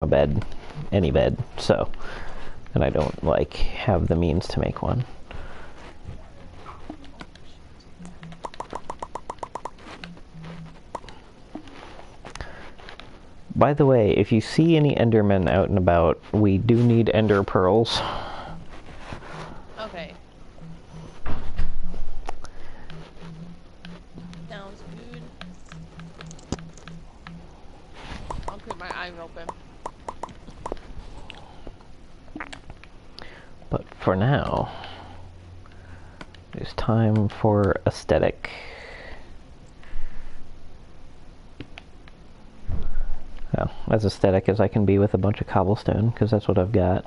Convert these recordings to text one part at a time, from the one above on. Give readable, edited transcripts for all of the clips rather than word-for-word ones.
a bed, any bed, so, and I don't like have the means to make one. By the way, if you see any Endermen out and about, we do need Ender Pearls. Okay. Sounds good. I'll keep my eyes open. But for now, it's time for aesthetic. Well, as aesthetic as I can be with a bunch of cobblestone, because that's what I've got.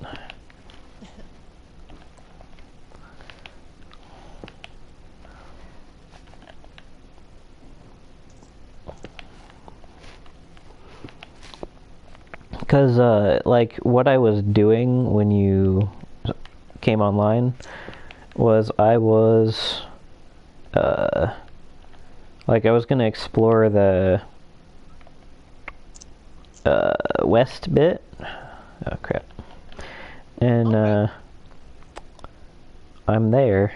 Because, like, what I was doing when you came online was I was, like, I was going to explore the west bit. Oh, crap. And, Okay. I'm there,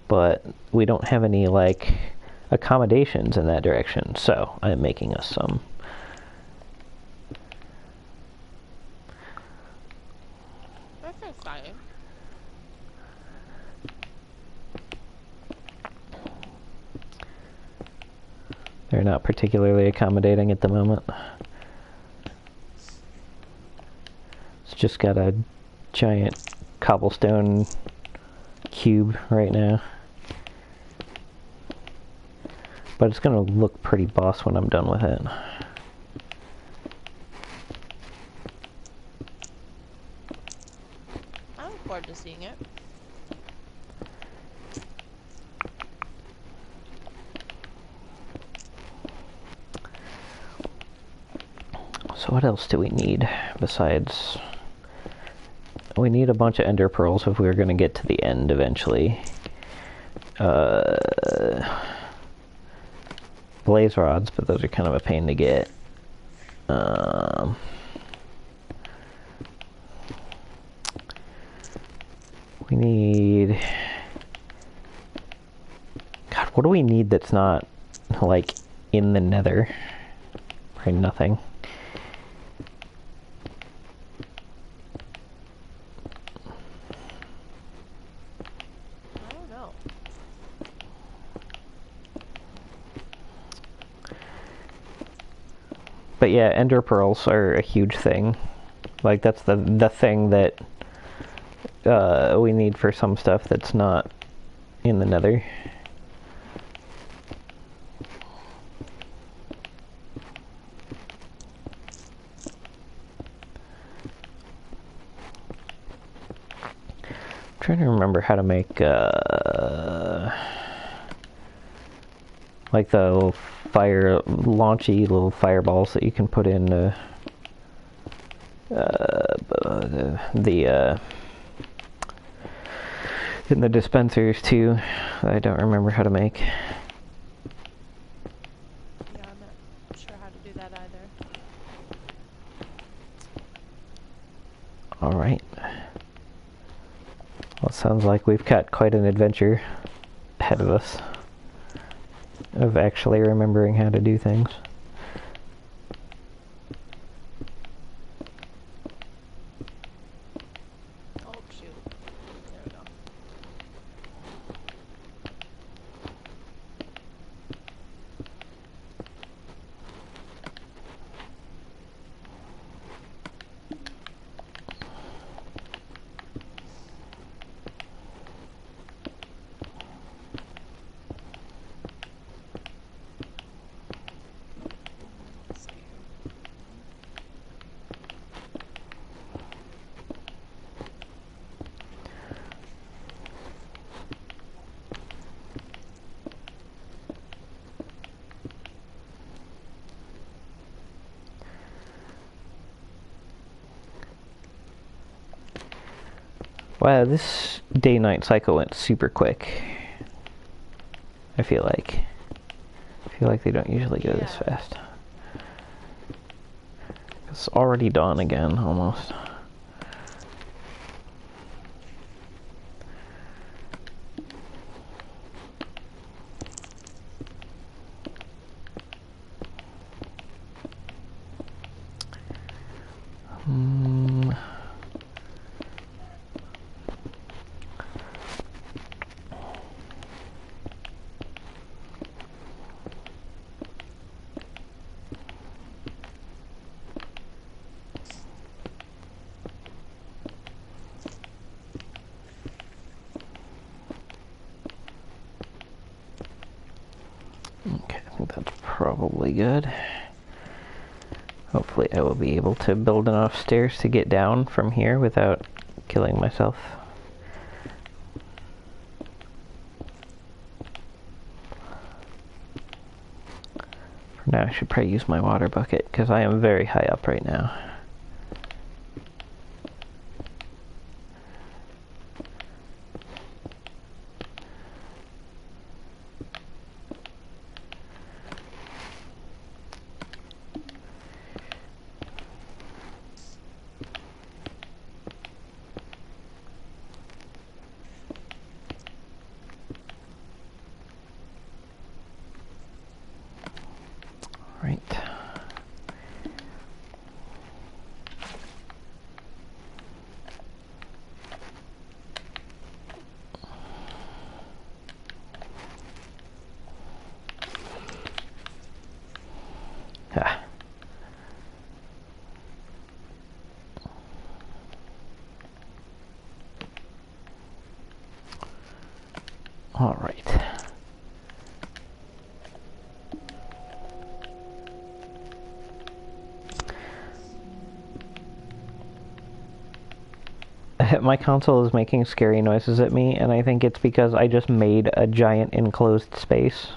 but we don't have any, like, accommodations in that direction, so I'm making us some. That's exciting. They're not particularly accommodating at the moment. It's just got a giant cobblestone cube right now. But it's gonna look pretty boss when I'm done with it. I look forward to seeing it. So what else do we need besides... We need a bunch of ender pearls if we're gonna get to the end eventually. Blaze rods, but those are kind of a pain to get. We need... God, what do we need that's not, like, in the nether? Or nothing. I don't know. But yeah, ender pearls are a huge thing. Like, that's the thing that we need for some stuff that's not in the nether. I'm trying to remember how to make like the little fire launchy little fireballs that you can put in in the dispensers too. I don't remember how to make. Yeah, I'm not sure how to do that either. Alright. Well, it sounds like we've got quite an adventure ahead of us of actually remembering how to do things. Oh, shoot. There we go. Let's see. Wow, this day-night cycle went super quick. I feel like. I feel like they don't usually go this Yeah. fast. It's already dawn again, almost. Okay, I think that's probably good. Hopefully I will be able to build enough stairs to get down from here without killing myself. For now I should probably use my water bucket because I am very high up right now. Right. Ah. All right. My console is making scary noises at me, and I think it's because I just made a giant enclosed space.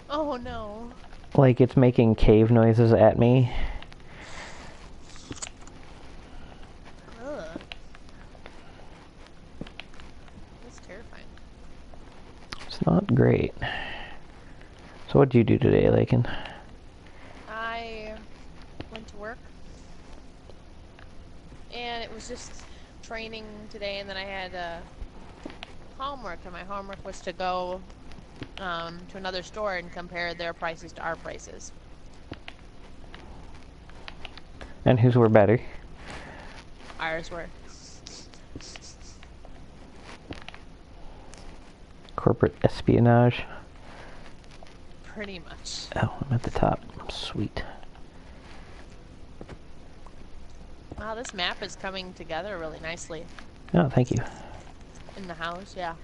Oh no. Like, it's making cave noises at me. Ugh. That's terrifying. It's not great. So what'd you do today, Laken? I went to work, and it was just training today, and then I had homework, and my homework was to go to another store and compare their prices to our prices. And whose were better? Ours were. Corporate espionage. Pretty much. Oh, I'm at the top. Sweet. Wow, this map is coming together really nicely. Oh, thank you. In the house, yeah.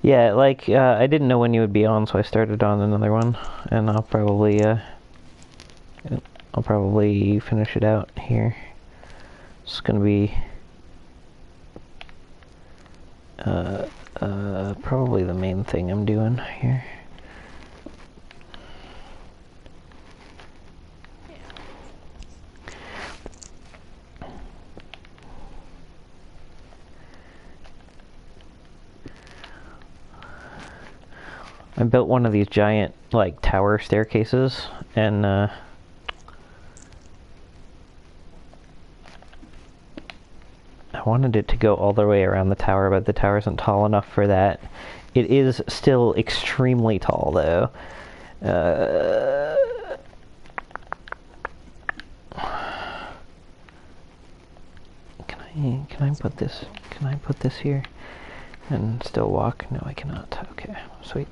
Yeah, like, I didn't know when you would be on, so I started on another one, and I'll probably finish it out here. It's gonna be, probably the main thing I'm doing here. I built one of these giant, like, tower staircases, and, I wanted it to go all the way around the tower, but the tower isn't tall enough for that. It is still extremely tall, though. Can I put this? Can I put this here and still walk? No, I cannot. Okay, sweet.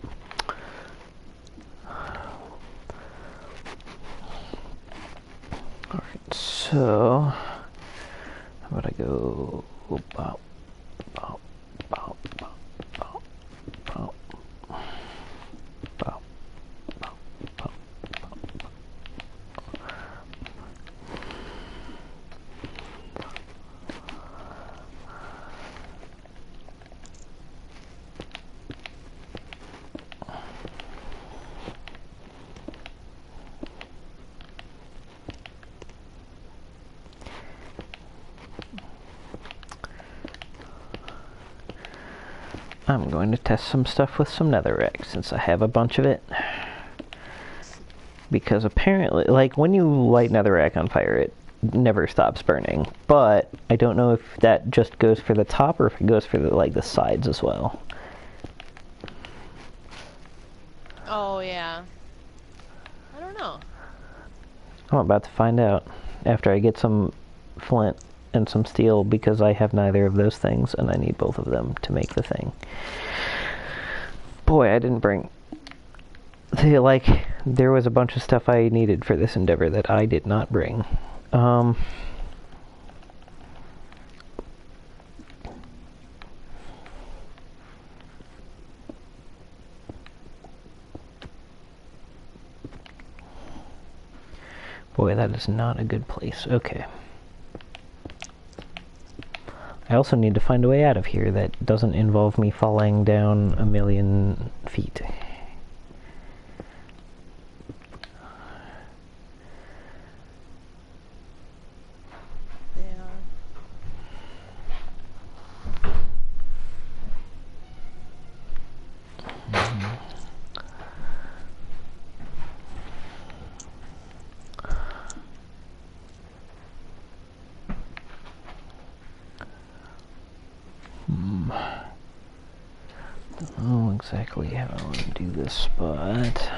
All right, so how about I go? Bop, bop, bop, bop, bop, bop, bop, bop, bop, bop. I'm going to test some stuff with some netherrack since I have a bunch of it. Because apparently, like, when you light netherrack on fire, it never stops burning. But I don't know if that just goes for the top or if it goes for the, like, the sides as well. Oh, yeah. I don't know. I'm about to find out after I get some flint and some steel, because I have neither of those things and I need both of them to make the thing. Boy, I didn't bring... See, like, there was a bunch of stuff I needed for this endeavor that I did not bring. Boy, that is not a good place. Okay. I also need to find a way out of here that doesn't involve me falling down a million feet. Yeah. Oh, exactly how I want to do this, but...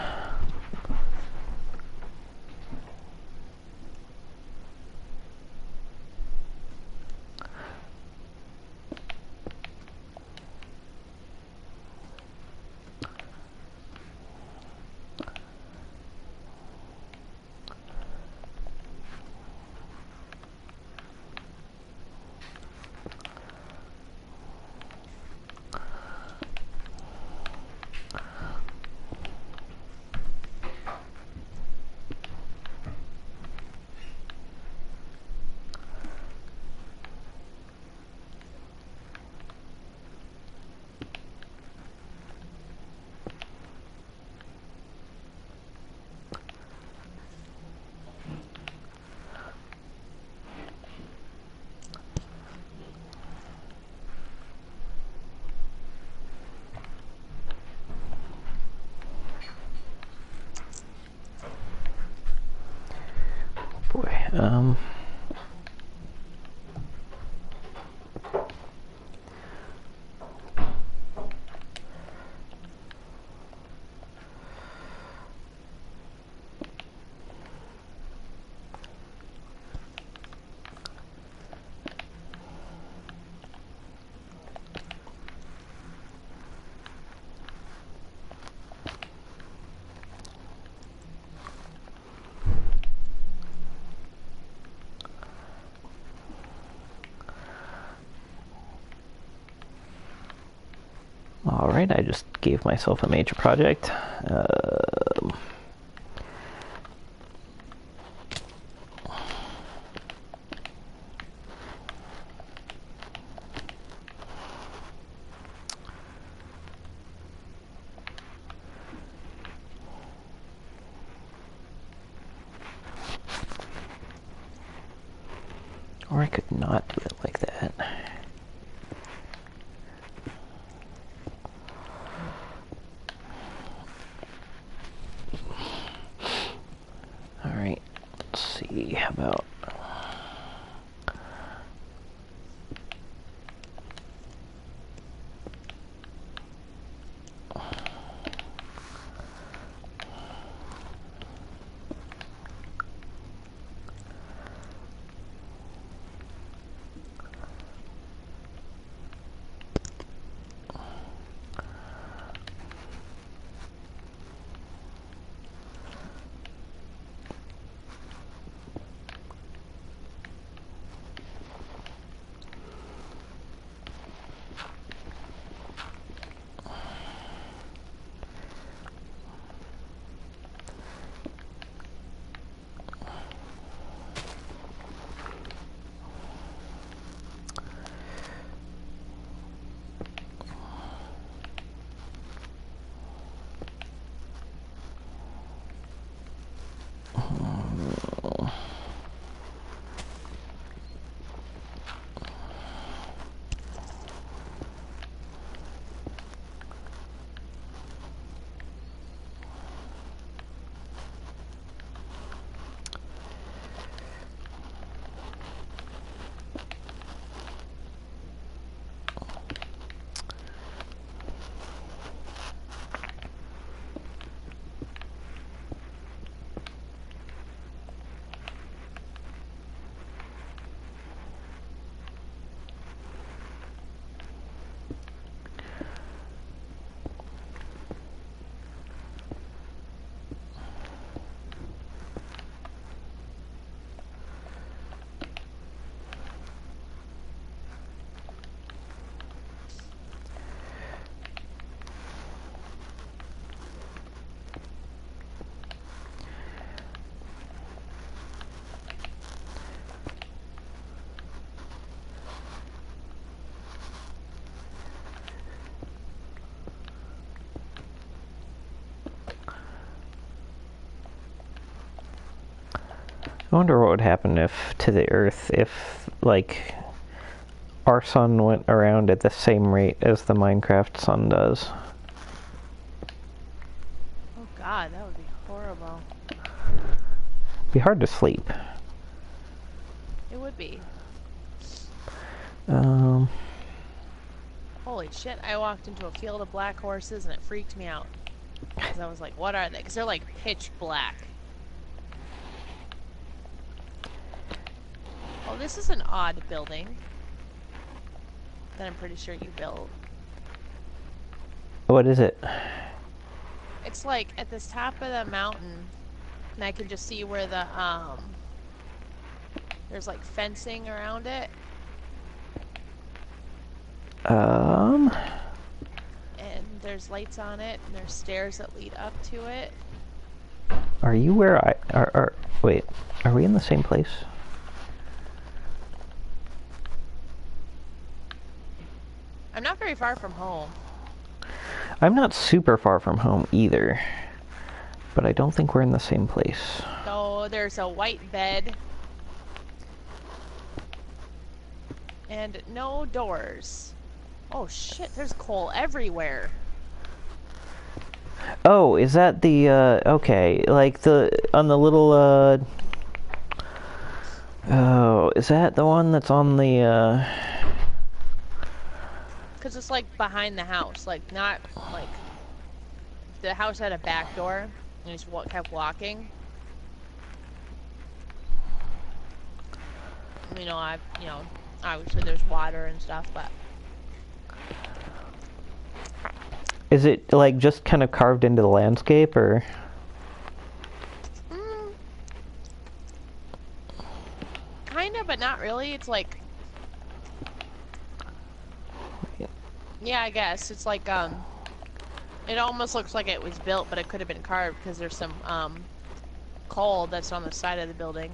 Boy, Alright, I just gave myself a major project. Or I could not do it like that. Alright, let's see, how about... I wonder what would happen if to the Earth if, like, our sun went around at the same rate as the Minecraft sun does. Oh God, that would be horrible. It'd be hard to sleep. It would be. Holy shit, I walked into a field of black horses and it freaked me out. Because I was like, what are they? Because they're like pitch black. Oh, this is an odd building that I'm pretty sure you built. What is it? It's like at the top of the mountain, and I can just see where the, there's like fencing around it. And there's lights on it, and there's stairs that lead up to it. Are you where I are? Wait, are we in the same place? I'm not very far from home. I'm not super far from home either, but I don't think we're in the same place. So there's a white bed and no doors. Oh shit, there's coal everywhere. Oh, is that the, okay, like on the little, oh, is that the one that's on the, Because it's like behind the house, like not, like, the house had a back door, and just kept walking. Obviously there's water and stuff, but... Is it, like, just kind of carved into the landscape, or? Kinda, but not really. It's like... Yeah, I guess. It's like, it almost looks like it was built, but it could have been carved, because there's some, coal that's on the side of the building.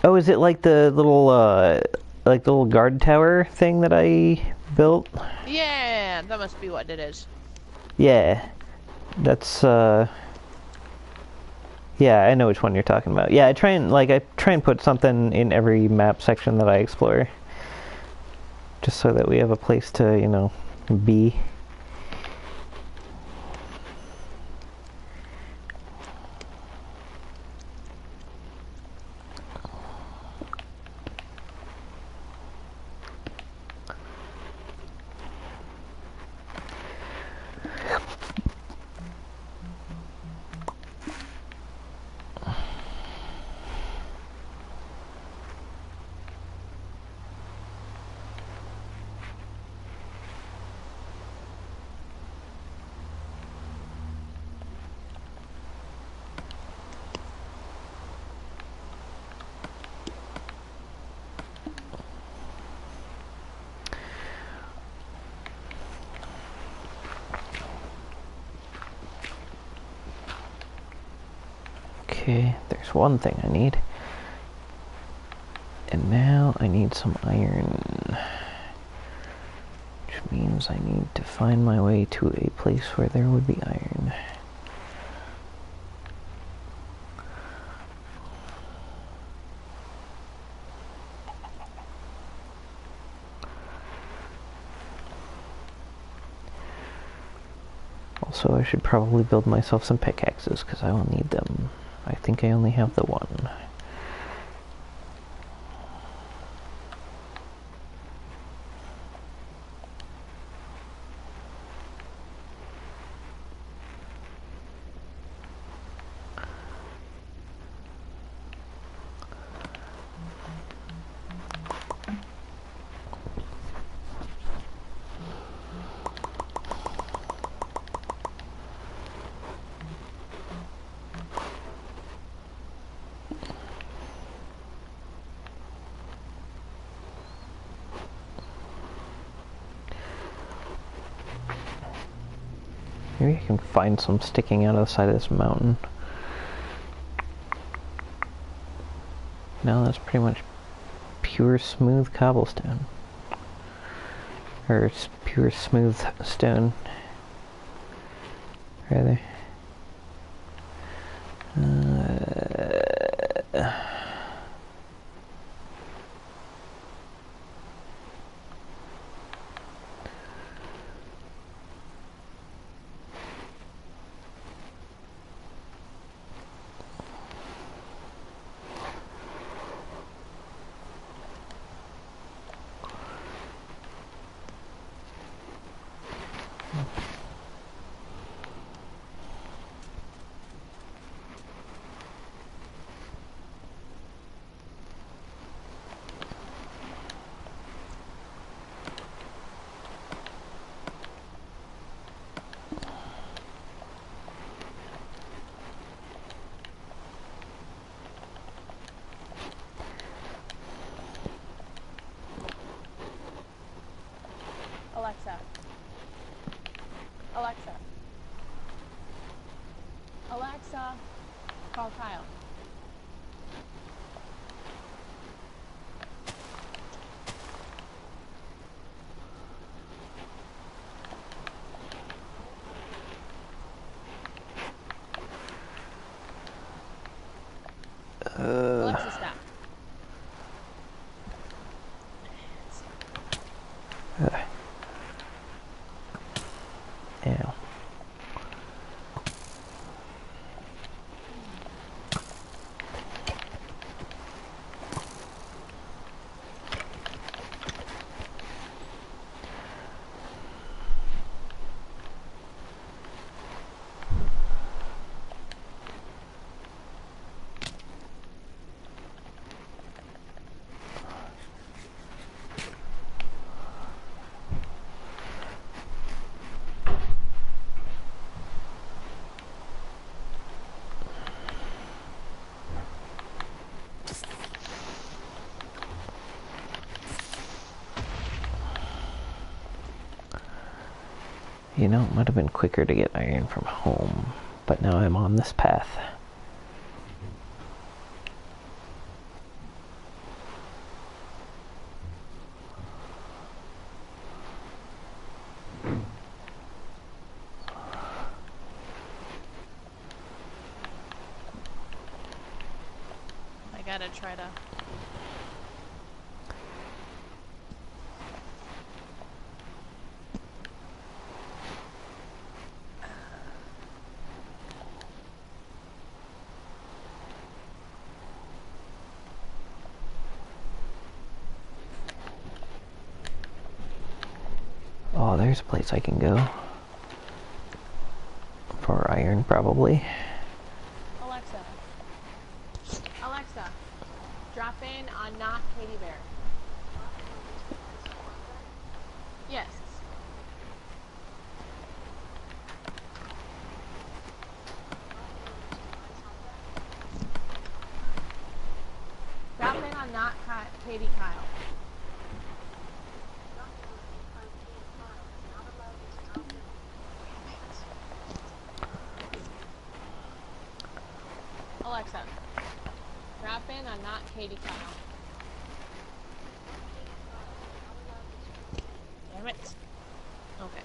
Oh, is it like the little guard tower thing that I built? Yeah, that must be what it is. Yeah. That's, yeah, I know which one you're talking about. Yeah, I try and put something in every map section that I explore. Just so that we have a place to, you know, be. Okay, there's one thing I need. And now I need some iron. Which means I need to find my way to a place where there would be iron. Also, I should probably build myself some pickaxes, because I will need them. I think I only have the one. Maybe I can find some sticking out of the side of this mountain. No, that's pretty much pure smooth cobblestone. Or it's pure smooth stone, rather. Alexa, stop. Yeah. You know, it might have been quicker to get iron from home, but now I'm on this path. I gotta try to... Oh, there's a place I can go. For iron, probably. Alexa. Alexa. Drop in on Not Katie Bear. Yes. Drop in on Not Katie Kyle. Alexa. Drop in on Not Katie Kyle. Damn it. Okay.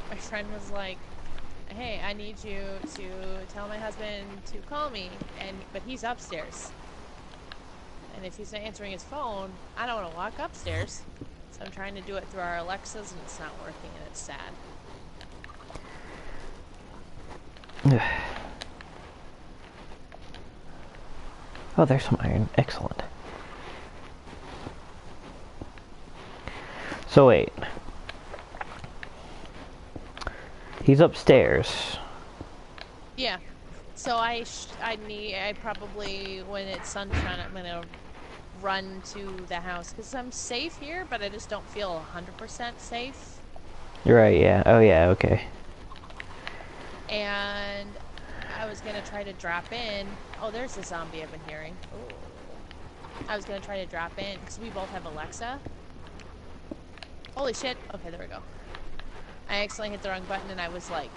My friend was like, hey, I need you to tell my husband to call me, but he's upstairs. And if he's not answering his phone, I don't want to walk upstairs. So I'm trying to do it through our Alexas, and it's not working, and it's sad. Oh, there's some iron. Excellent. So wait. He's upstairs. Yeah. So I probably, when it's sunshine, I'm going to run to the house. Because I'm safe here, but I just don't feel 100% safe. You're right, yeah. Oh, yeah, okay. And I was going to try to drop in. Oh, there's the zombie I've been hearing. Ooh. I was going to try to drop in, because we both have Alexa. Holy shit. Okay, there we go. I accidentally hit the wrong button, and I was, like,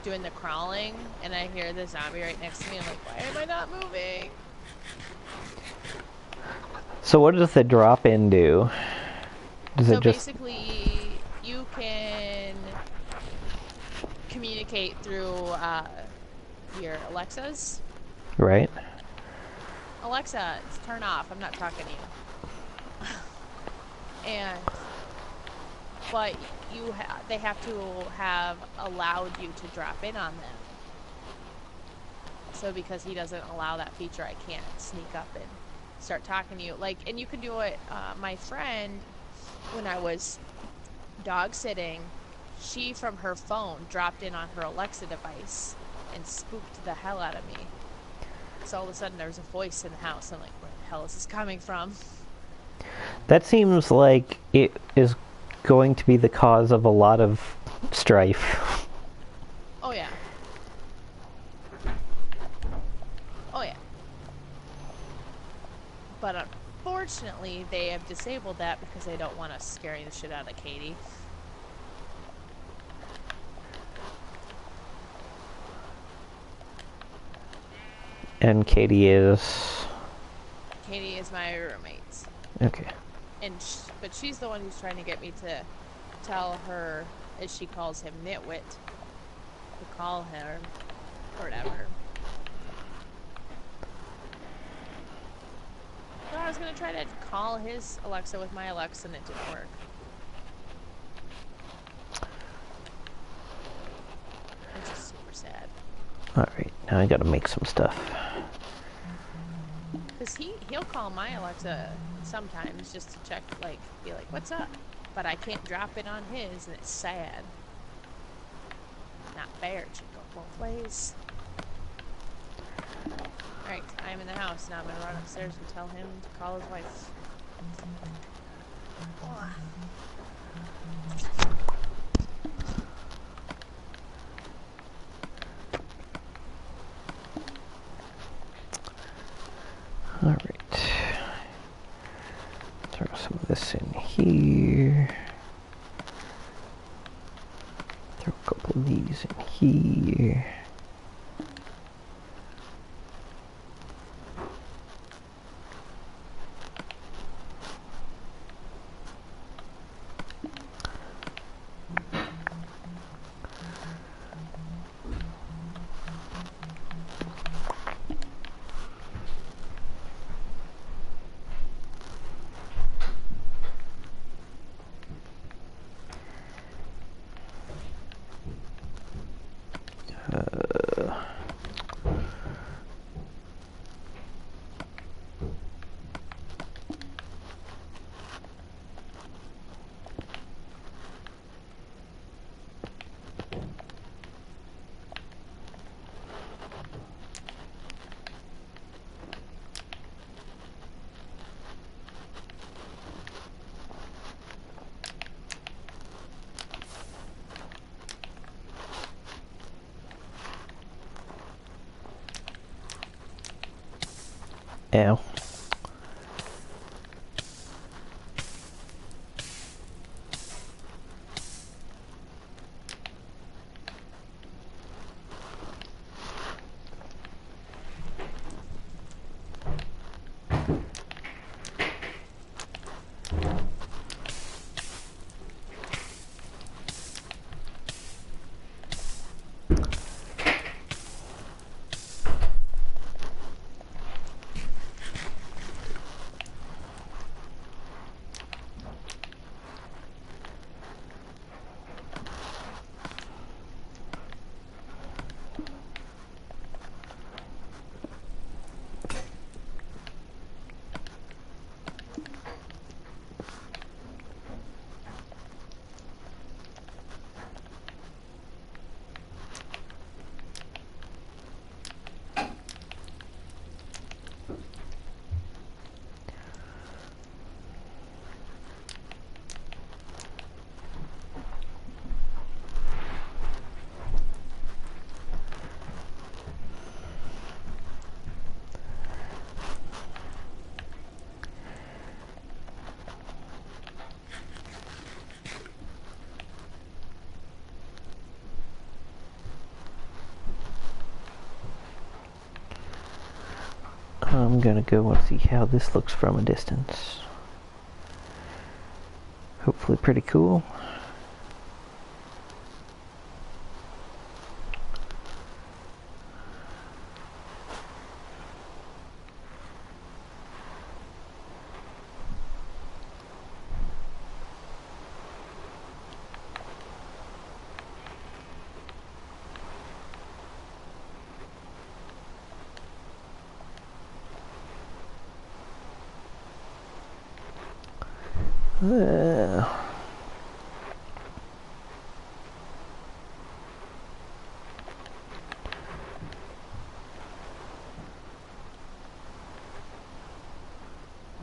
doing the crawling, and I hear the zombie right next to me. I'm like, why am I not moving? So what does the drop-in do? Does so it just... basically, you can communicate through your Alexas. Right. Alexa, turn off. I'm not talking to you. But they have to have allowed you to drop in on them. So because he doesn't allow that feature, I can't sneak up and start talking to you. Like, and you can do it. My friend, when I was dog sitting, she from her phone dropped in on her Alexa device and spooked the hell out of me. So all of a sudden there's a voice in the house. I'm like, where the hell is this coming from? That seems like it is going to be the cause of a lot of strife. Oh yeah. Oh yeah. But unfortunately, they have disabled that because they don't want us scaring the shit out of Katie. And Katie is... Katie is my roommate. Okay. And but she's the one who's trying to get me to tell her, as she calls him, nitwit, to call her or whatever. gonna try to call his Alexa with my Alexa and it didn't work. Which is super sad. Alright, now I gotta make some stuff. Because he'll call my Alexa sometimes just to check, like, be like, what's up? But I can't drop it on his, and it's sad. Not fair, it should go both ways. Alright, I'm in the house. Now I'm gonna run upstairs and tell him to call his wife. Alright. Throw some of this in here. Throw a couple of these in here. Ow. I'm gonna go and see how this looks from a distance. Hopefully pretty cool.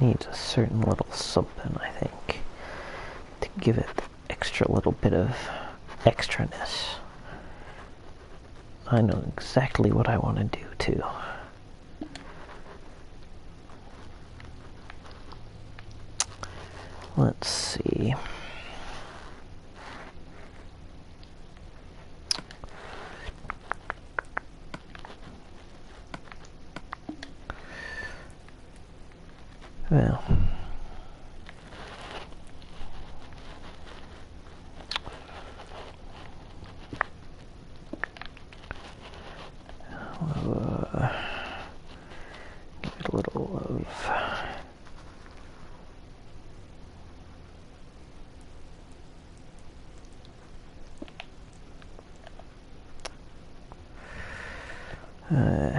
Needs a certain little something, I think, to give it extra little bit of extraness. I know exactly what I want to do too. Let's see. Well, give it a little of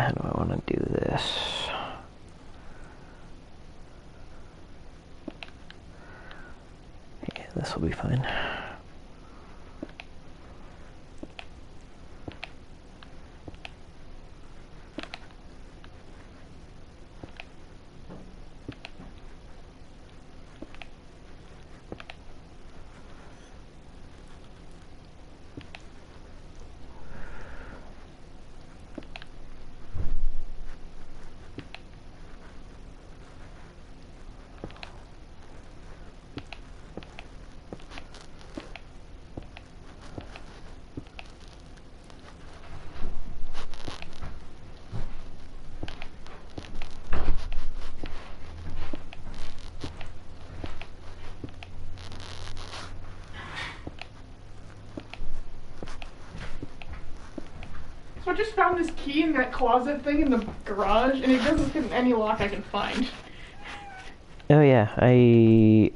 how do I want to do this? Yeah, this will be fine. So I just found this key in that closet thing in the garage, and it doesn't fit in any lock I can find. Oh yeah, I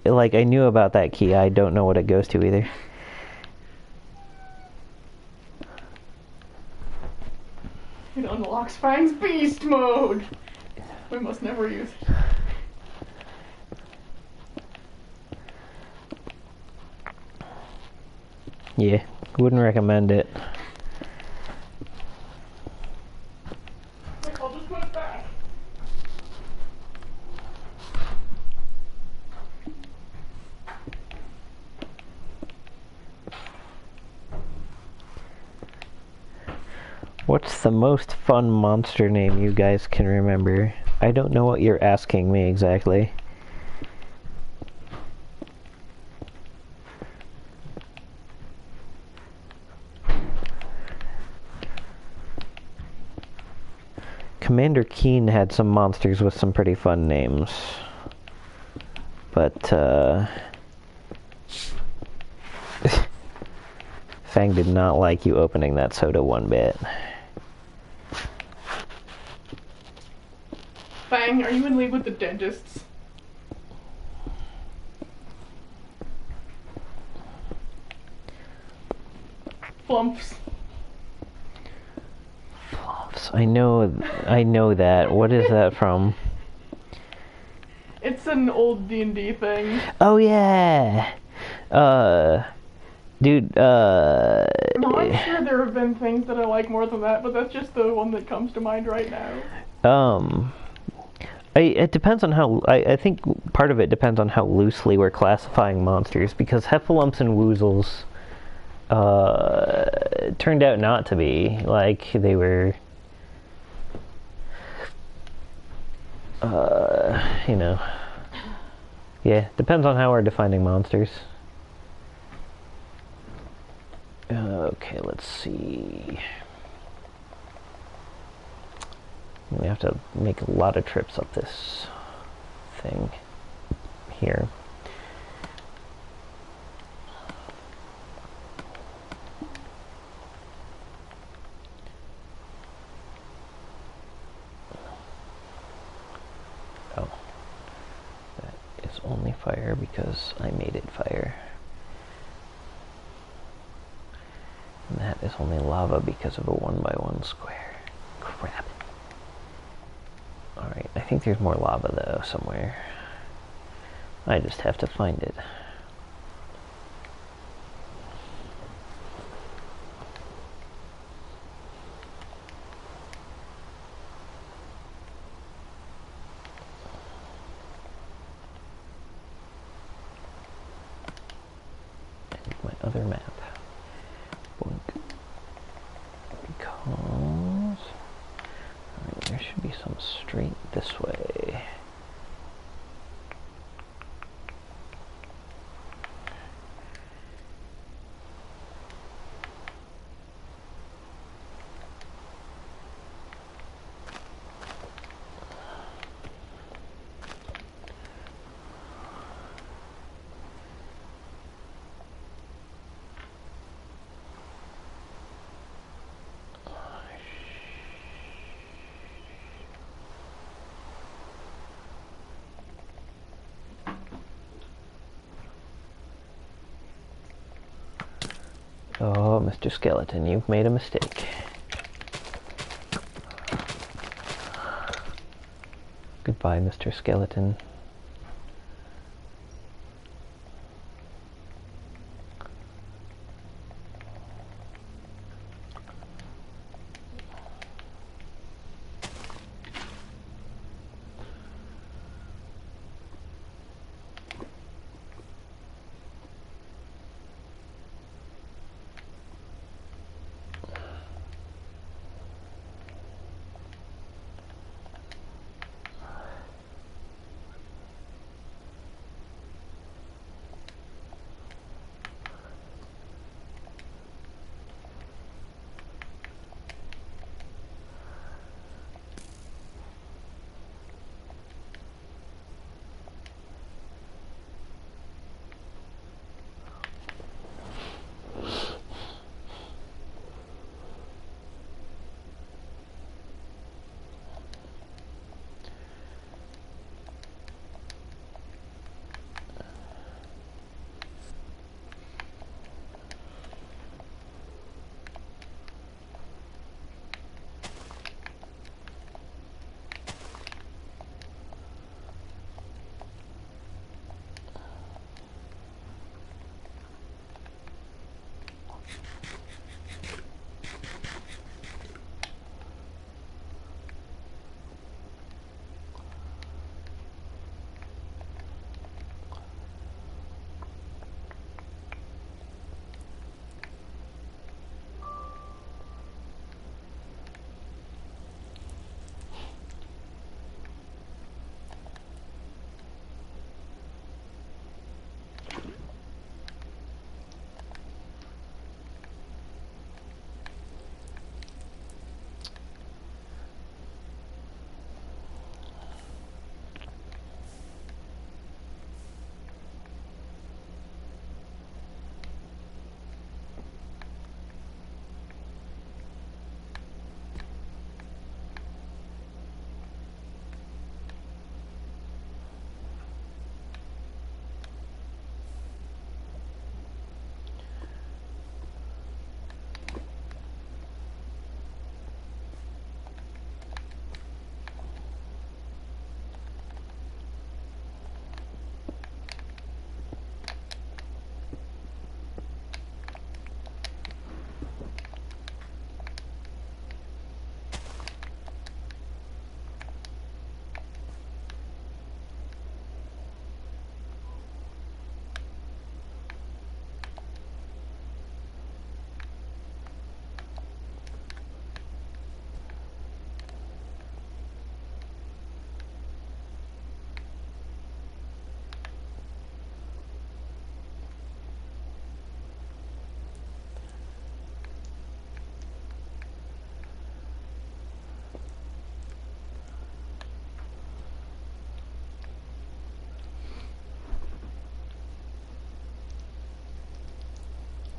knew about that key. I don't know what it goes to either. It unlocks Fang's beast mode. We must never use it. Yeah, wouldn't recommend it. Look, I'll just put it back. What's the most fun monster name you guys can remember? I don't know what you're asking me exactly. Commander Keen had some monsters with some pretty fun names. But, Fang did not like you opening that soda one bit. Fang, are you in league with the dentists? Flumps. I know that. What is that from? It's an old D&D thing. Oh yeah! Dude, No, I'm sure there have been things that I like more than that, but that's just the one that comes to mind right now. It depends on how, I think part of it depends on how loosely we're classifying monsters, because Heffalumps and Woozles, turned out not to be. Like, they were, you know, yeah, depends on how we're defining monsters. Okay, let's see. We have to make a lot of trips up this thing here. Oh, that is only fire because I made it fire. And that is only lava because of a 1x1 square. Crap. Alright, I think there's more lava though, somewhere. I just have to find it. And my other map. Boink. Because... Alright, there should be some straight this way. Oh, Mr. Skeleton, you've made a mistake. Goodbye, Mr. Skeleton.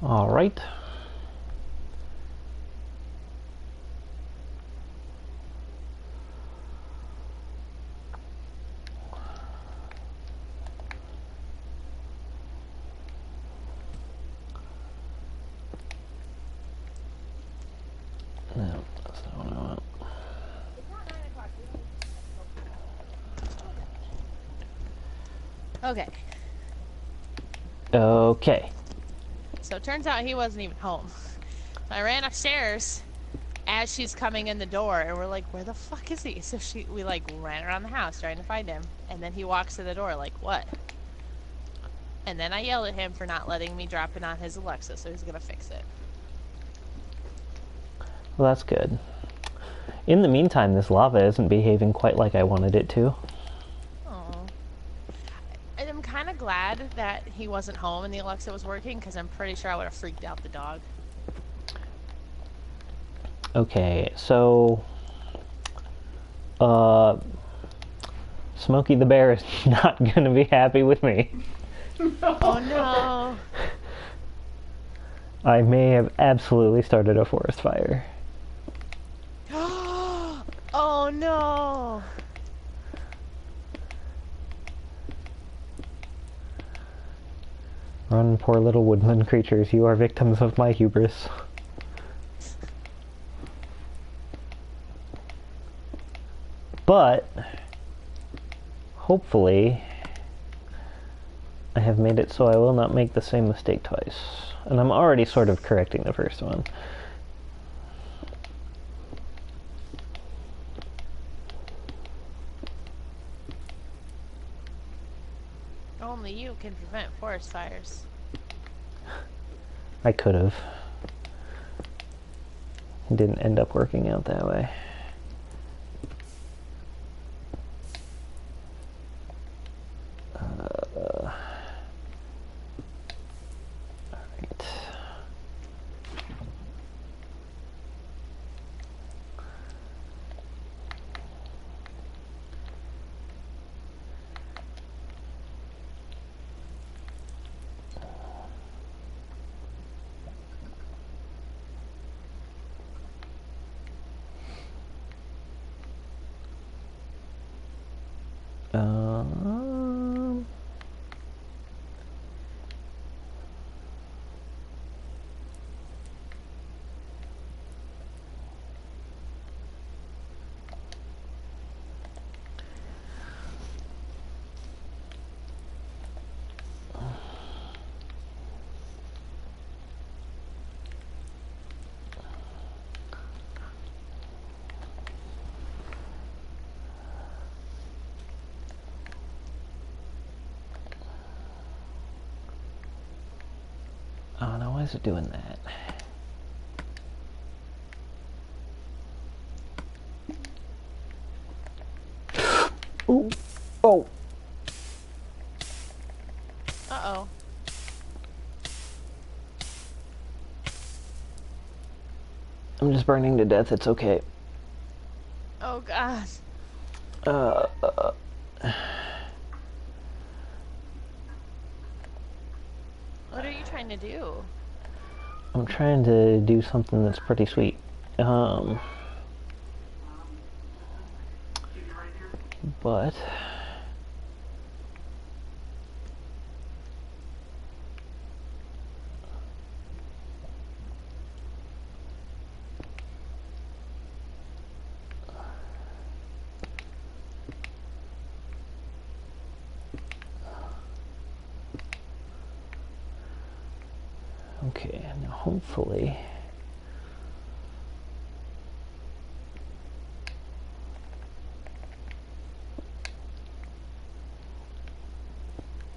All right. No, that's not what I want. It's not 9 o'clock. Okay. Okay. So it turns out he wasn't even home. I ran upstairs as she's coming in the door, and we're like, where the fuck is he? So we like ran around the house trying to find him, and then he walks to the door like, what? And then I yelled at him for not letting me drop it on his Alexa, so he's gonna fix it. Well, that's good. In the meantime, this lava isn't behaving quite like I wanted it to. Oh. I'm kind of glad that he wasn't home and the Alexa was working, because I'm pretty sure I would have freaked out the dog. Okay, so... Smokey the Bear is not gonna be happy with me. Oh no! I may have absolutely started a forest fire. Oh no! Run, poor little woodland creatures, you are victims of my hubris. But hopefully I have made it so I will not make the same mistake twice. And I'm already sort of correcting the first one. Only you can prevent forest fires. I could have. It didn't end up working out that way. Alright. Oh no, why is it doing that? Ooh. Oh. Uh-oh. I'm just burning to death, it's okay. Oh, God. What are you trying to do? I'm trying to do something that's pretty sweet. But okay, now hopefully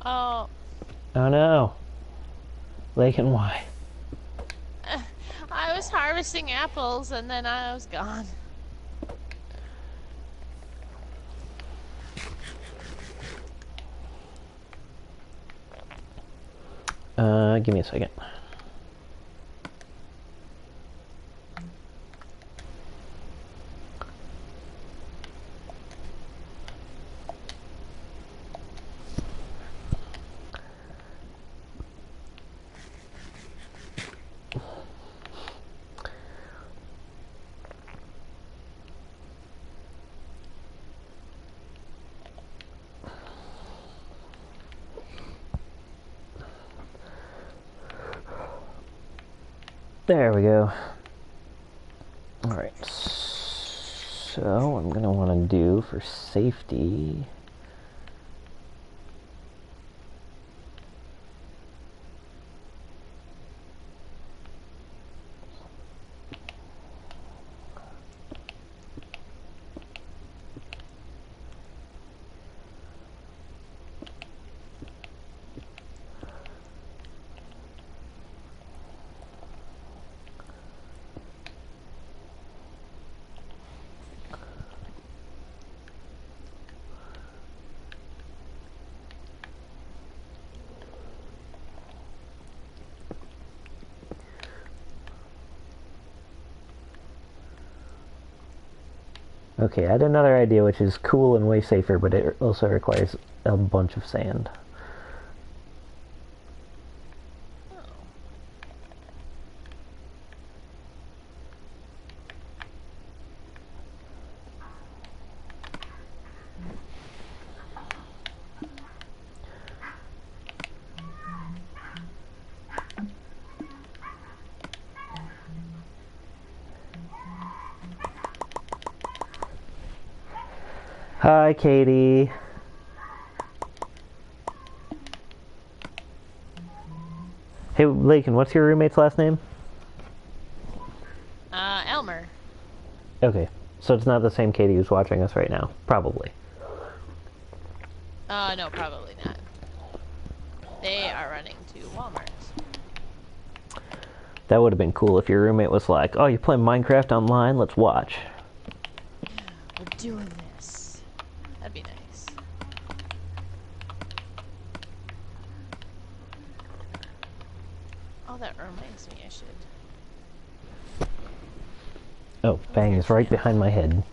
Oh. oh no. Laken, why? I was harvesting apples and then I was gone. Give me a second. There we go. Alright, so what I'm gonna want to do for safety Okay, I had another idea which is cool and way safer, but it also requires a bunch of sand. Hi, Katie. Hey, Laken, what's your roommate's last name? Elmer. Okay, so it's not the same Katie who's watching us right now. Probably. No, probably not. They are running to Walmart. That would have been cool if your roommate was like, "Oh, you're playing Minecraft online? Let's watch." We're doing this. That'd be nice. Oh, that reminds me, I should. Oh, bang is right behind my head.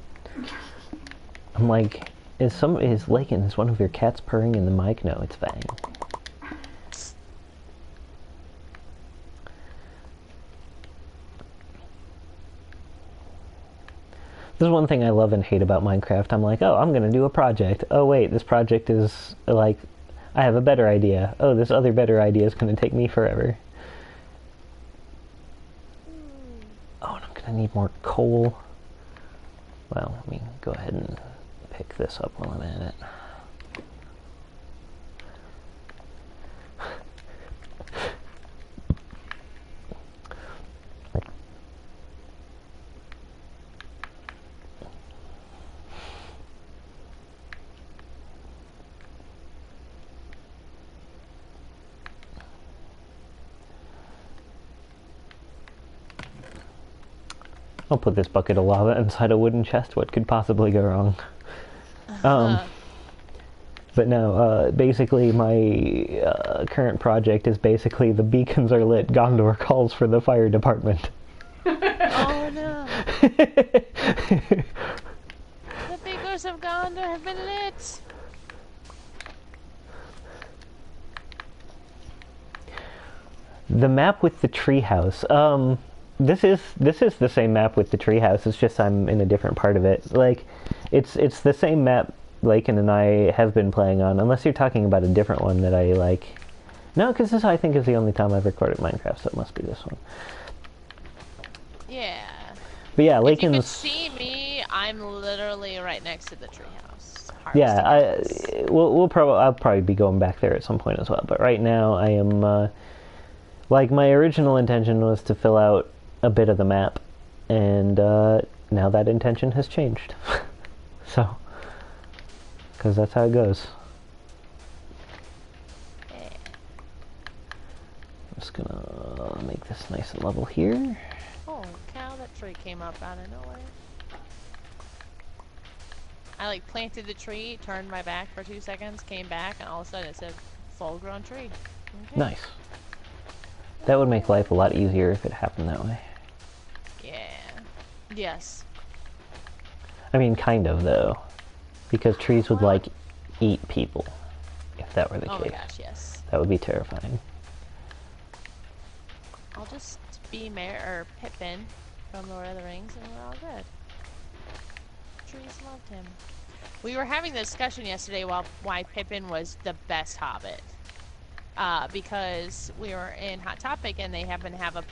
I'm like, is Laken, is one of your cats purring in the mic? No, it's Bang. This is one thing I love and hate about Minecraft. I'm like, oh, I'm gonna do a project. Oh wait, this project is like, I have a better idea. Oh, this other better idea is gonna take me forever. Oh, and I'm gonna need more coal. Well, let me go ahead and pick this up while I'm at it. I'll put this bucket of lava inside a wooden chest. What could possibly go wrong? But no, basically my current project is basically the beacons are lit. Gondor calls for the fire department. Oh no! The beacons of Gondor have been lit! The map with the treehouse. This is the same map with the treehouse. It's just I'm in a different part of it. Like, it's the same map Laken and I have been playing on, unless you're talking about a different one that I like. No, because this I think is the only time I've recorded Minecraft, so it must be this one. Yeah. But yeah, Laken's. If you could see me, I'm literally right next to the treehouse. Yeah, I'll probably be going back there at some point as well. But right now, I am like my original intention was to fill out a bit of the map, and now that intention has changed. So, because that's how it goes. Yeah. I'm just gonna make this nice and level here. Holy cow, that tree came up out of nowhere. I like planted the tree, turned my back for 2 seconds, came back, and all of a sudden it said full grown tree. Okay. Nice. That would make life a lot easier if it happened that way. Yeah. Yes. I mean, kind of, though. Because trees would, like, eat people. If that were the case. Oh my gosh, yes. That would be terrifying. I'll just be Pippin from Lord of the Rings and we're all good. Trees loved him. We were having the discussion yesterday why Pippin was the best Hobbit. Because we were in Hot Topic and they happen to have a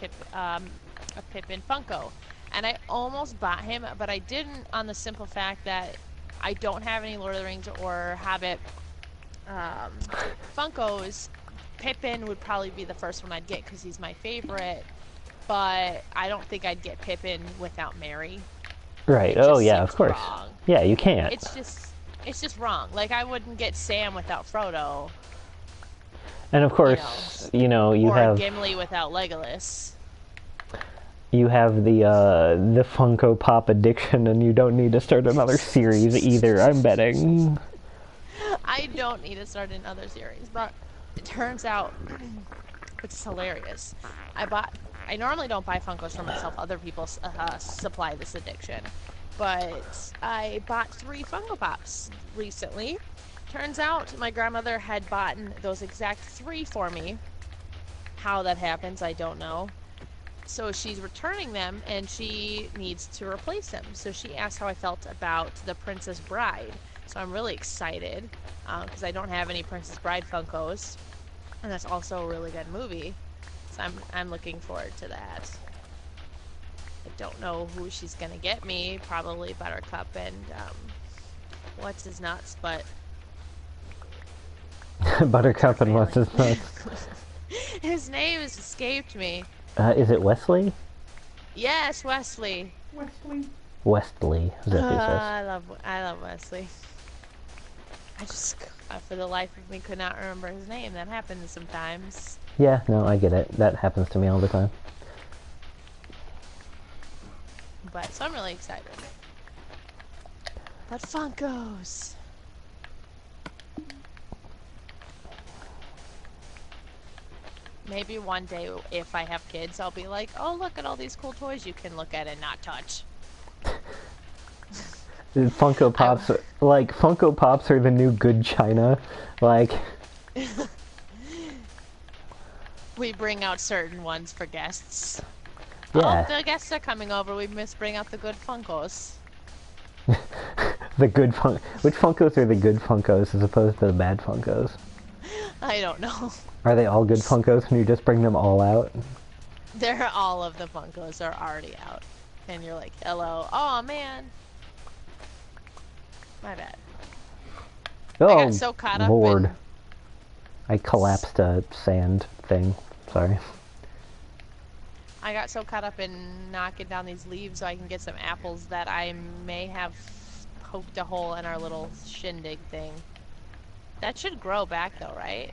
Pippin Funko. And I almost bought him, but I didn't on the simple fact that I don't have any Lord of the Rings or Hobbit Funkos. Pippin would probably be the first one I'd get because he's my favorite, but I don't think I'd get Pippin without Merry. Right. Oh yeah, of course. Wrong. Yeah, you can't. It's just wrong. Like I wouldn't get Sam without Frodo. And of course, you or have Gimli without Legolas. You have the Funko Pop addiction, and you don't need to start another series either. I'm betting. I don't need to start another series, but it turns out, which is hilarious. I normally don't buy Funkos for myself. Other people supply this addiction, but I bought 3 Funko Pops recently. Turns out my grandmother had bought those exact 3 for me. How that happens, I don't know. So she's returning them, and she needs to replace them. So she asked how I felt about The Princess Bride. So I'm really excited, because I don't have any Princess Bride Funkos, and that's also a really good movie. So I'm looking forward to that. I don't know who she's gonna get me. Probably Buttercup and what's his nuts, but Buttercup and what's his nuts. His name has escaped me. Is it Wesley? Yes, Wesley. Wesley. Westley, as if he says. I love Wesley. I just, for the life of me, could not remember his name. That happens sometimes. Yeah, no, I get it. That happens to me all the time. But, so I'm really excited. But Funkos! Maybe one day, if I have kids, I'll be like, oh, look at all these cool toys you can look at and not touch. Funko Pops, like, Funko Pops are the new good China. Like... We bring out certain ones for guests. Yeah. Oh, the guests are coming over. We must bring out the good Funkos. The good Which Funkos are the good Funkos as opposed to the bad Funkos? I don't know. Are they all good Funkos and you just bring them all out? They're all of the Funkos are already out. And you're like, hello. Oh, man. My bad. Oh, I got so caught up Lord. in... I collapsed a sand thing. Sorry. I got so caught up in knocking down these leaves so I can get some apples that I may have poked a hole in our little shindig thing. That should grow back though, right?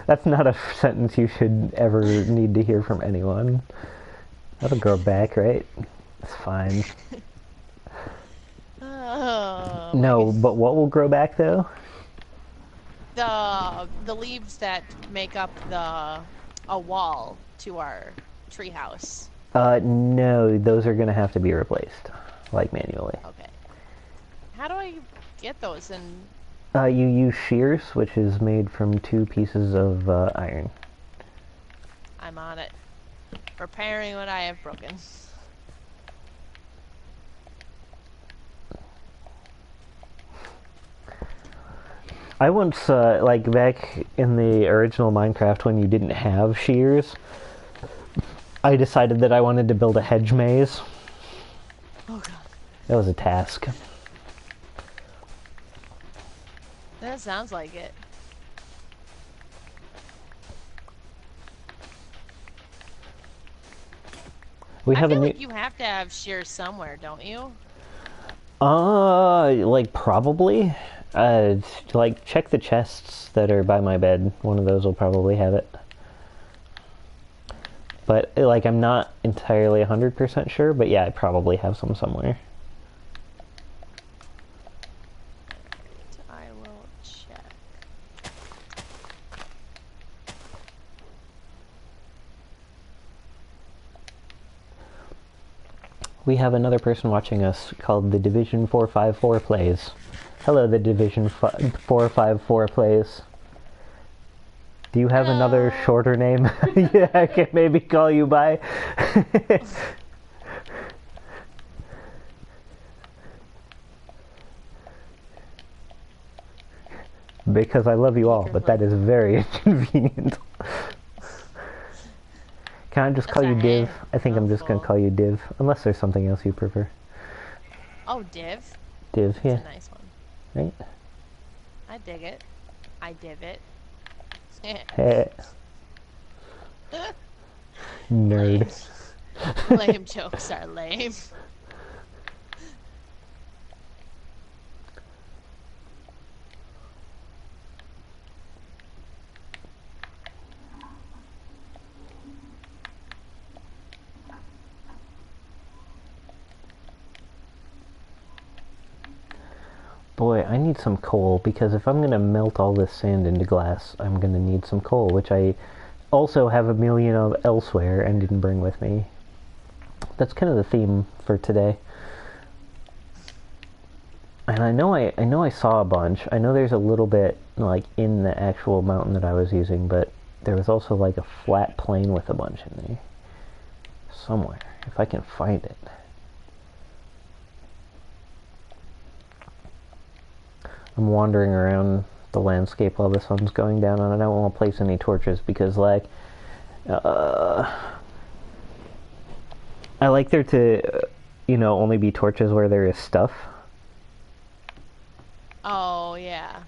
That's not a sentence you should ever need to hear from anyone. That'll grow back, right? It's fine. Oh, No, but what will grow back though? the leaves that make up a wall to our treehouse. No, those are gonna have to be replaced, like manually. Okay. How do I get those in? You use shears, which is made from 2 pieces of iron. I'm on it. Repairing what I have broken. I once, like back in the original Minecraft when you didn't have shears, I decided that I wanted to build a hedge maze. Oh god. That was a task. That sounds like it. We I have feel a new... like you have to have shears somewhere, don't you? Like probably. Like check the chests that are by my bed. One of those will probably have it. But like I'm not entirely 100% sure, but yeah, I probably have some somewhere. I will check. We have another person watching us called the Division 454 Plays. Hello, the Division 454 Plays. Do you have Hello. another shorter name? Yeah, I can maybe call you by. Because I love you all, but that is very inconvenient. Can I just call you Div? I think I'm just gonna call you Div, unless there's something else you prefer. Oh, Div? Div, yeah. That's a nice one. Right? I dig it. I div it. Hey. Nerd. Lame jokes are lame. Boy, I need some coal, because if I'm gonna melt all this sand into glass, I'm gonna need some coal, which I also have a million of elsewhere and didn't bring with me. That's kind of the theme for today. And I know I saw a bunch. I know there's a little bit, like, in the actual mountain that I was using, but there was also, like, a flat plain with a bunch in there. Somewhere, if I can find it. I'm wandering around the landscape while the sun's going down, and I don't want to place any torches because, like, I like there to, only be torches where there is stuff. Oh, yeah.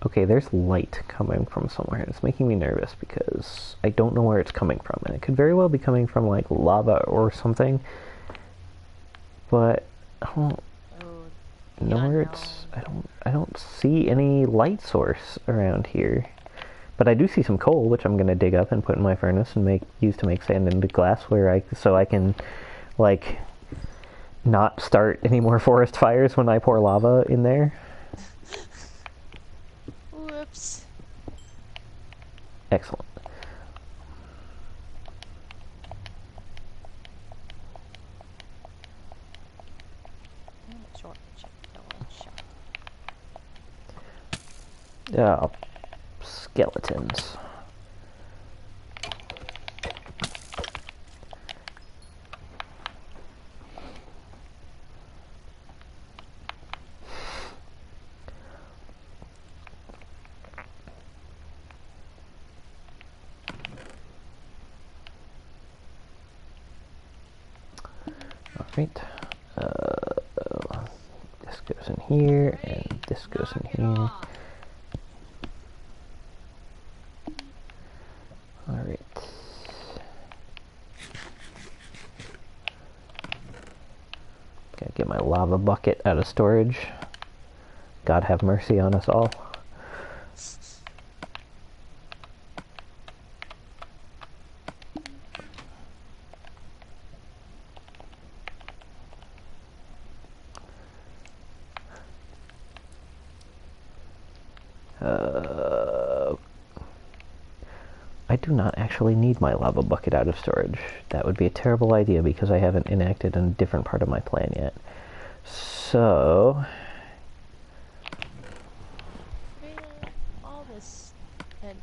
Okay, there's light coming from somewhere. It's making me nervous because I don't know where it's coming from. And it could very well be coming from, like, lava or something. But I don't know where it's... I don't see any light source around here. But I do see some coal, which I'm going to dig up and put in my furnace and use to make sand into glass so I can, like, not start any more forest fires when I pour lava in there. Whoops. Excellent. Skeletons. Alright. This goes in here, and this goes in here. Alright. Gotta get my lava bucket out of storage. God have mercy on us all. I do not actually need my lava bucket out of storage. That would be a terrible idea because I haven't enacted a different part of my plan yet. So... all this and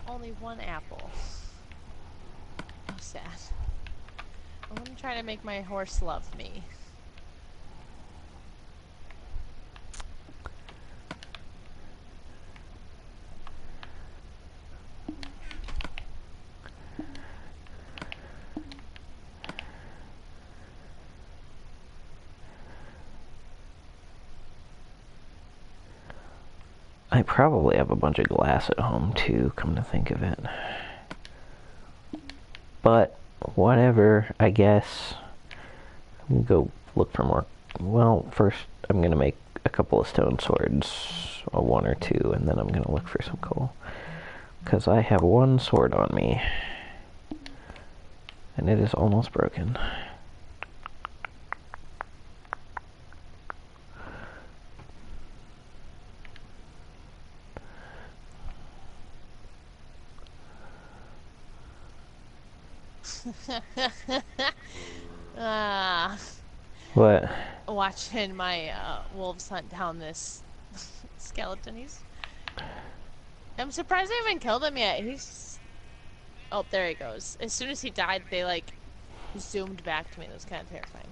only one apple. Oh, sad. I'm gonna try to make my horse love me. I probably have a bunch of glass at home too, come to think of it. But, whatever, I guess. I'm gonna go look for more. Well, first I'm gonna make a couple of stone swords, one or two, and then I'm gonna look for some coal. Because I have one sword on me. And it is almost broken. What? Watching my wolves hunt down this skeleton. I'm surprised I haven't killed him yet. Oh, there he goes. As soon as he died, they like zoomed back to me. That was kind of terrifying.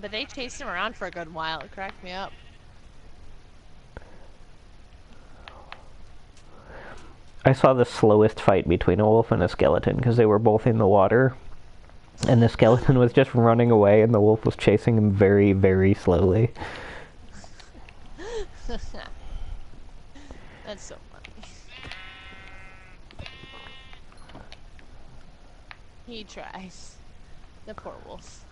But they chased him around for a good while. It cracked me up. I saw the slowest fight between a wolf and a skeleton because they were both in the water. And the skeleton was just running away and the wolf was chasing him very, very slowly. That's so funny. He tries. The poor wolf.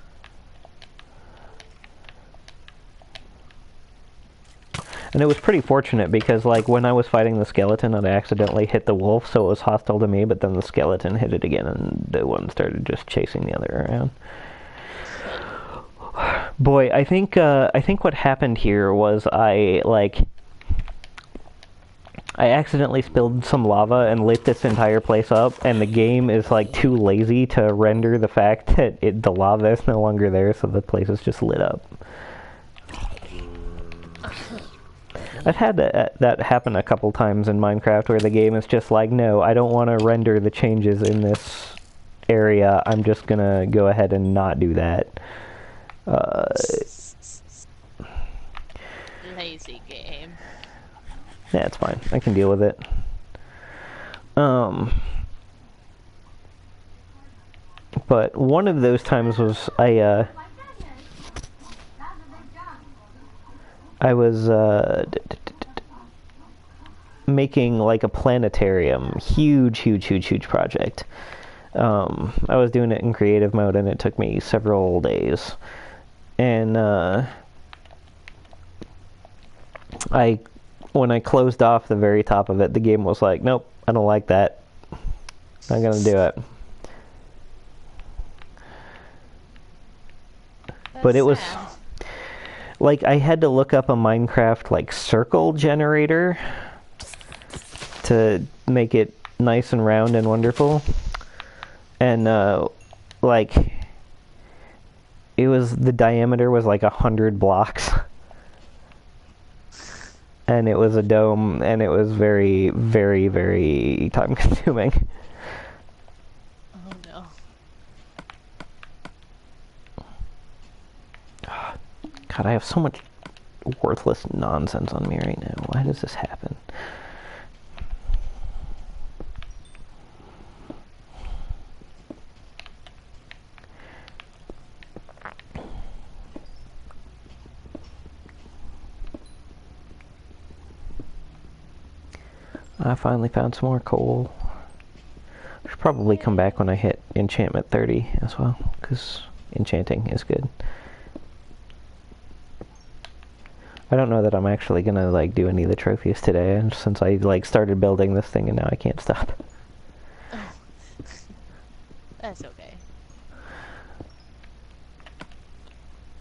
And it was pretty fortunate because, like, when I was fighting the skeleton, I accidentally hit the wolf, so it was hostile to me, but then the skeleton hit it again, and the one started just chasing the other around. Boy, I think what happened here was I accidentally spilled some lava and lit this entire place up, and the game is, like, too lazy to render the fact that the lava is no longer there, so the place is just lit up. I've had that happen a couple times in Minecraft where the game is just like, no, I don't want to render the changes in this area. I'm just going to go ahead and not do that. Lazy game. Yeah, it's fine. I can deal with it. But one of those times was I was making like a planetarium. Huge project. I was doing it in creative mode, and it took me several days. And when I closed off the very top of it, the game was like, nope, I don't like that. Not gonna do it. But it was like I had to look up a Minecraft like circle generator to make it nice and round and wonderful. And like the diameter was like 100 blocks. And it was a dome, and it was very, very, very time consuming. Oh no. God, I have so much worthless nonsense on me right now. Why does this happen? I finally found some more coal. I should probably come back when I hit enchantment 30 as well, because enchanting is good. I don't know that I'm actually gonna like do any of the trophies today, and since I like started building this thing and now I can't stop. Oh. That's okay.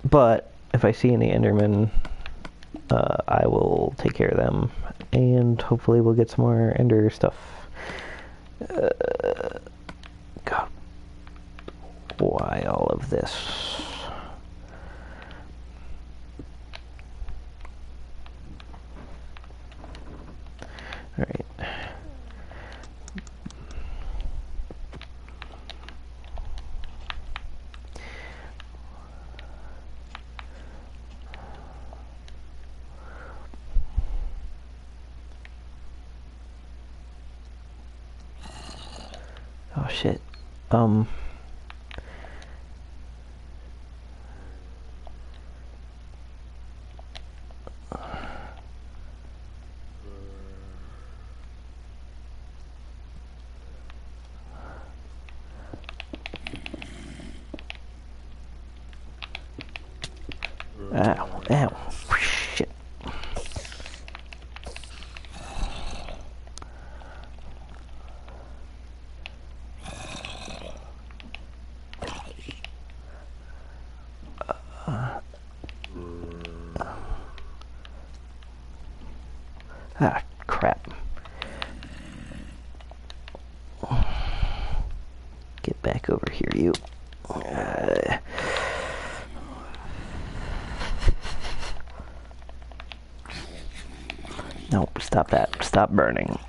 But if I see any Endermen, I will take care of them, and hopefully we'll get some more Ender stuff. God, why all of this? All right. Oh shit. Ow, ow, shit. Ah, crap. Get back over here, you. Nope, stop that. Stop burning.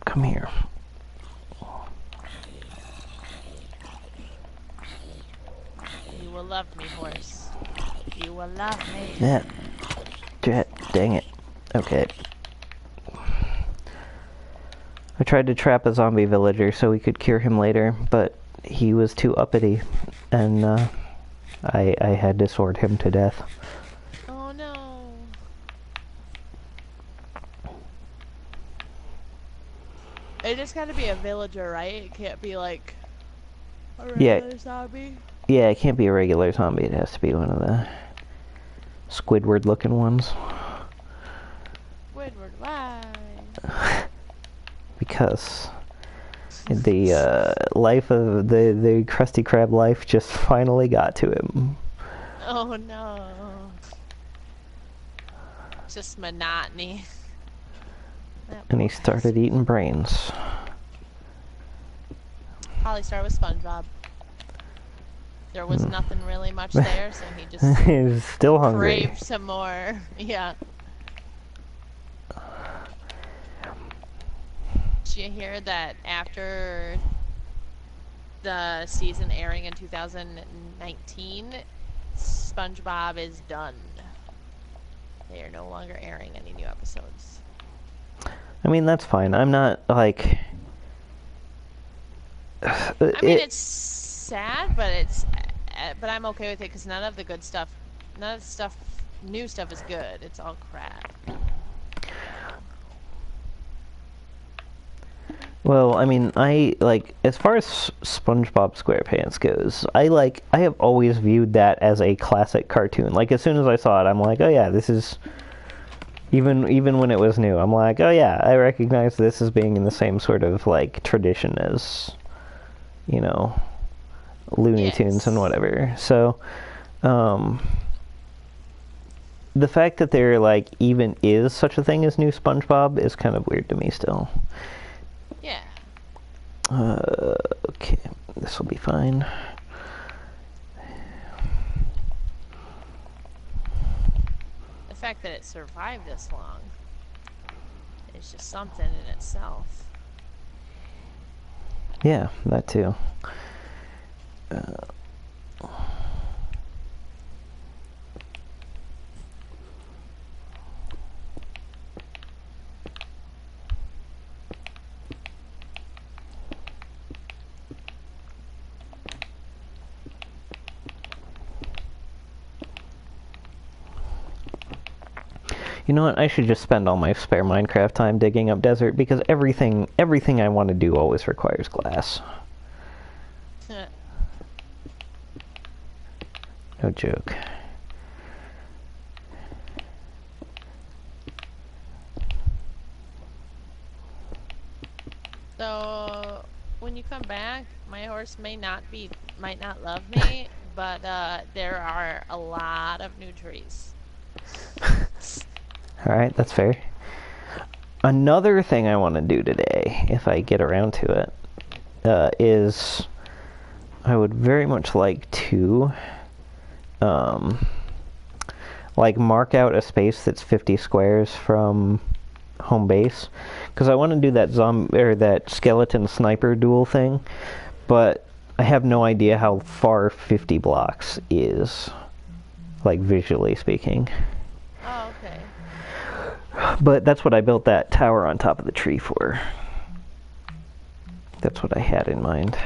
Come here. You will love me, horse. You will love me. Yeah. Dang it. Okay. I tried to trap a zombie villager so we could cure him later, but he was too uppity, and I had to sword him to death. Oh no. It just gotta be a villager, right? It can't be like a regular zombie. Yeah, it can't be a regular zombie. It has to be one of the Squidward-looking ones. Squidward, why? Because the life of the Krusty Krab life just finally got to him. Oh no. Just monotony. And he started eating brains. Probably started with SpongeBob. There was nothing really much there, so he just He's still hungry. craved some more. Yeah. Did you hear that after the season airing in 2019, SpongeBob is done? They are no longer airing any new episodes. I mean, that's fine. I'm not, like... I mean, it's sad, but I'm okay with it because none of the good stuff, none of the new stuff is good. It's all crap. Well, I mean, I like as far as SpongeBob SquarePants goes. I have always viewed that as a classic cartoon. Like as soon as I saw it, I'm like, oh yeah, this is even when it was new. I'm like, oh yeah, I recognize this as being in the same sort of like tradition as, you know, Looney Tunes and Yes. whatever. So, the fact that there like even is such a thing as new SpongeBob is kind of weird to me still. Yeah. Okay, this will be fine. The fact that it survived this long is just something in itself. Yeah, that too. You know what? I should just spend all my spare Minecraft time digging up desert because everything I want to do always requires glass. No joke. So when you come back, my horse might not love me, but there are a lot of new trees. Alright, that's fair. Another thing I want to do today, if I get around to it, is I would very much like to like mark out a space that's 50 squares from home base, because I want to do that that skeleton sniper duel thing, but I have no idea how far 50 blocks is, like visually speaking. Oh, okay. But that's what I built that tower on top of the tree for. That's what I had in mind.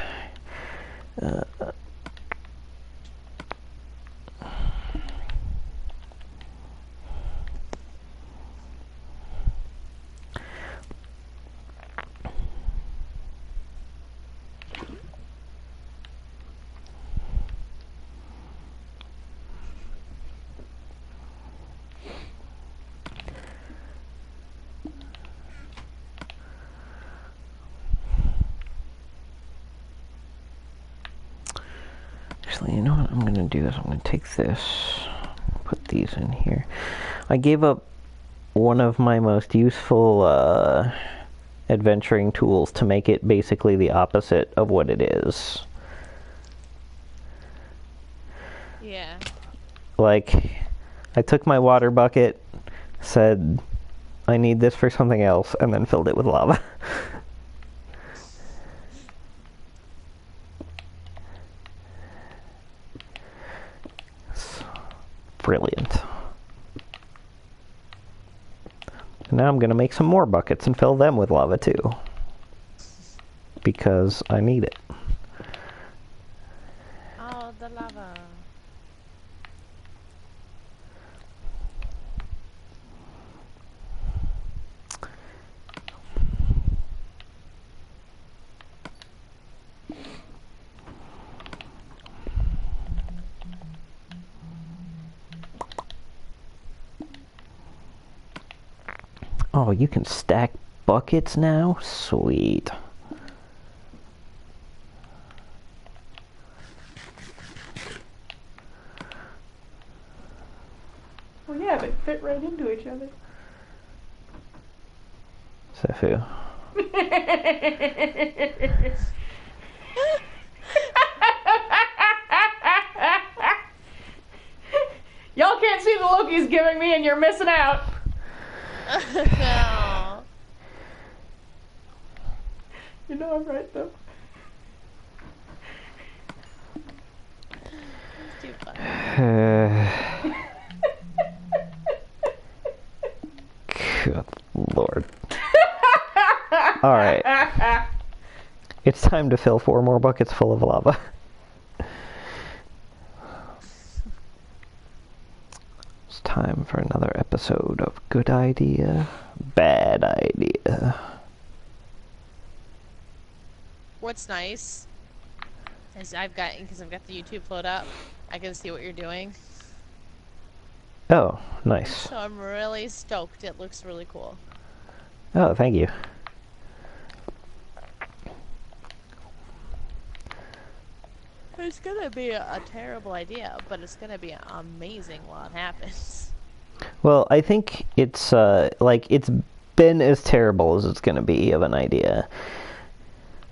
Actually, you know what I'm going to do is I'm going to take this, put these in here. I gave up one of my most useful adventuring tools to make it basically the opposite of what it is. Yeah. Like, I took my water bucket, said, I need this for something else, and then filled it with lava. Brilliant. And now I'm going to make some more buckets and fill them with lava too. Because I need it. Oh, the lava. Oh, you can stack buckets now? Sweet. Well, yeah, they fit right into each other. Sefu. Y'all can't see the look he's giving me, and you're missing out. No. You know I'm right, though. It's too funny. Good Lord. Alright. It's time to fill 4 more buckets full of lava. It's time for another episode of Good Idea, Bad Idea. what's nice is because I've got the YouTube float up, I can see what you're doing. Oh, nice. So I'm really stoked. It looks really cool. Oh, thank you. It's gonna be a terrible idea, but it's gonna be amazing while it happens. Well, I think it's like it's been as terrible as it's gonna be of an idea.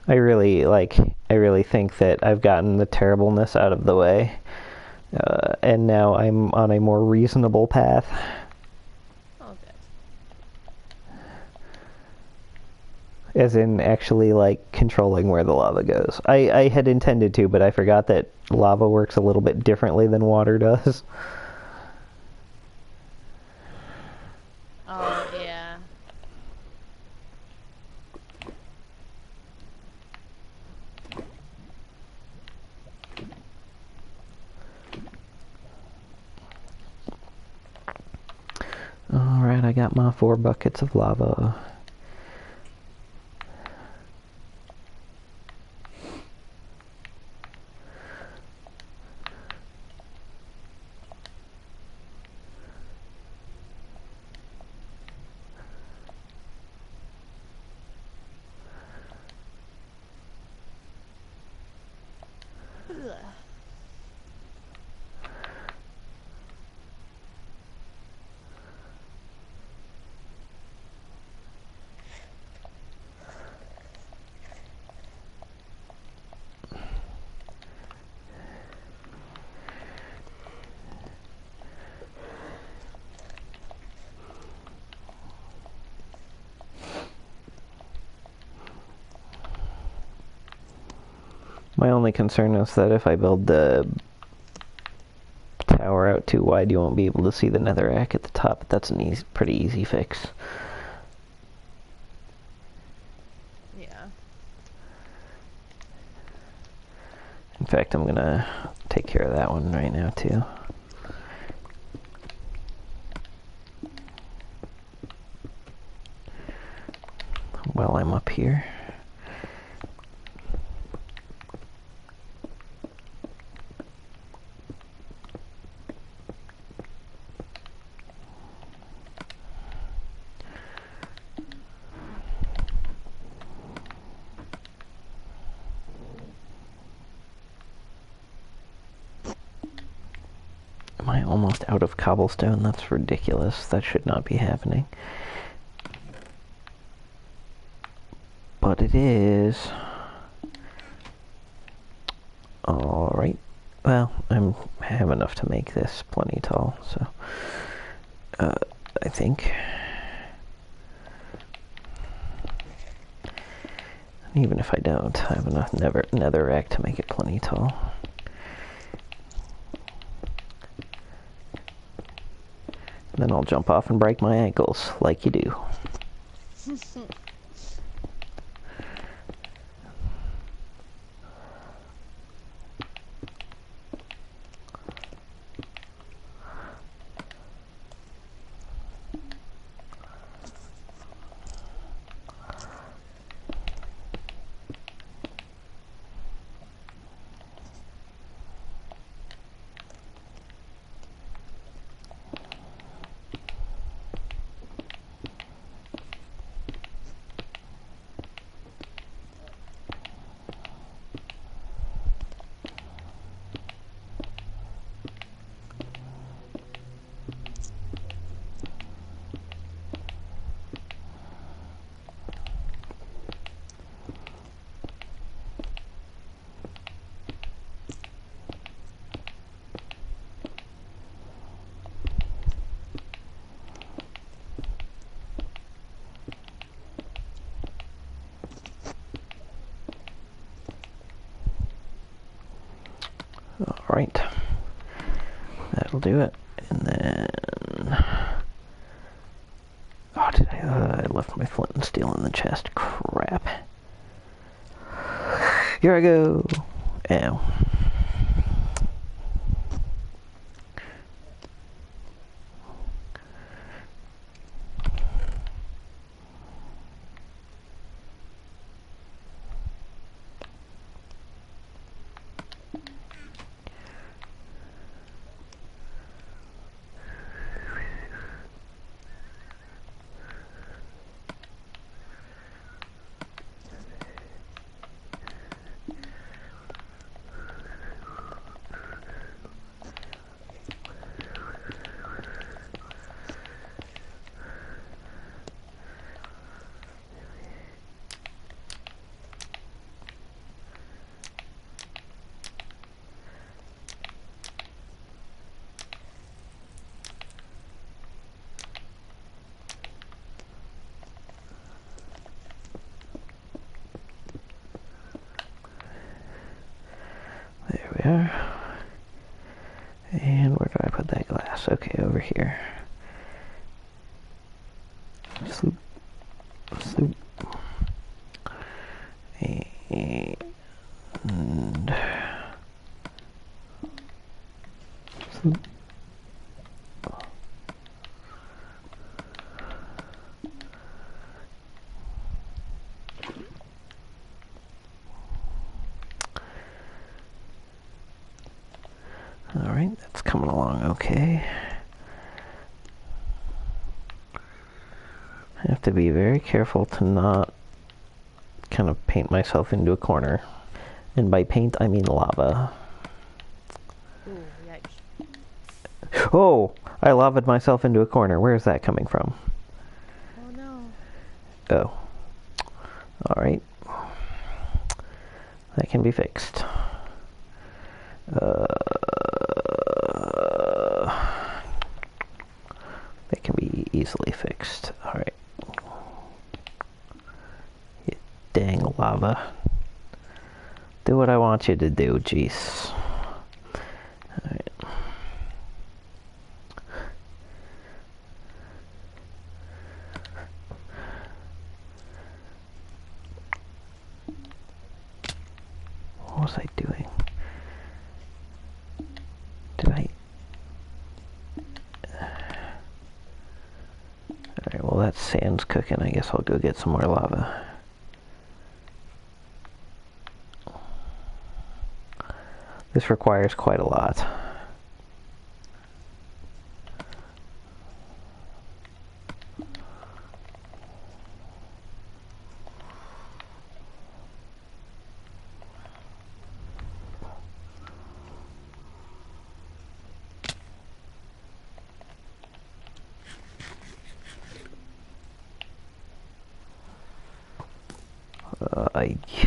I really think that I've gotten the terribleness out of the way, and now I'm on a more reasonable path. Oh, good. As in actually, like, controlling where the lava goes. I had intended to, but I forgot that lava works a little bit differently than water does. Oh, yeah. Alright, I got my 4 buckets of lava. Ugh. My only concern is that if I build the tower out too wide, you won't be able to see the netherrack at the top, but that's an pretty easy fix. Yeah. In fact, I'm gonna take care of that one right now, too. While I'm up here. Am I almost out of cobblestone? That's ridiculous. That should not be happening. But it is. Alright. Well, I have enough to make this plenty tall, so... I think. Even if I don't, I have enough netherrack to make it plenty tall. And then I'll jump off and break my ankles, like you do. Alright. That'll do it. And then... Oh, did I left my flint and steel in the chest. Crap. Here I go. Ow. go. And where did I put that glass? Okay, over here. Sloop. Sloop. And... Sloop. Alright, that's coming along okay. I have to be very careful to not kind of paint myself into a corner. And by paint, I mean lava. Ooh, yikes. Oh! I lavaed myself into a corner. Where is that coming from? Oh no. Oh. Alright. That can be fixed. That can be easily fixed. Alright. You dang lava. Do what I want you to do, jeez. Alright. What was I doing? Did I... Alright, well that sand's cooking. I guess I'll go get some more lava. This requires quite a lot.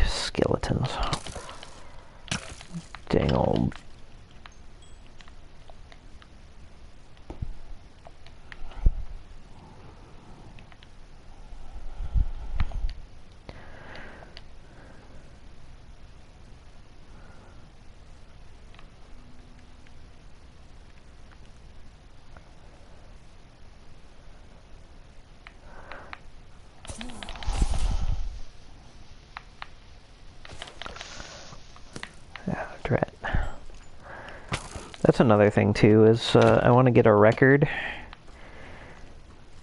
Skeletons. Dang old. Drat. That's another thing too, is I want to get a record.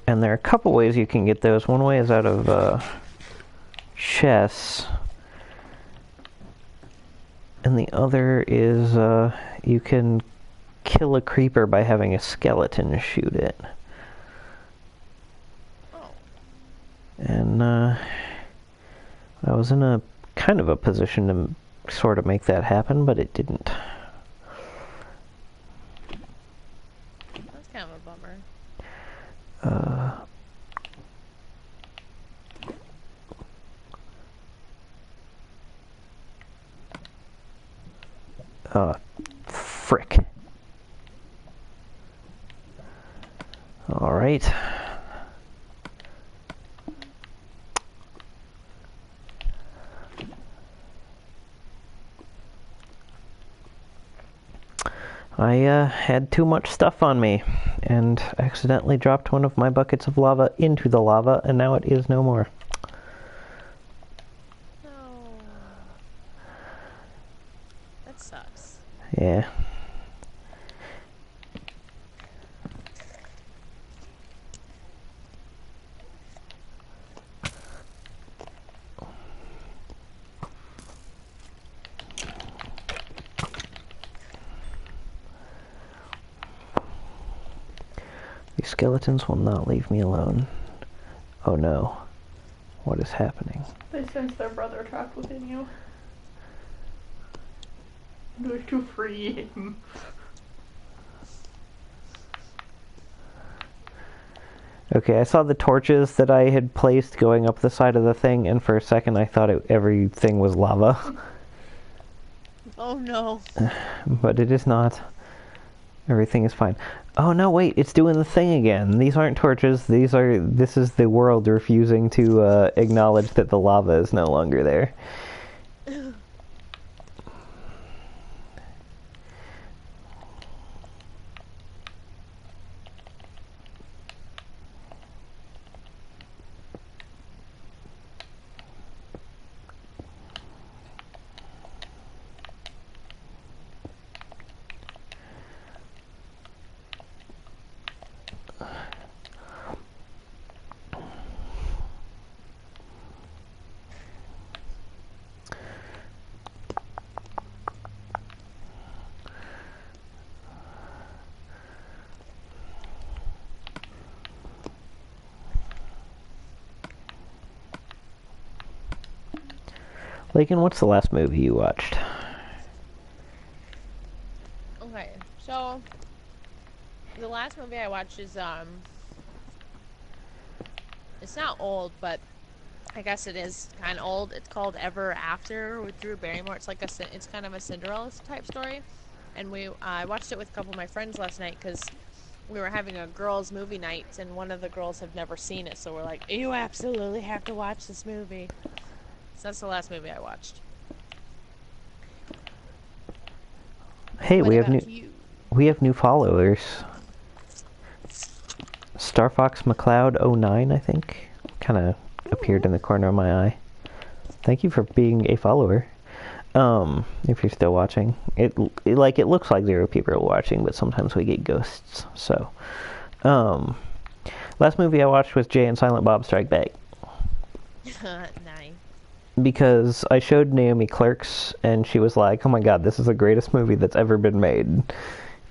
And there are a couple ways you can get those. One way is out of chests. And the other is you can kill a creeper by having a skeleton shoot it. Oh. And I was in a kind of a position to sort of make that happen, but it didn't. That's kind of a bummer. Frick. All right. I had too much stuff on me and accidentally dropped one of my buckets of lava into the lava, and now it is no more. No. That sucks. Yeah. These skeletons will not leave me alone. Oh no. What is happening? They sense their brother trapped within you. Do it to free him. Okay, I saw the torches that I had placed going up the side of the thing, and for a second I thought everything was lava. Oh no. But it is not. Everything is fine. Oh no, wait, it's doing the thing again. These aren't torches, this is the world refusing to acknowledge that the lava is no longer there. Laken, what's the last movie you watched? Okay, so the last movie I watched is it's not old, but I guess it is kind of old. It's called Ever After with Drew Barrymore. It's like it's kind of a Cinderella type story, and I watched it with a couple of my friends last night because we were having a girls' movie night, and one of the girls have never seen it, so we're like, you absolutely have to watch this movie. So that's the last movie I watched. Hey, What we have about you? we have new followers. Star Fox McLeod 09, I think, kind of appeared in the corner of my eye. Thank you for being a follower. If you're still watching, it looks like 0 people are watching, but sometimes we get ghosts. So, last movie I watched was Jay and Silent Bob Strike Back. Nice. Because I showed Naomi Clerks, and she was like, "Oh my god, this is the greatest movie that's ever been made."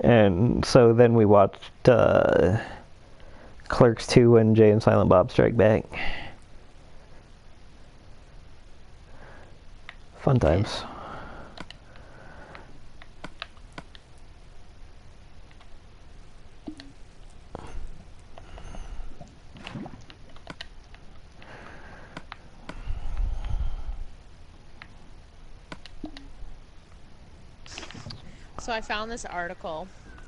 And so then we watched Clerks 2 and Jay and Silent Bob Strike Back. Fun times. So I found this article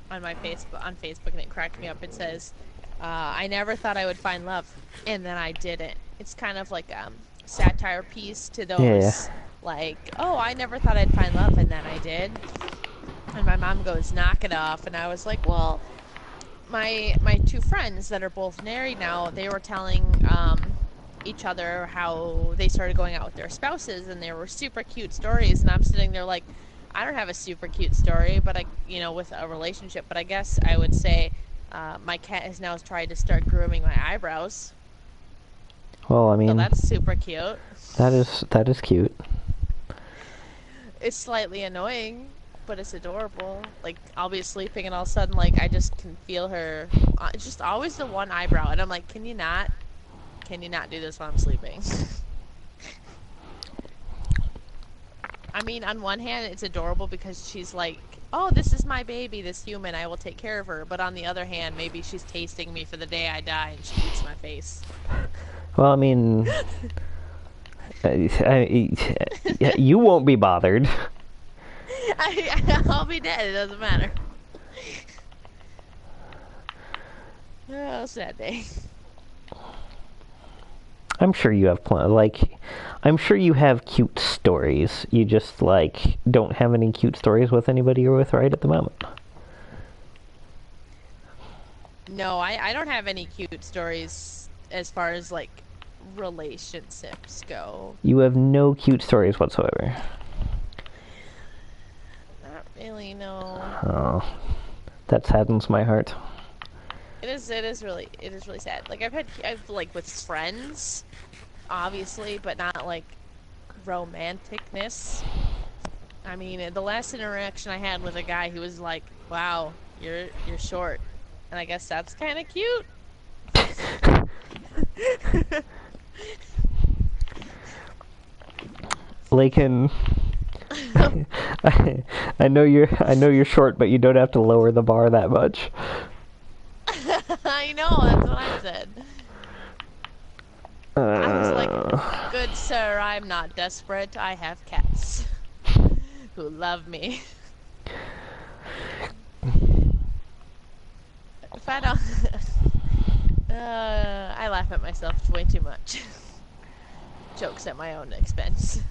on my Facebook and it cracked me up. It says, "I never thought I would find love, and then I didn't." It's kind of like a satire piece to those, like, "Oh, I never thought I'd find love, and then I did." And my mom goes, "Knock it off." And I was like, well, my 2 friends that are both married now, they were telling each other how they started going out with their spouses, and they were super cute stories. And I'm sitting there like, I don't have a super cute story, but with a relationship. But I guess I would say my cat has now tried to start grooming my eyebrows. Well, I mean, so that's super cute. That is cute. It's slightly annoying, but it's adorable. Like, I'll be sleeping and all of a sudden, like, I just can feel her. It's just always the one eyebrow, and I'm like, can you not do this while I'm sleeping? I mean, on one hand, it's adorable because she's like, oh, this is my baby, this human, I will take care of her. But on the other hand, maybe she's tasting me for the day I die and she eats my face. Well, I mean, you won't be bothered. I'll be dead, it doesn't matter. Oh, sad day. I'm sure you have I'm sure you have cute stories. You just, don't have any cute stories with anybody you're with right at the moment. No, I don't have any cute stories as far as, relationships go. You have no cute stories whatsoever. Not really, no. Oh, that saddens my heart. It is really sad. I've with friends, obviously, but not romanticness. I mean, the last interaction I had with a guy who was like, "Wow, you're short," and I guess that's kind of cute. Laken, I know you're short, but you don't have to lower the bar that much. I know, that's what I said. I was like, good sir, I'm not desperate. I have cats who love me. If I don't... I laugh at myself way too much. Jokes at my own expense.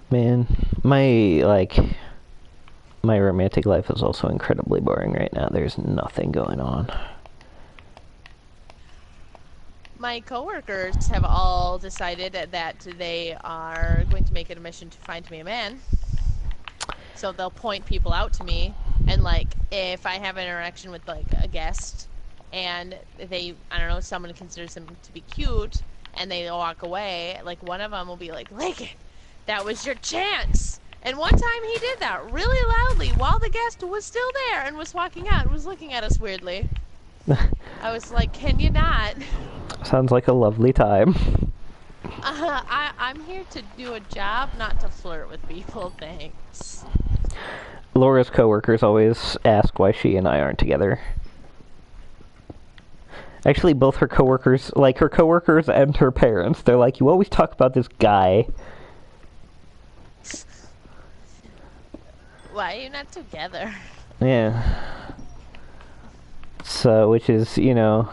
Man, my romantic life is also incredibly boring right now. There's nothing going on. My coworkers have all decided that they are going to make it a mission to find me a man. So they'll point people out to me, and if I have an interaction with a guest, and someone considers them to be cute, and they walk away, one of them will be like, "Laken, that was your chance." And one time he did that really loudly while the guest was still there and was walking out and was looking at us weirdly. I was like, can you not? Sounds like a lovely time. I'm here to do a job, not to flirt with people, thanks. Laura's coworkers always ask why she and I aren't together. Actually, both her coworkers, like her coworkers and her parents, they're like, you always talk about this guy. Why are you not together? Yeah. So, which is, you know...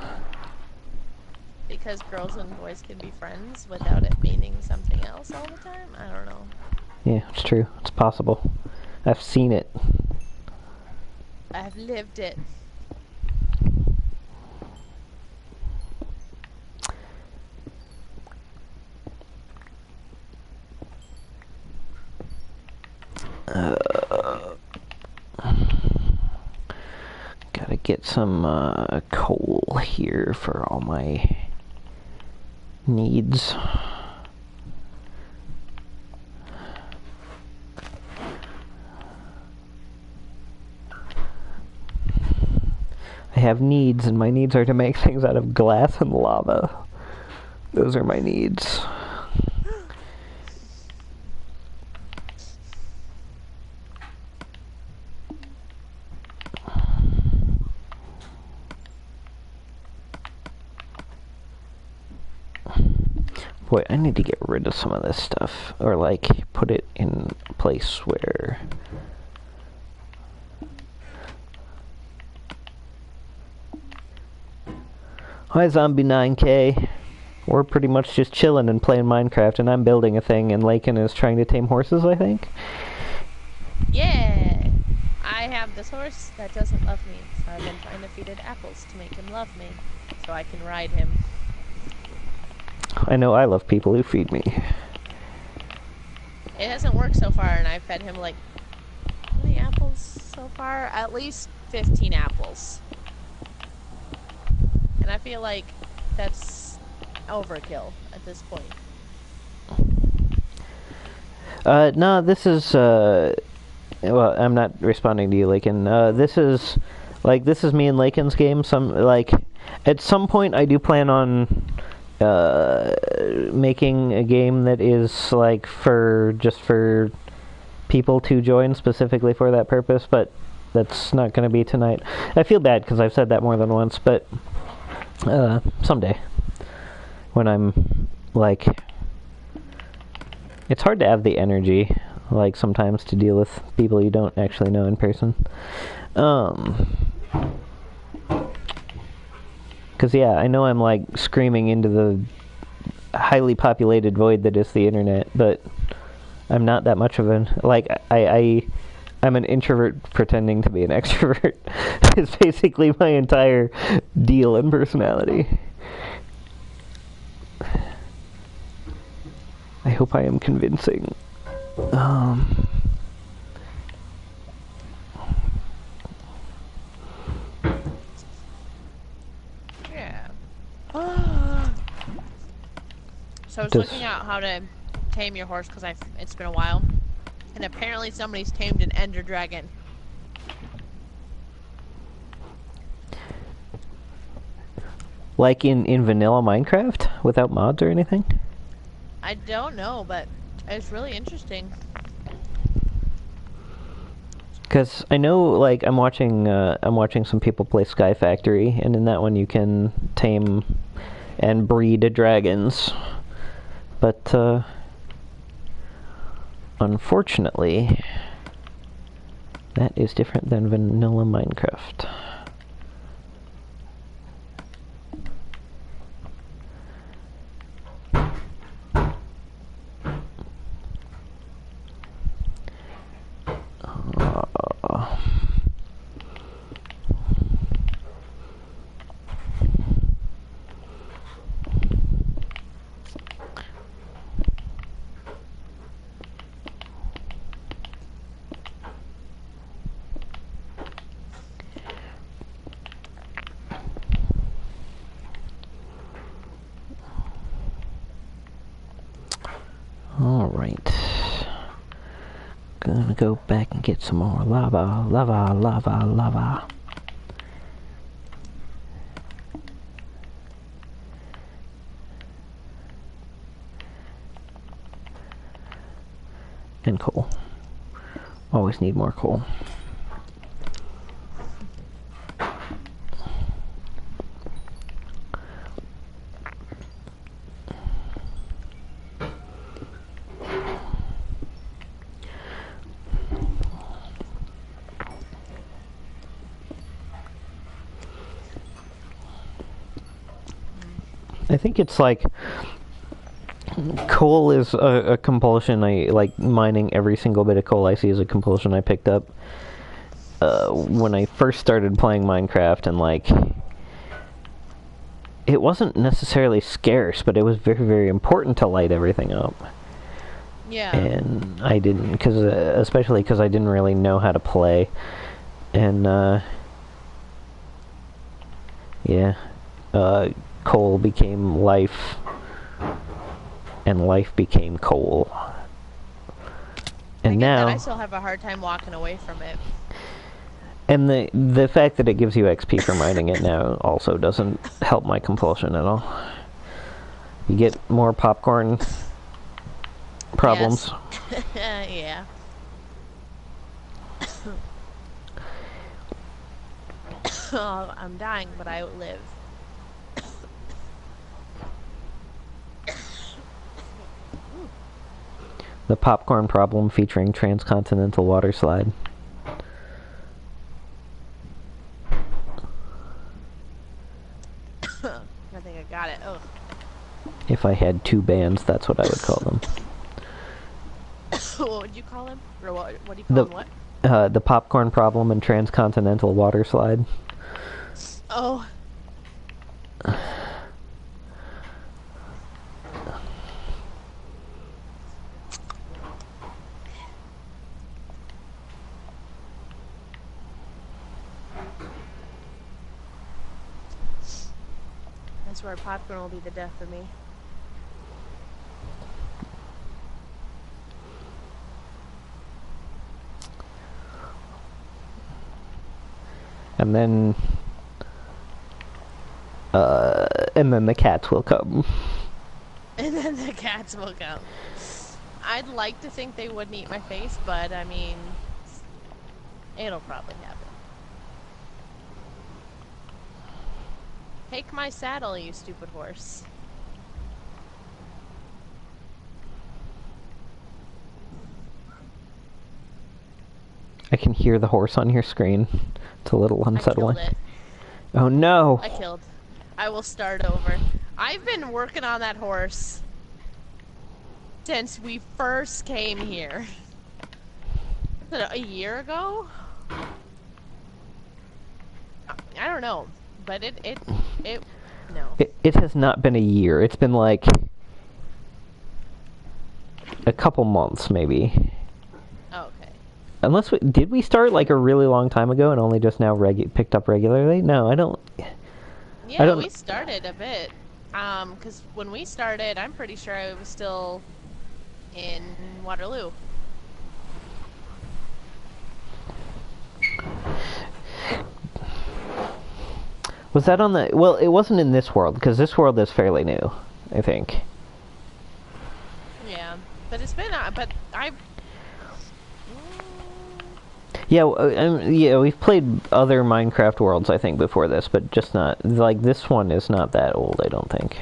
Because girls and boys can be friends without it meaning something else all the time? I don't know. Yeah, it's true. It's possible. I've seen it. I've lived it. Gotta get some coal here for all my needs. I have needs, and my needs are to make things out of glass and lava. Those are my needs. Boy, I need to get rid of some of this stuff, or like put it in a place where... Hi, Zombie 9K. We're pretty much just chilling and playing Minecraft, and I'm building a thing, and Laken is trying to tame horses, I think? Yeah! I have this horse that doesn't love me, so I've been trying to feed it apples to make him love me, so I can ride him. I know I love people who feed me. It hasn't worked so far, and I've fed him like... how many apples so far? At least 15 apples. And I feel like that's overkill at this point. No, this is, well, I'm not responding to you, Laken. This is me and Laken's game. At some point I do plan on, making a game that is, like, just for people to join specifically for that purpose, but that's not going to be tonight. I feel bad because I've said that more than once, but, someday. When I'm, like... It's hard to have the energy, like, sometimes to deal with people you don't actually know in person. 'Cause yeah, I know I'm, like, screaming into the highly populated void that is the internet, but I'm not that much of an... Like, I'm an introvert pretending to be an extrovert. It's basically my entire deal and personality. I hope I am convincing. Yeah. So I was looking at how to tame your horse because it's been a while, and apparently somebody's tamed an ender dragon. Like in vanilla Minecraft? Without mods or anything? I don't know, but it's really interesting. Because I know, like, I'm watching some people play Sky Factory, and in that one you can tame and breed dragons. But, unfortunately, that is different than vanilla Minecraft. Alright. Gonna go back and get some more lava, lava, lava, lava. And coal. Always need more coal. I think it's like coal is a compulsion. I like mining every single bit of coal I see is a compulsion I picked up when I first started playing Minecraft, and like it wasn't necessarily scarce, but it was very, very important to light everything up. Yeah. And I didn't, especially because I didn't really know how to play, and yeah, coal became life, and life became coal. And I get now that. I still have a hard time walking away from it. And the fact that it gives you XP for mining it now also doesn't help my compulsion at all. You get more popcorn problems. Yes. Yeah. Oh, I'm dying, but I live. The popcorn problem featuring transcontinental water slide. I think I got it. Oh. If I had two bands, that's what I would call them. What would you call him? Or what do you call him? What? The popcorn problem and transcontinental water slide. Oh. I swear popcorn will be the death of me. And then the cats will come. And then the cats will come. I'd like to think they wouldn't eat my face, but I mean, it'll probably happen. Take my saddle, you stupid horse. I can hear the horse on your screen. It's a little unsettling. I killed it. Oh no! I will start over. I've been working on that horse since we first came here. Was it a year ago? I don't know, but no. It has not been a year. It's been like a couple months, maybe. Okay. Unless did we start like a really long time ago and only just now picked up regularly? No, I don't. Yeah, we started a bit. Because when we started, I'm pretty sure I was still in Waterloo. Was that on the... Well, it wasn't in this world, because this world is fairly new, I think. Yeah, but it's been... but I... Yeah, we've played other Minecraft worlds, I think, before this, but just not... Like, this one is not that old, I don't think.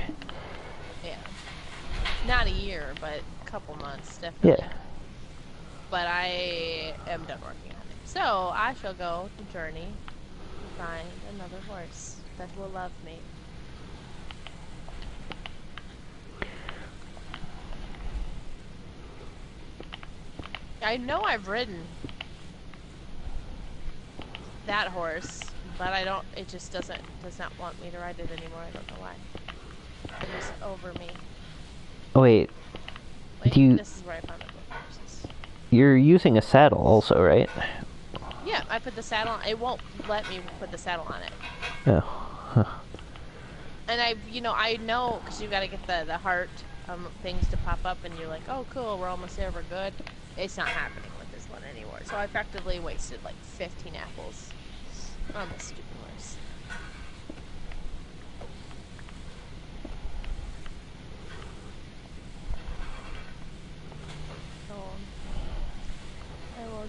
Yeah. Not a year, but a couple months, definitely. Yeah. But I am done working on it. So, I shall go to Journey to find another horse that will love me. I know I've ridden that horse, but I don't, it just does not want me to ride it anymore. I don't know why. It is over me. Oh, wait. This is where I found the horses. You're using a saddle also, right? Yeah, I put the saddle on. It won't let me put the saddle on it. Oh. Huh. And I know, because you gotta get the heart things to pop up, and you're like, oh cool, we're almost there, we're good. It's not happening with this one anymore. So I effectively wasted like 15 apples on this stupid horse. So,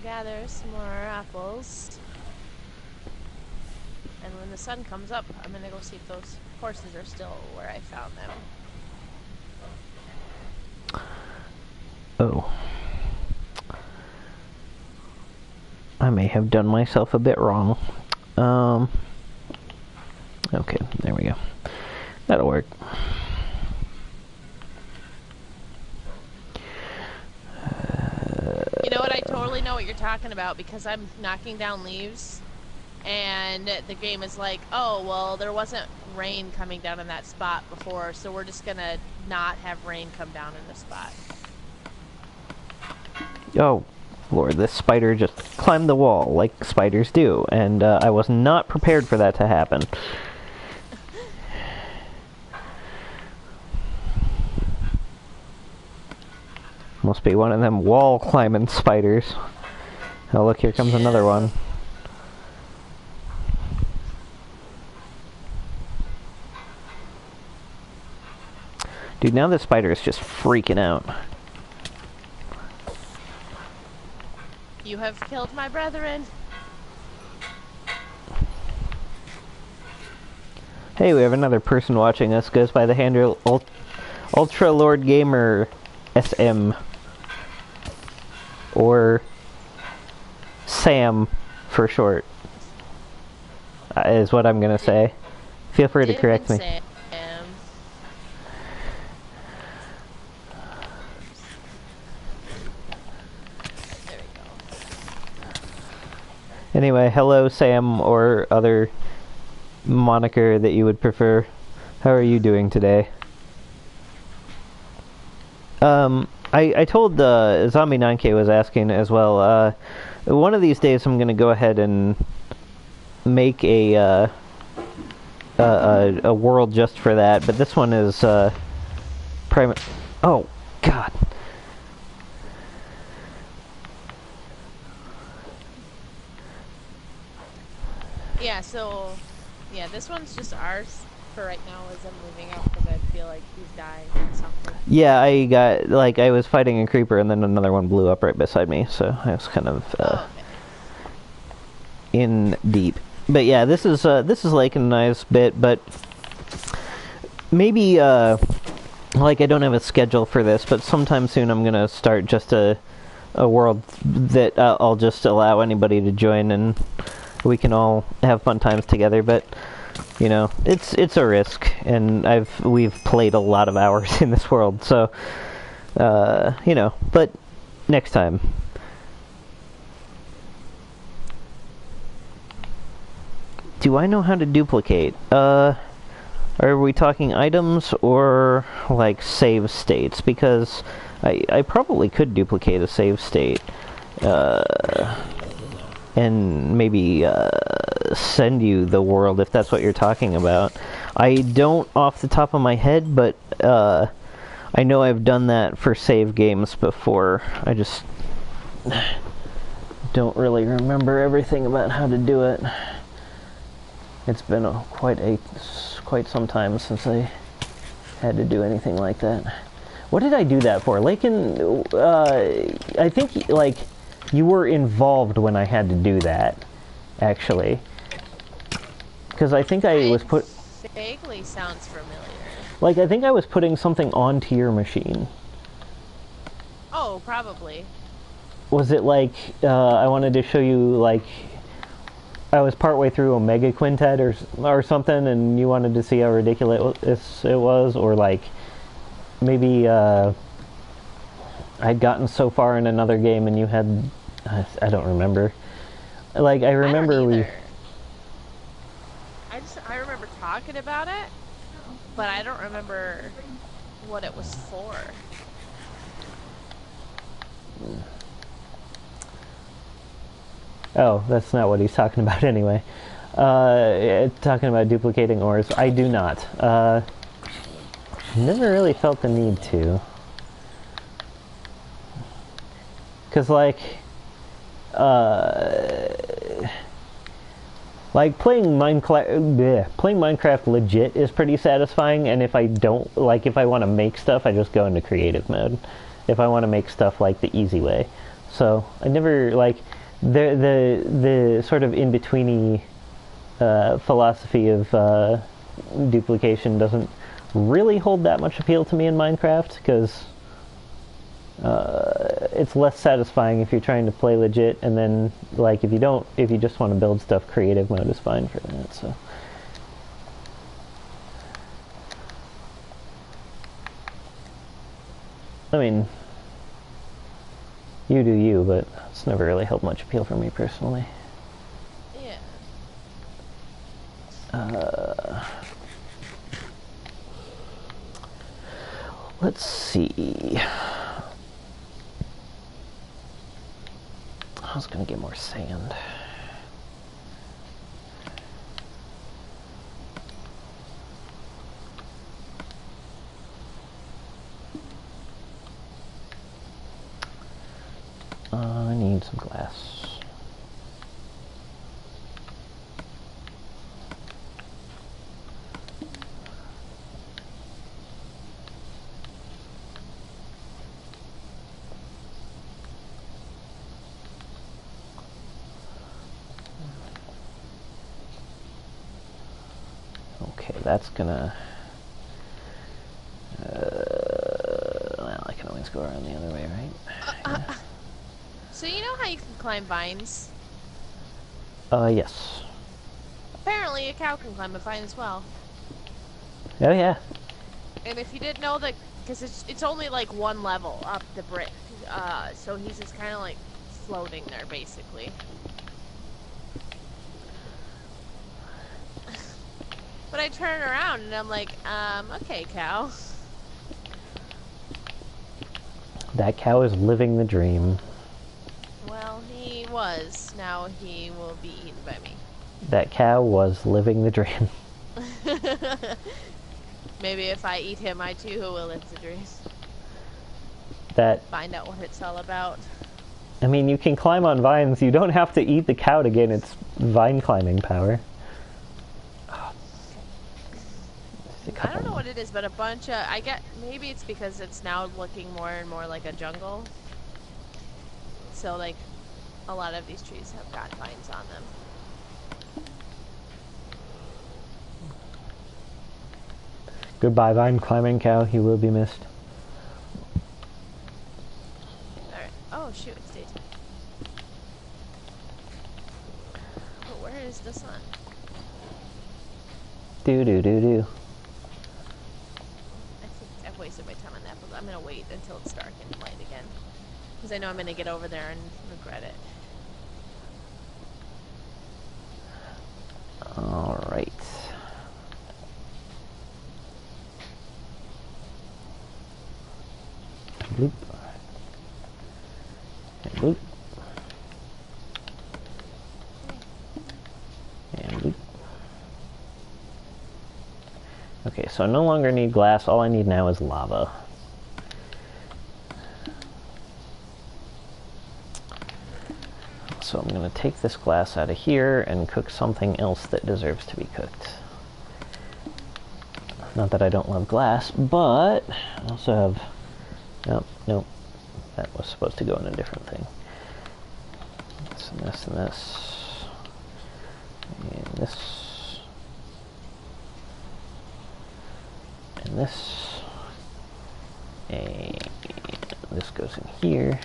gather some more apples. And when the sun comes up, I'm gonna go see if those horses are still where I found them. Oh. I may have done myself a bit wrong. Okay, there we go. That'll work. You know what? I totally know what you're talking about because I'm knocking down leaves and the game is like, oh, well, there wasn't rain coming down in that spot before, so we're just gonna not have rain come down in this spot. Oh, Lord, this spider just climbed the wall like spiders do, and I was not prepared for that to happen. Must be one of them wall climbing spiders. Oh, look, here comes another one. Dude, now this spider is just freaking out. You have killed my brethren. Hey, we have another person watching us. Goes by the handle Ultra Lord Gamer SM. Or Sam for short. Is what I'm gonna say. Feel free to correct me. Sam. There we go. Anyway, hello Sam or other moniker that you would prefer. How are you doing today? I told Zombie 9K was asking as well. One of these days I'm gonna go ahead and make a world just for that, but this one is Oh God. Yeah, so yeah, this one's just ours for right now as I'm moving out because I feel like he's dying or something. Yeah, I was fighting a creeper and then another one blew up right beside me, so I was kind of Okay. in deep. But yeah, this is Laken and I's bit, but maybe like I don't have a schedule for this, but sometime soon I'm gonna start just a world that I'll just allow anybody to join and we can all have fun times together. But you know, it's a risk, and we've played a lot of hours in this world, so you know, but next time. Do I know how to duplicate? Are we talking items or like save states? Because I probably could duplicate a save state and maybe send you the world if that's what you're talking about. I don't off the top of my head, but I know I've done that for save games before. I just don't really remember everything about how to do it. It's been quite some time since I had to do anything like that. What did I do that for? Laken, I think, like, you were involved when I had to do that, actually. Because I think I was Vaguely sounds familiar. Like, I think I was putting something onto your machine. Oh, probably. Was it like, I wanted to show you, like, I was partway through Omega Quintet or something, and you wanted to see how ridiculous it was, or like, maybe, I'd gotten so far in another game and you had, I don't remember. Like, I remember I remember talking about it, but I don't remember what it was for. Oh, that's not what he's talking about anyway. Talking about duplicating ores. I do not. Never really felt the need to. Because, like playing Minecraft legit is pretty satisfying, and if I want to make stuff, I just go into creative mode. If I want to make stuff like the easy way. So I never like the sort of in betweeny philosophy of duplication doesn't really hold that much appeal to me in Minecraft, because it's less satisfying if you're trying to play legit, and then like if you just want to build stuff, creative mode is fine for that. So I mean, you do you, but it's never really held much appeal for me personally. Yeah. Let's see. I was gonna get more sand. I need some glass. Okay, that's gonna... well, I can always go around the other way, right? Yeah. So you know how you can climb vines? Yes. Apparently a cow can climb a vine as well. Oh, yeah. And if you didn't know that, because it's only like one level up the brick, so he's just kind of like floating there basically. But I turn around and I'm like, okay, cow. That cow is living the dream. Well, he was. Now he will be eaten by me. That cow was living the dream. Maybe if I eat him, I too will live the dream. That... Find out what it's all about. I mean, you can climb on vines. You don't have to eat the cow to gain its vine climbing power. I don't know what it is, but a bunch of... maybe it's because it's now looking more and more like a jungle. So, like, a lot of these trees have got vines on them. Goodbye, vine climbing cow. You will be missed. Alright. Oh, shoot, it's daytime. But where is the sun? Do. I think I've wasted my time on that, but I'm gonna wait until it's dark and light again. Because I know I'm gonna get over there and regret it. Alright. Bloop. And bloop. And bloop. Okay, so I no longer need glass. All I need now is lava. So I'm going to take this glass out of here and cook something else that deserves to be cooked. Not that I don't love glass, but I also have... Nope. That was supposed to go in a different thing. This and this and this. And this. And this. And this goes in here.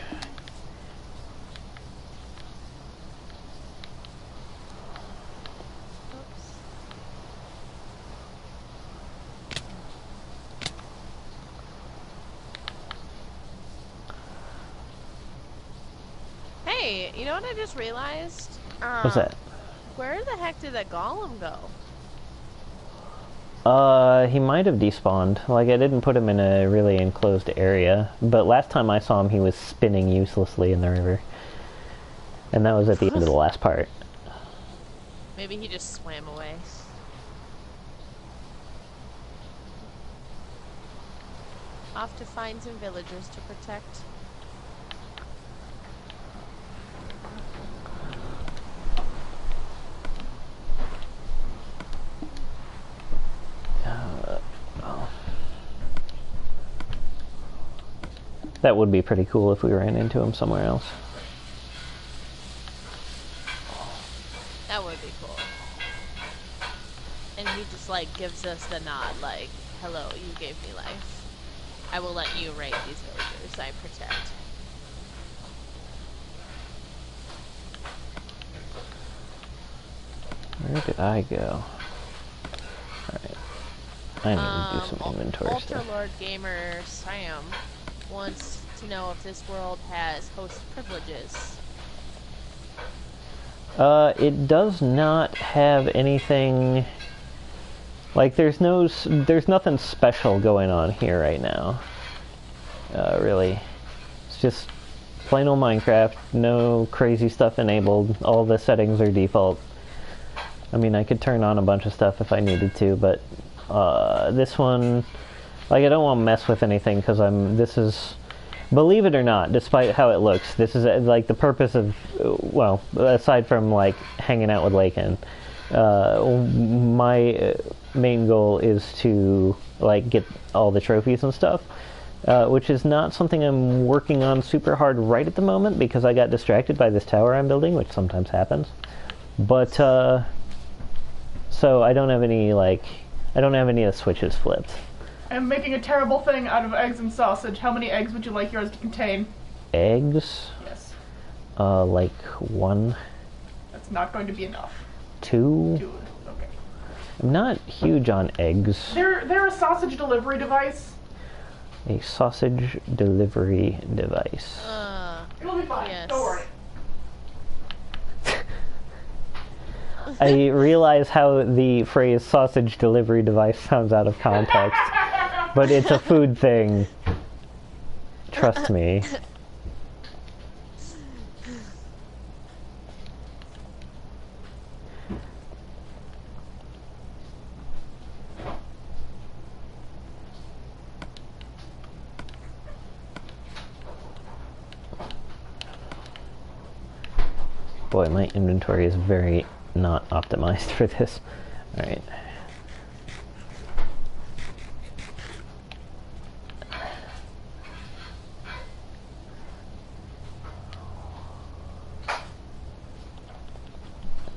Hey, you know what I just realized? What's that? Where the heck did that golem go? He might have despawned. Like, I didn't put him in a really enclosed area, but last time I saw him, he was spinning uselessly in the river. And that was at the end of the last part. Maybe he just swam away. Off to find some villagers to protect. That would be pretty cool if we ran into him somewhere else. That would be cool. And he just, like, gives us the nod, like, hello, you gave me life. I will let you raid these villagers I protect. Where did I go? Alright. I need to do some inventory stuff. Ultra Lord Gamer Sam wants to know if this world has host privileges. It does not have anything... Like, there's nothing special going on here right now. Really. It's just plain old Minecraft, no crazy stuff enabled, all the settings are default. I mean, I could turn on a bunch of stuff if I needed to, but this one, like, I don't want to mess with anything because this is, believe it or not, despite how it looks, this is like the purpose of, well, aside from like hanging out with Laken, my main goal is to like get all the trophies and stuff, which is not something I'm working on super hard right at the moment because I got distracted by this tower I'm building, which sometimes happens. But so I don't have any of the switches flipped. I'm making a terrible thing out of eggs and sausage. How many eggs would you like yours to contain? Eggs? Yes. Like 1. That's not going to be enough. 2? 2. Okay. I'm not huge on eggs. They're a sausage delivery device. A sausage delivery device. It'll be fine. Yes. Don't worry. I realize how the phrase sausage delivery device sounds out of context, but it's a food thing. Trust me. Boy, my inventory is very not optimized for this. Alright.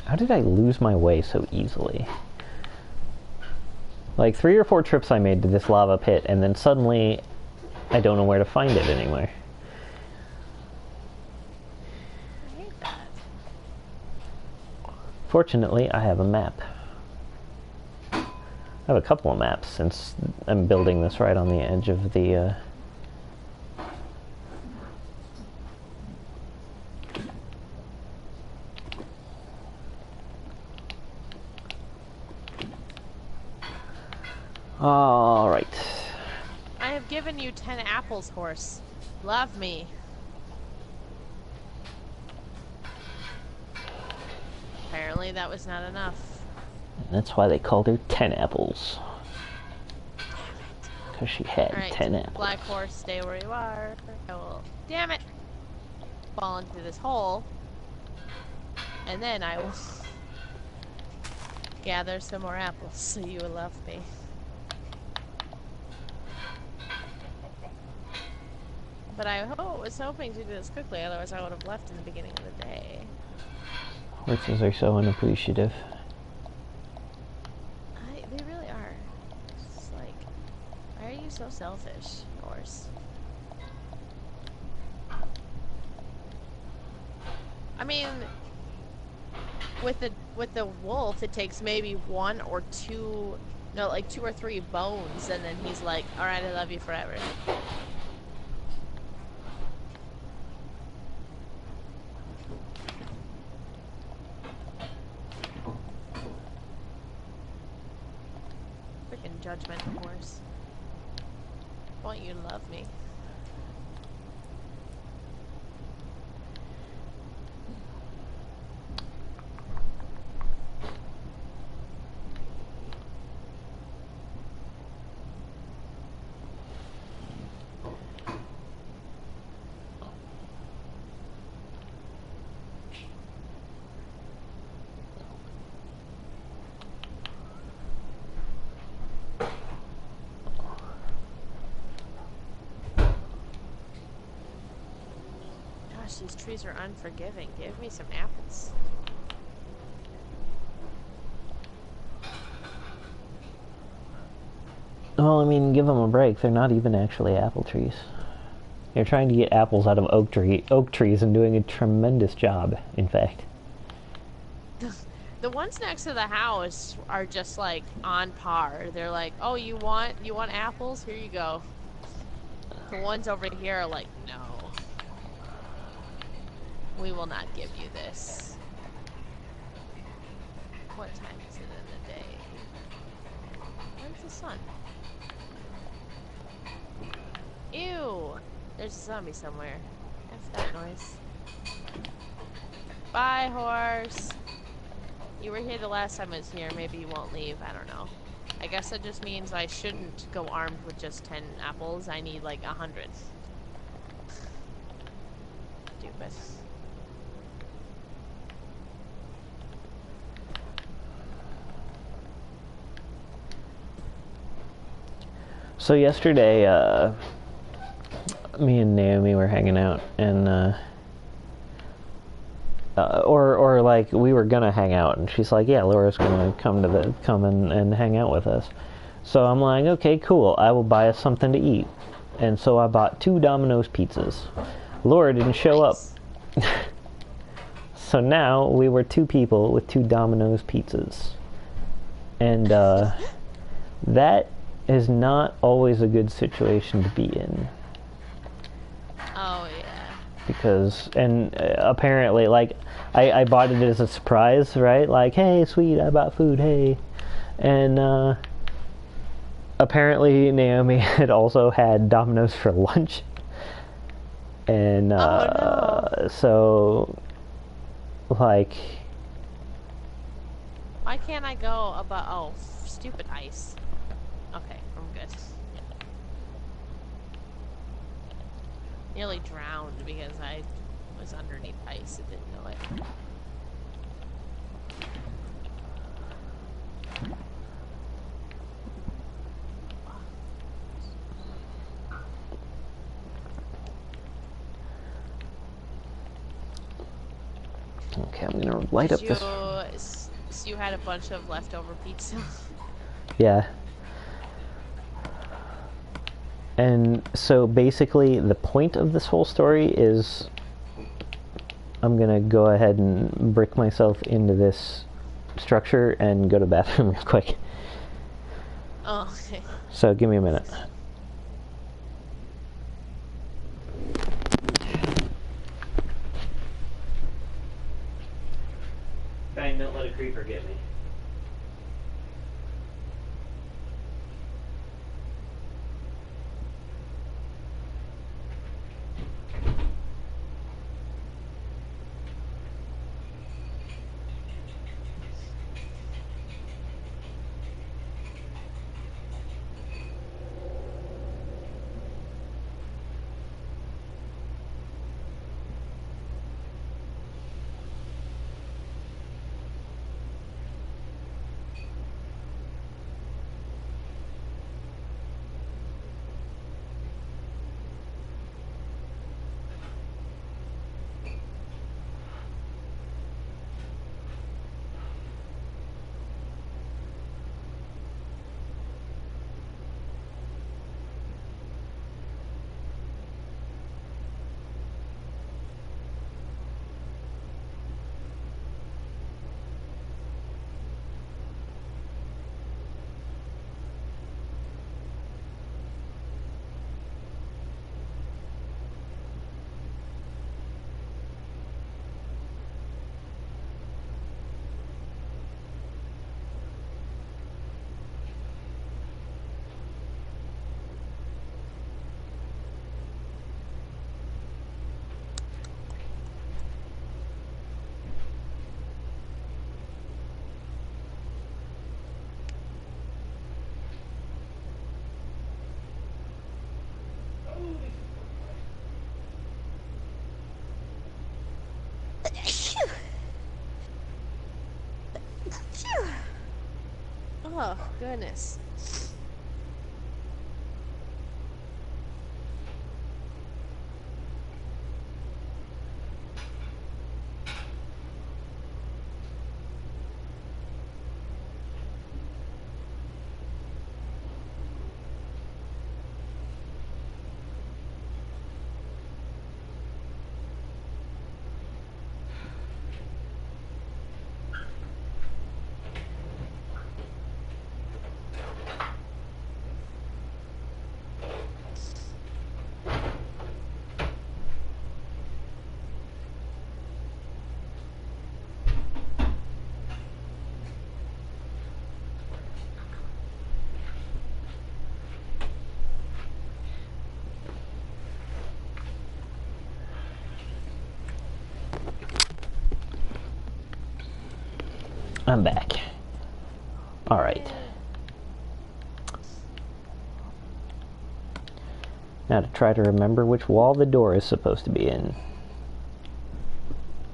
How did I lose my way so easily? Like 3 or 4 trips I made to this lava pit, and then suddenly I don't know where to find it anywhere. Fortunately, I have a map. I have a couple of maps since I'm building this right on the edge of the All right. I have given you 10 apples, horse. Love me. Apparently that was not enough. And that's why they called her 10 apples. Because she had 10 apples. Black horse, stay where you are. I will, damn it, fall into this hole. And then I will gather some more apples so you will love me. But I was hoping to do this quickly, otherwise I would have left in the beginning of the day. Horses are so unappreciative. They really are. It's like, why are you so selfish, horse? I mean, with the wolf, it takes maybe 1 or 2, no, like 2 or 3 bones, and then he's like, all right, I love you forever. Judgmental horse. Want you to love me. These trees are unforgiving. Give me some apples. Well, I mean, give them a break. They're not even actually apple trees. You're trying to get apples out of oak trees and doing a tremendous job, in fact. The ones next to the house are just like on par. They're like, "Oh, you want apples? Here you go." The ones over here are like, "No, we will not give you this." What time is it in the day? Where's the sun? Ew! There's a zombie somewhere. F that noise. Bye, horse. You were here the last time I was here. Maybe you won't leave. I don't know. I guess that just means I shouldn't go armed with just 10 apples. I need like 100. Stupid. So yesterday, me and Naomi were hanging out, and or like we were gonna hang out, and she's like, "Yeah, Laura's gonna come and hang out with us." So I'm like, "Okay, cool. I will buy us something to eat." And so I bought 2 Domino's pizzas. Laura didn't show up. So now we were 2 people with 2 Domino's pizzas, and that is not always a good situation to be in. Oh, yeah. Because, and apparently, like, I bought it as a surprise, right? Like, hey, sweet, I bought food, hey. And apparently Naomi had also had Domino's for lunch. And Oh, no. so, like... Why can't I go about... Oh, stupid ice. Okay, I'm good. Nearly drowned because I was underneath ice and didn't know it. Okay, I'm gonna light up this... So you had a bunch of leftover pizza? Yeah. And so basically the point of this whole story is I'm gonna go ahead and brick myself into this structure and go to the bathroom real quick. Oh, okay. So give me a minute. Bang, don't let a creeper get me. Oh, goodness. I'm back. Alright. Now to try to remember which wall the door is supposed to be in.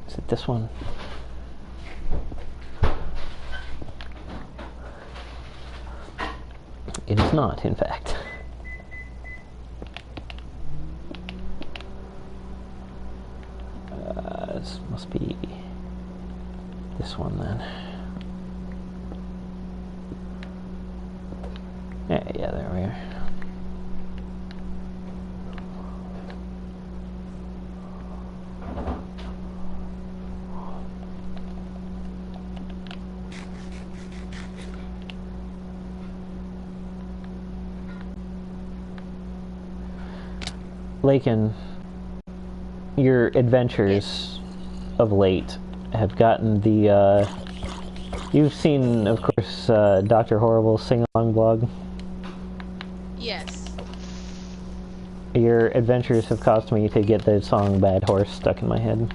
Is it this one? It is not, in fact. This must be this one then. Yeah, there we are. Laken, your adventures of late have gotten the, you've seen, of course, Dr. Horrible's sing-along blog? Yes. Your adventures have caused me to get the song Bad Horse stuck in my head.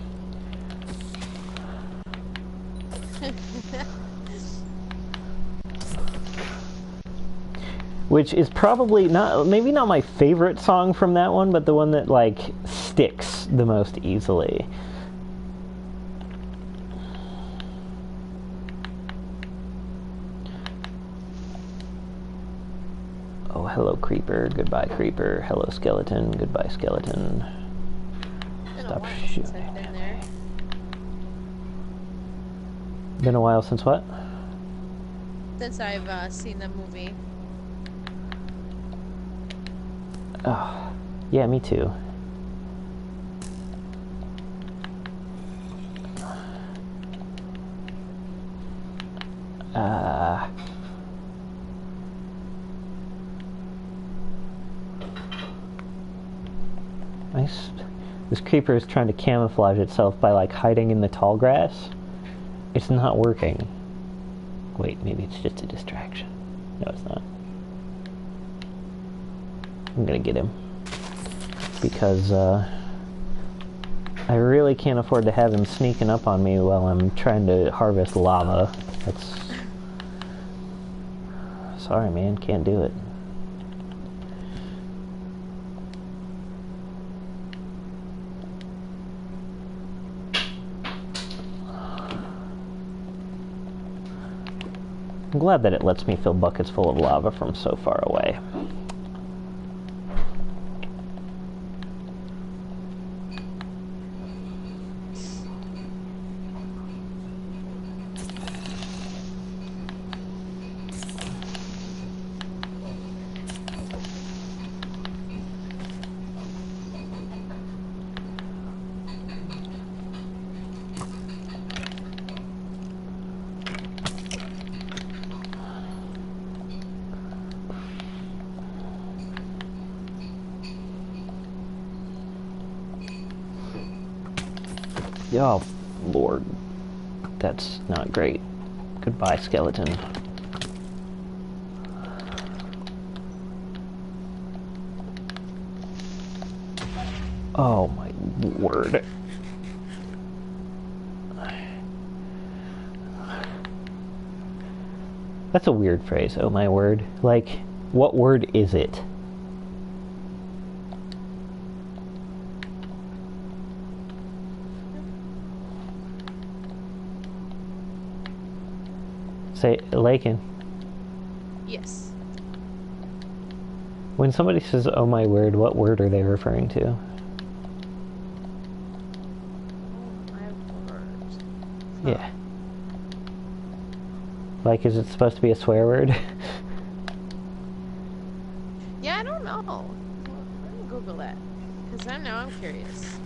Which is probably not, maybe not my favorite song from that one, but the one that, like, sticks the most easily. Oh, hello, creeper. Goodbye, creeper. Hello, skeleton. Goodbye, skeleton. Stop shooting. I've been there. Been a while since what? Since I've seen the movie. Oh, yeah, me too. Nice. This creeper is trying to camouflage itself by, like, hiding in the tall grass. It's not working. Wait, maybe it's just a distraction. No, it's not. I'm gonna get him. Because, I really can't afford to have him sneaking up on me while I'm trying to harvest lava. That's... Sorry, man, can't do it. I'm glad that it lets me fill buckets full of lava from so far away. Oh, Lord. That's not great. Goodbye, skeleton. Oh, my word. That's a weird phrase, oh my word. Like, what word is it? Say, Laken. Yes. When somebody says, oh my word, what word are they referring to? Oh my word. Yeah. Like, is it supposed to be a swear word? Yeah, I don't know. Let me Google that. Because I'm curious.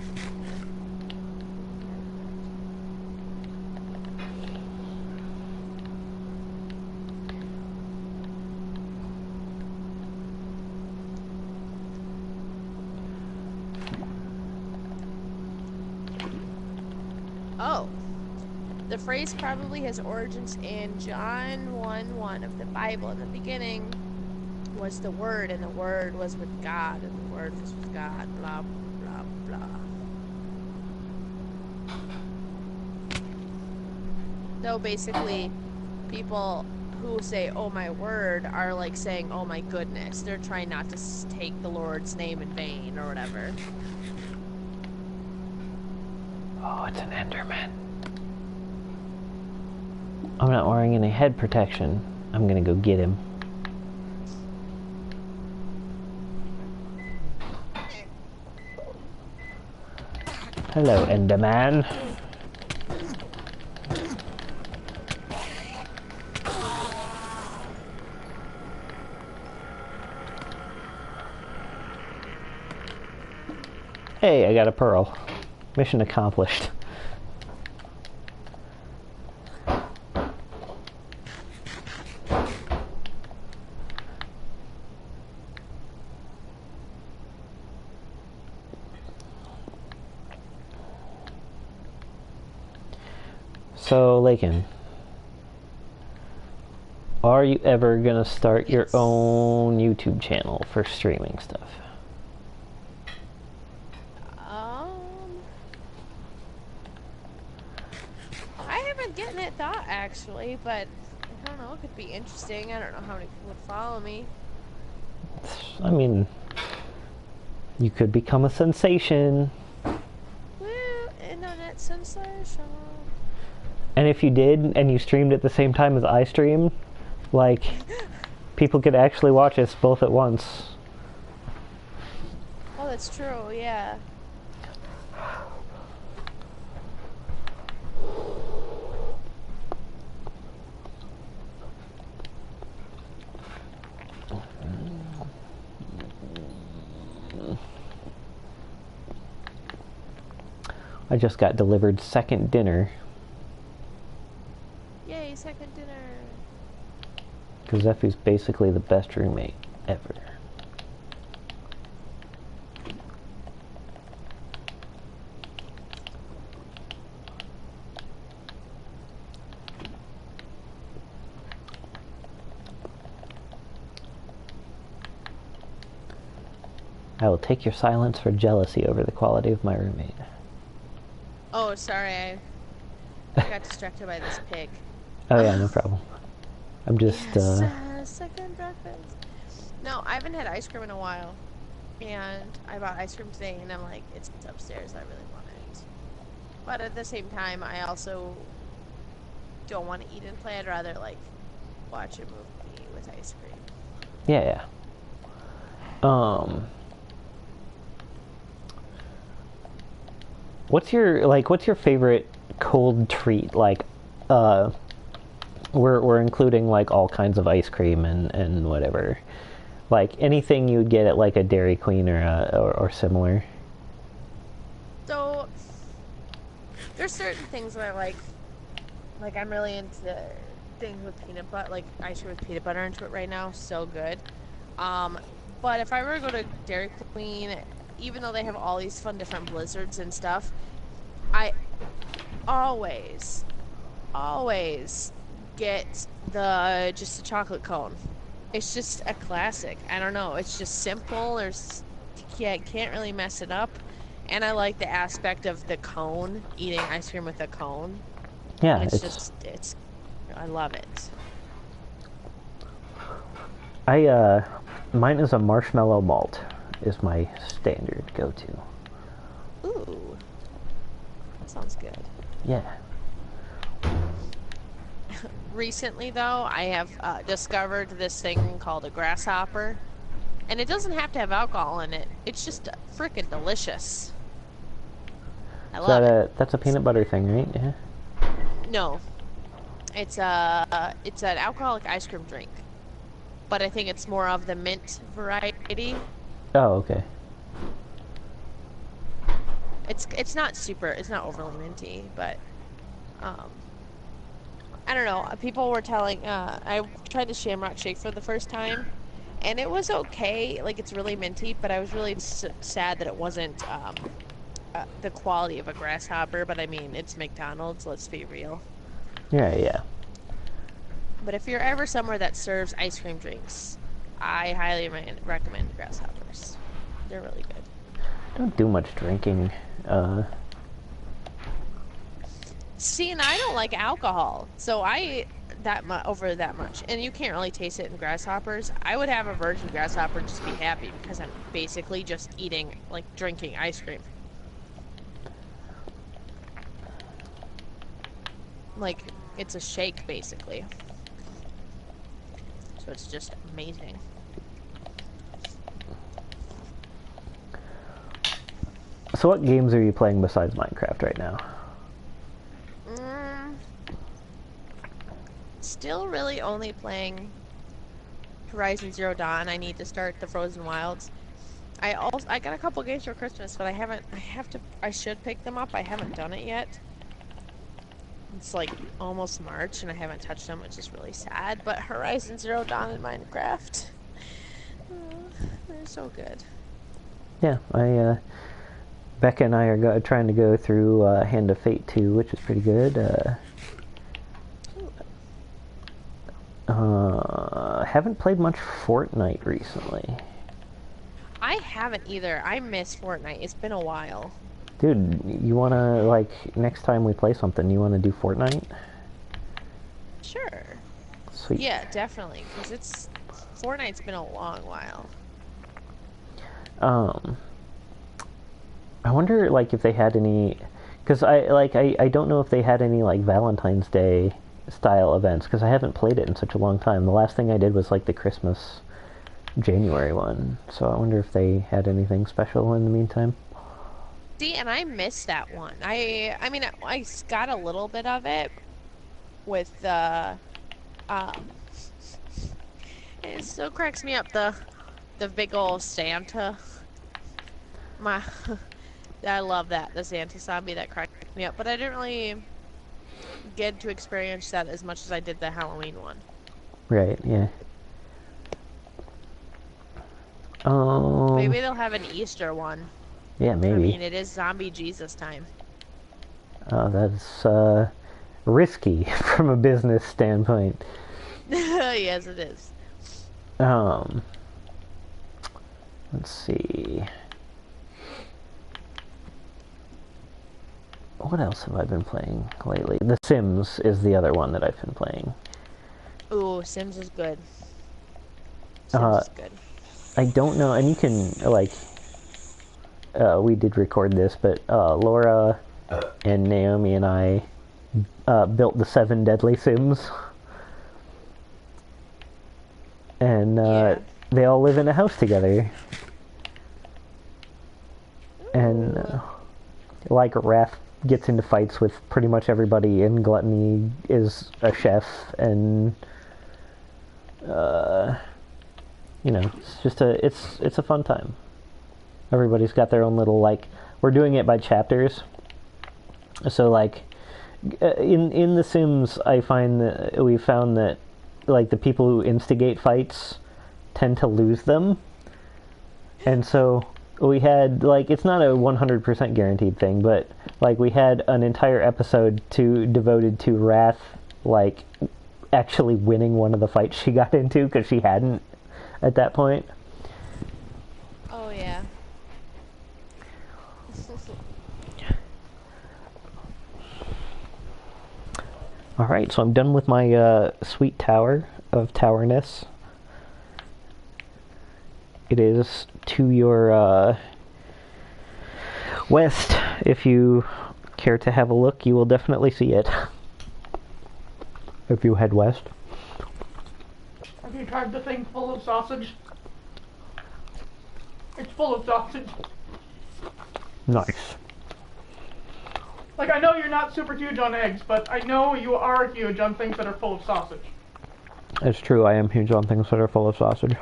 Oh. The phrase probably has origins in John 1:1 of the Bible. In the beginning was the Word, and the Word was with God, and the Word was with God, blah, blah, blah. So basically, people who say, "Oh my word," are like saying, "Oh my goodness." They're trying not to take the Lord's name in vain or whatever. Oh, it's an Enderman. I'm not wearing any head protection. I'm gonna go get him. Hello, Enderman. Hey, I got a pearl. Mission accomplished. So, Laken, are you ever gonna start your own YouTube channel for streaming stuff? I haven't given it thought actually, but I don't know. It could be interesting. I don't know how many people would follow me. I mean, you could become a sensation. Woo! Internet sensation. And if you did, and you streamed at the same time as I stream, like, people could actually watch us both at once. Oh, that's true, yeah. I just got delivered second dinner. Yay, second dinner. Because Zephy's basically the best roommate ever. I will take your silence for jealousy over the quality of my roommate. Oh, sorry, I got distracted by this pig. Oh yeah, no problem. I'm just, yes, second breakfast. No, I haven't had ice cream in a while. And I bought ice cream today, and I'm like, it's upstairs, I really want it. But at the same time, I also don't want to eat and play. I'd rather, like, watch a movie with ice cream. Yeah. What's your favorite cold treat? Like, we're including like all kinds of ice cream and whatever. Like anything you would get at like a Dairy Queen or similar. So there's certain things that I like. Like I'm really into things with peanut butter, like ice cream with peanut butter into it right now. So good. But if I were to go to Dairy Queen, even though they have all these fun different blizzards and stuff, I always get just the chocolate cone. It's just a classic. I don't know. It's just simple. Can't really mess it up. And I like the aspect of the cone, eating ice cream with a cone. Yeah, I love it. Mine is a marshmallow malt. Is my standard go-to. Ooh, that sounds good. Yeah. Recently, though, I have discovered this thing called a grasshopper, and it doesn't have to have alcohol in it. It's just frickin' delicious. I love it. That's a peanut butter thing, right? Yeah. No, it's an alcoholic ice cream drink, but I think it's more of the mint variety. Oh, okay. It's not overly minty, but I don't know. People were telling I tried the Shamrock Shake for the first time, and it was okay. Like it's really minty, but I was really sad that it wasn't the quality of a grasshopper. But I mean, it's McDonald's. Let's be real. Yeah. But if you're ever somewhere that serves ice cream drinks, I highly recommend grasshoppers. They're really good. I don't do much drinking. See, and I don't like alcohol, so I over that much, and you can't really taste it in grasshoppers. I would have a virgin grasshopper just be happy because I'm basically just eating, like drinking ice cream. Like it's a shake basically. So it's just amazing. So what games are you playing besides Minecraft right now? Still really only playing Horizon Zero Dawn. I need to start the Frozen Wilds. I got a couple games for Christmas, but I should pick them up. I haven't done it yet. It's like almost March and I haven't touched them, which is really sad. But Horizon Zero Dawn and Minecraft, they're so good. Yeah, Becca and I are trying to go through Hand of Fate 2, which is pretty good. Haven't played much Fortnite recently. I haven't either. I miss Fortnite. It's been a while. Dude, you wanna, like, next time we play something, you wanna do Fortnite? Sure. Sweet. Yeah, definitely, because Fortnite's been a long while. I wonder, like, if they had any, because I don't know if they had any, like, Valentine's Day style events, because I haven't played it in such a long time. The last thing I did was, like, the Christmas January one, so I wonder if they had anything special in the meantime. See, and I missed that one. I mean, I got a little bit of it with the, it still cracks me up, the big old Santa. I love that, the Santa zombie, that cracked me up, but I didn't really get to experience that as much as I did the Halloween one. Right, yeah. Maybe they'll have an Easter one. Yeah, maybe. I mean, it is zombie Jesus time. That's risky from a business standpoint. Yes, it is. Let's see. What else have I been playing lately? The Sims is the other one that I've been playing. Ooh, Sims is good. Sims is good. I don't know, and you can, like, we did record this, but Laura and Naomi and I built the 7 Deadly Sims. And they all live in a house together. And, like, Wrath gets into fights with pretty much everybody, and Gluttony is a chef, and, you know, it's just it's a fun time. Everybody's got their own little, like, we're doing it by chapters. So, like, in The Sims, we found that, like, the people who instigate fights tend to lose them. And so we had, like, it's not a 100% guaranteed thing, but, like, we had an entire episode devoted to Wrath, like, actually winning one of the fights she got into, because she hadn't at that point. Oh, yeah. Alright, so I'm done with my sweet tower of towerness. It is to your west. If you care to have a look, you will definitely see it. If you head west. Have you tried the thing full of sausage? It's full of sausage. Nice. Like, I know you're not super huge on eggs, but I know you are huge on things that are full of sausage. It's true, I am huge on things that are full of sausage.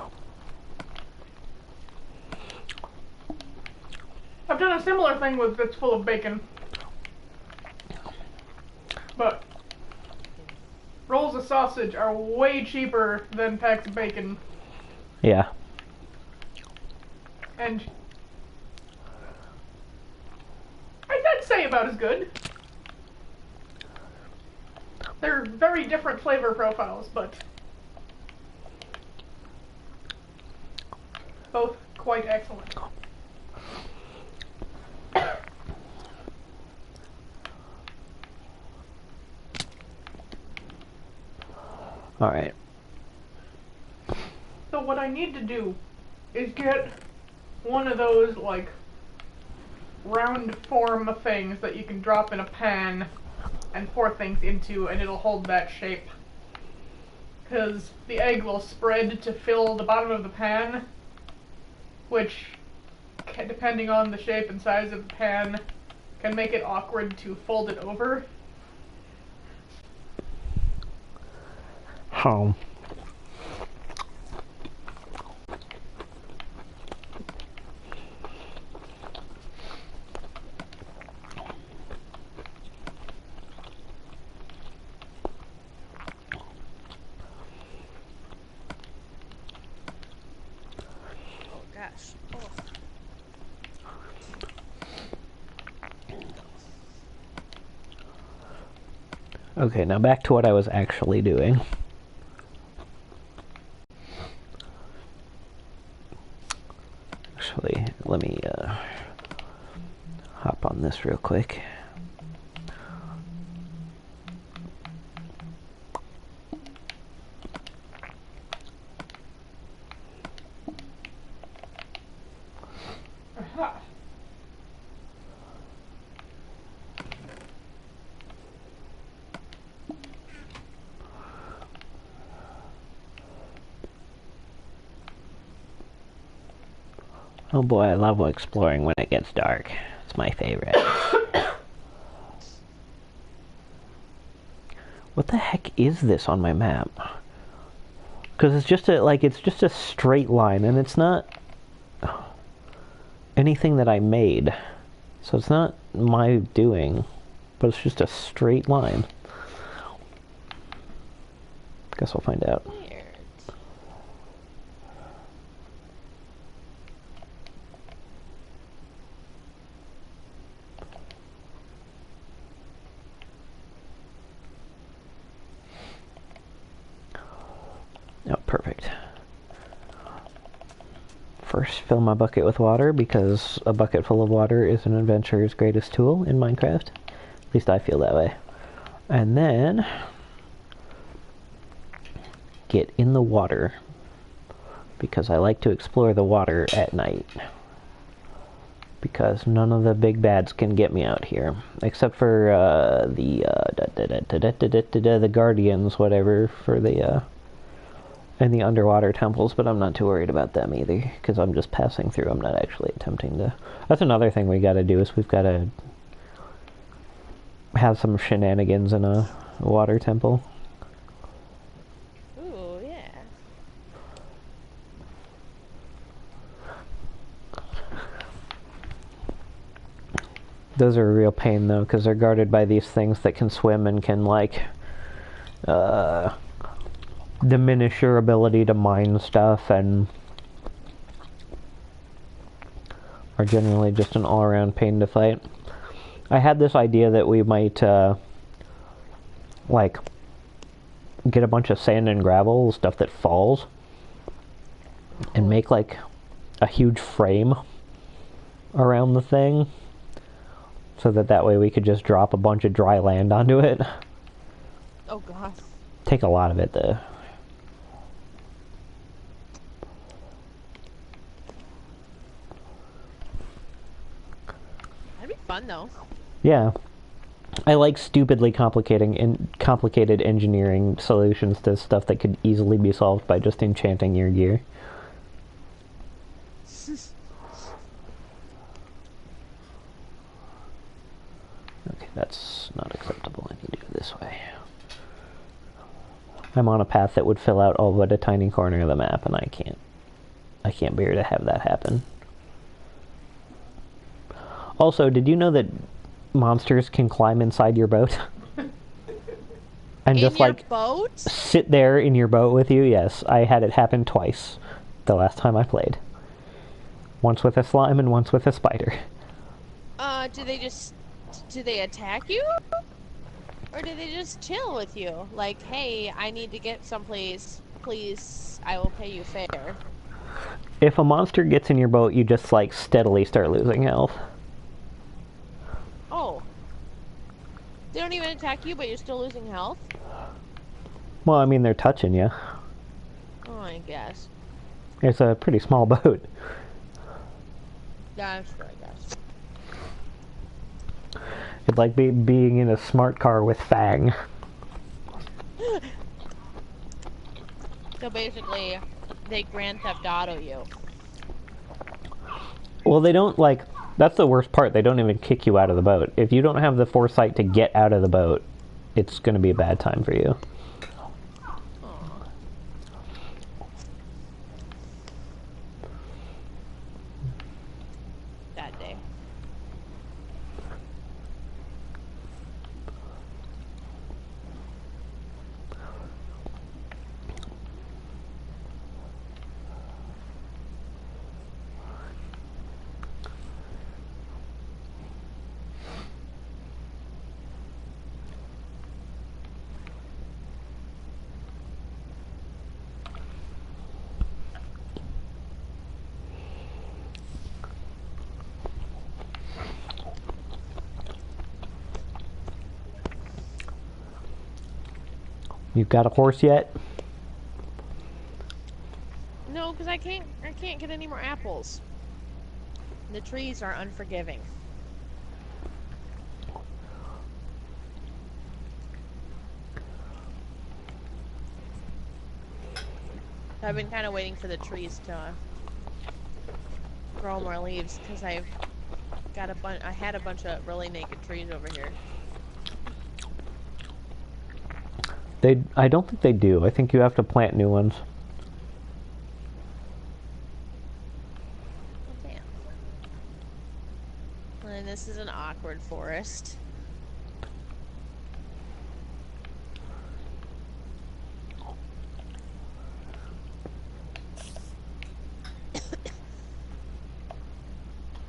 I've done a similar thing with that's full of bacon. But rolls of sausage are way cheaper than packs of bacon. Yeah. And I'd say about as good. They're very different flavor profiles, but both quite excellent. Alright. So what I need to do is get one of those, like, round form things that you can drop in a pan and pour things into, and it'll hold that shape. Because the egg will spread to fill the bottom of the pan, which, depending on the shape and size of the pan, can make it awkward to fold it over. Home. Oh gosh. Oh. Okay, now back to what I was actually doing. Actually, let me hop on this real quick. Aha. Oh boy, I love exploring when it gets dark. It's my favorite. What the heck is this on my map? Because it's just a straight line, and it's not anything that I made. So it's not my doing, but it's just a straight line. Guess we'll find out. Weird. Oh, perfect. First, fill my bucket with water, because a bucket full of water is an adventurer's greatest tool in Minecraft. At least I feel that way. And then get in the water, because I like to explore the water at night. Because none of the big bads can get me out here, except for the guardians, whatever, for the and the underwater temples. But I'm not too worried about them either, because I'm just passing through. I'm not actually attempting to. That's another thing we got to do, is we've got to have some shenanigans in a water temple. Ooh, yeah. Those are a real pain, though, because they're guarded by these things that can swim and can, like, diminish your ability to mine stuff, and are generally just an all-around pain to fight. I had this idea that we might, like, get a bunch of sand and gravel, stuff that falls, and make, like, a huge frame around the thing, so that way we could just drop a bunch of dry land onto it. Oh gosh. Take a lot of it, though. That'd be fun though. Yeah. I like stupidly complicated engineering solutions to stuff that could easily be solved by just enchanting your gear. Okay, that's not acceptable. I need to go this way. I'm on a path that would fill out all but a tiny corner of the map, and I can't bear to have that happen. Also, did you know that monsters can climb inside your boat? And In just your like boat? sit there in your boat with you? Yes, I had it happen twice the last time I played. Once with a slime and once with a spider. Do they attack you? Or do they just chill with you? Like, hey, I need to get someplace, please, I will pay you fair. If a monster gets in your boat, you just like steadily start losing health. Oh. They don't even attack you, but you're still losing health? Well, I mean, they're touching you. Oh, I guess. It's a pretty small boat. Yeah, that's true, I guess. It's like being in a smart car with Fang. So basically, they Grand Theft Auto you. Well, they don't, like... That's the worst part. They don't even kick you out of the boat. If you don't have the foresight to get out of the boat, it's going to be a bad time for you. Aw. That day. You've got a horse yet? No, because I can't get any more apples. The trees are unforgiving. I've been kind of waiting for the trees to grow more leaves because I've got I had a bunch of really naked trees over here. I don't think they do. I think you have to plant new ones. Oh, damn. And this is an awkward forest.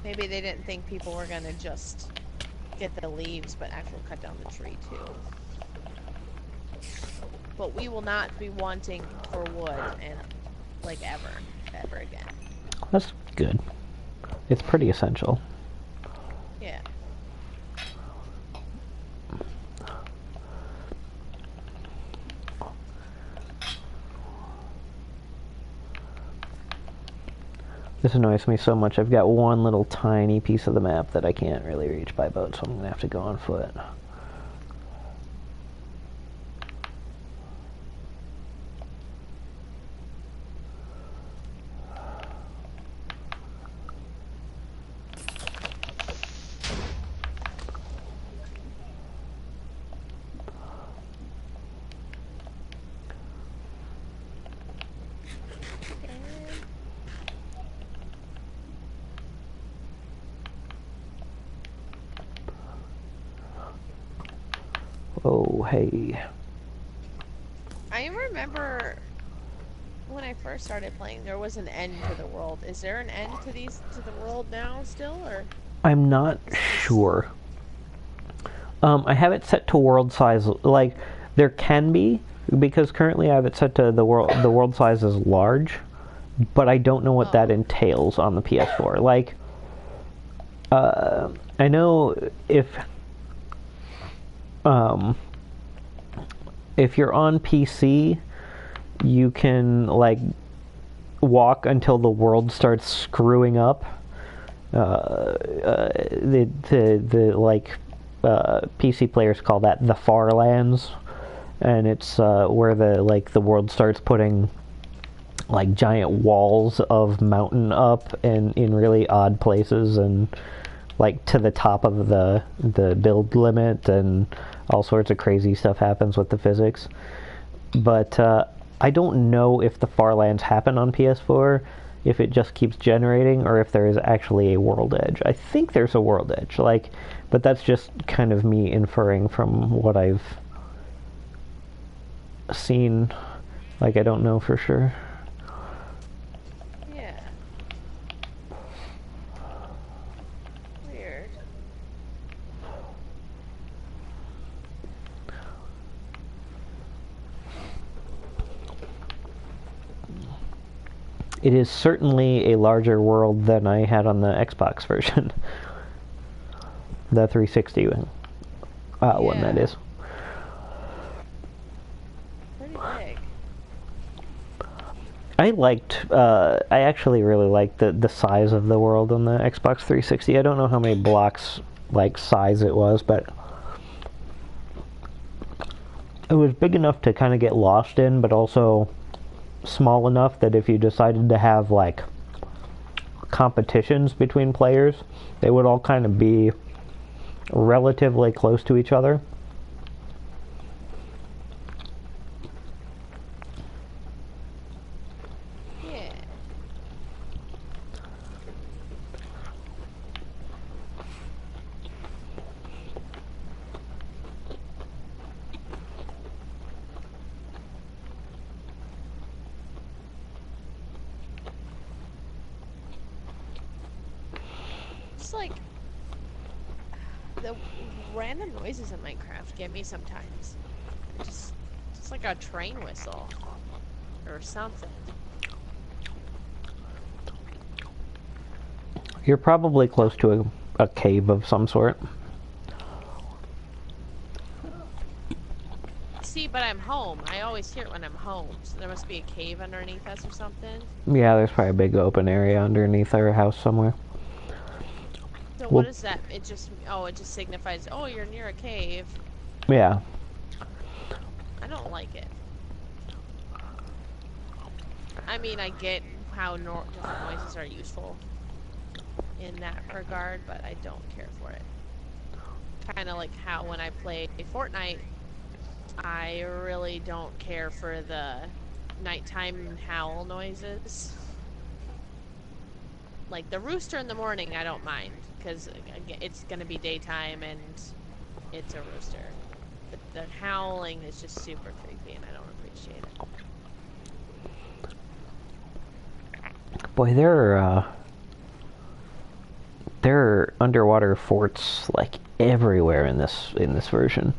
Maybe they didn't think people were gonna just get the leaves, but actually cut down the tree too. But we will not be wanting for wood and like ever again. That's good. It's pretty essential. Yeah. This annoys me so much. I've got one little tiny piece of the map that I can't really reach by boat, so I'm going to have to go on foot. Oh, hey. I remember when I first started playing, there was an end to the world. Is there an end to the world now still, or? I'm not sure. I have it set to world size. Like, there can be, because currently I have it set to the world size is large, but I don't know what that entails on the PS4. Like, I know if you're on PC, you can like walk until the world starts screwing up. The like PC players call that the far lands, and it's where the world starts putting like giant walls of mountain up and in really odd places and like to the top of the build limit, and all sorts of crazy stuff happens with the physics. But I don't know if the far lands happen on PS4, if it just keeps generating, or if there is actually a world edge. I think there's a world edge, like, but that's just kind of me inferring from what I've seen. Like, I don't know for sure. Yeah. Weird. It is certainly a larger world than I had on the Xbox version. The 360 one, that is. Pretty big. I actually really liked the size of the world on the Xbox 360. I don't know how many blocks, like, size it was, but it was big enough to kind of get lost in, but also small enough that if you decided to have, like, competitions between players, they would all kind of be relatively close to each other. Yeah. It's like the random noises in Minecraft get me sometimes. Just like a train whistle or something. You're probably close to a cave of some sort. See, but I'm home. I always hear it when I'm home. So there must be a cave underneath us or something. Yeah, there's probably a big open area underneath our house somewhere. So Well, what is that? It just signifies, oh, you're near a cave. yeah. I don't like it. I mean, I get how different noises are useful in that regard, but I don't care for it. Kind of like how when I play Fortnite, I really don't care for the nighttime howl noises. Like the rooster in the morning, I don't mind, because it's going to be daytime and it's a rooster. But the howling is just super creepy and I don't appreciate it. Boy, there are underwater forts like everywhere in this version.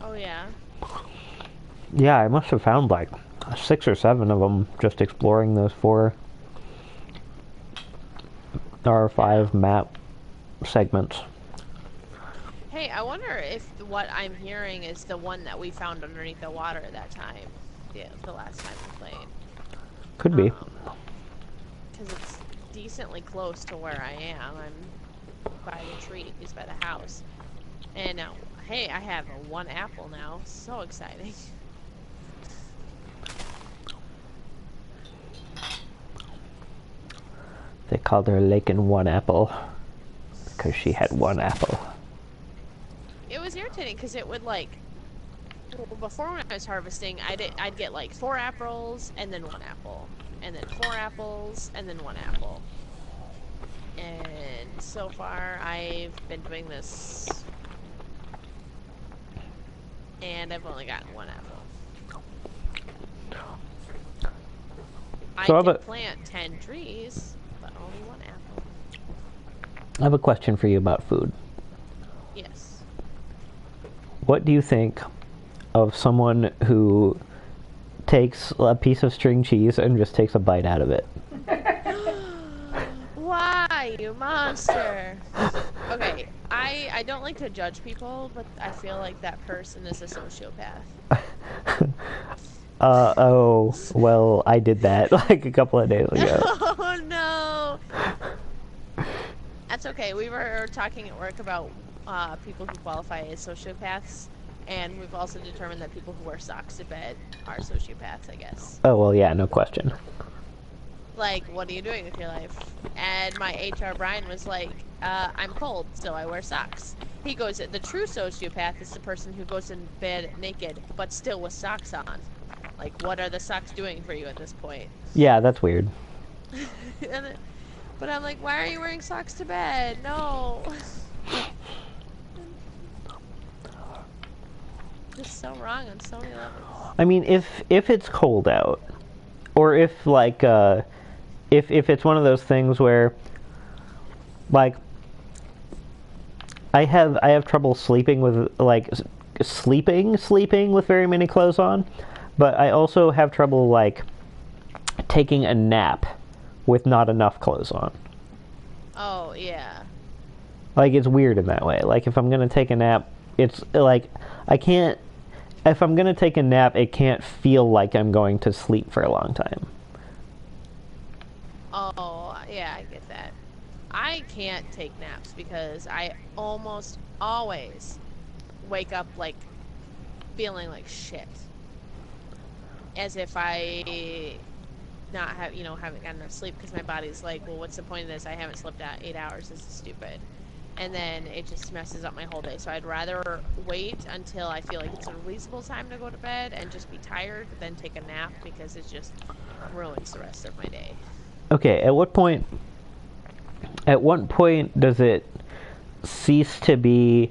Oh yeah? Yeah, I must have found like 6 or 7 of them just exploring those 4 or 5 map segments. Hey, I wonder if what I'm hearing is the one that we found underneath the water that time. Yeah, the last time we played. Could be. Because it's decently close to where I am. I'm by the trees, by the house. And now, hey, I have 1 apple now. So exciting. They called her Laken One Apple because she had 1 apple. It was irritating because it would like, before when I was harvesting, I'd get like 4 apples and then 1 apple, and then 4 apples and then 1 apple. And so far, I've been doing this, and I've only gotten 1 apple. So I can plant 10 trees, but only 1 apple. I have a question for you about food. Yes. What do you think of someone who takes a piece of string cheese and just takes a bite out of it? Why, you monster? Okay, I don't like to judge people, but I feel like that person is a sociopath. Oh, well, I did that like a couple of days ago. Oh no! That's okay. We were talking at work about people who qualify as sociopaths, and we've also determined that people who wear socks to bed are sociopaths, I guess. Oh, well, yeah, no question. Like, what are you doing with your life? And my HR Brian was like, I'm cold, so I wear socks. He goes, the true sociopath is the person who goes in bed naked, but still with socks on. Like, what are the socks doing for you at this point? Yeah, that's weird. But I'm like, why are you wearing socks to bed? No. Just so wrong on so many levels. I mean, if it's cold out, or if like if it's one of those things where like I have trouble sleeping with like sleeping with very many clothes on, but I also have trouble like taking a nap with not enough clothes on. Oh, yeah. Like, it's weird in that way. Like, if I'm gonna take a nap, it's like I can't if I'm gonna take a nap, it can't feel like I'm going to sleep for a long time. Oh, yeah, I get that. I can't take naps because I almost always wake up like feeling like shit. As if I not have, haven't gotten enough sleep because my body's like, well, what's the point of this? I haven't slept out 8 hours. This is stupid. And then it just messes up my whole day. So I'd rather wait until I feel like it's a reasonable time to go to bed and just be tired than take a nap because it just ruins the rest of my day. Okay, at what point does it cease to be,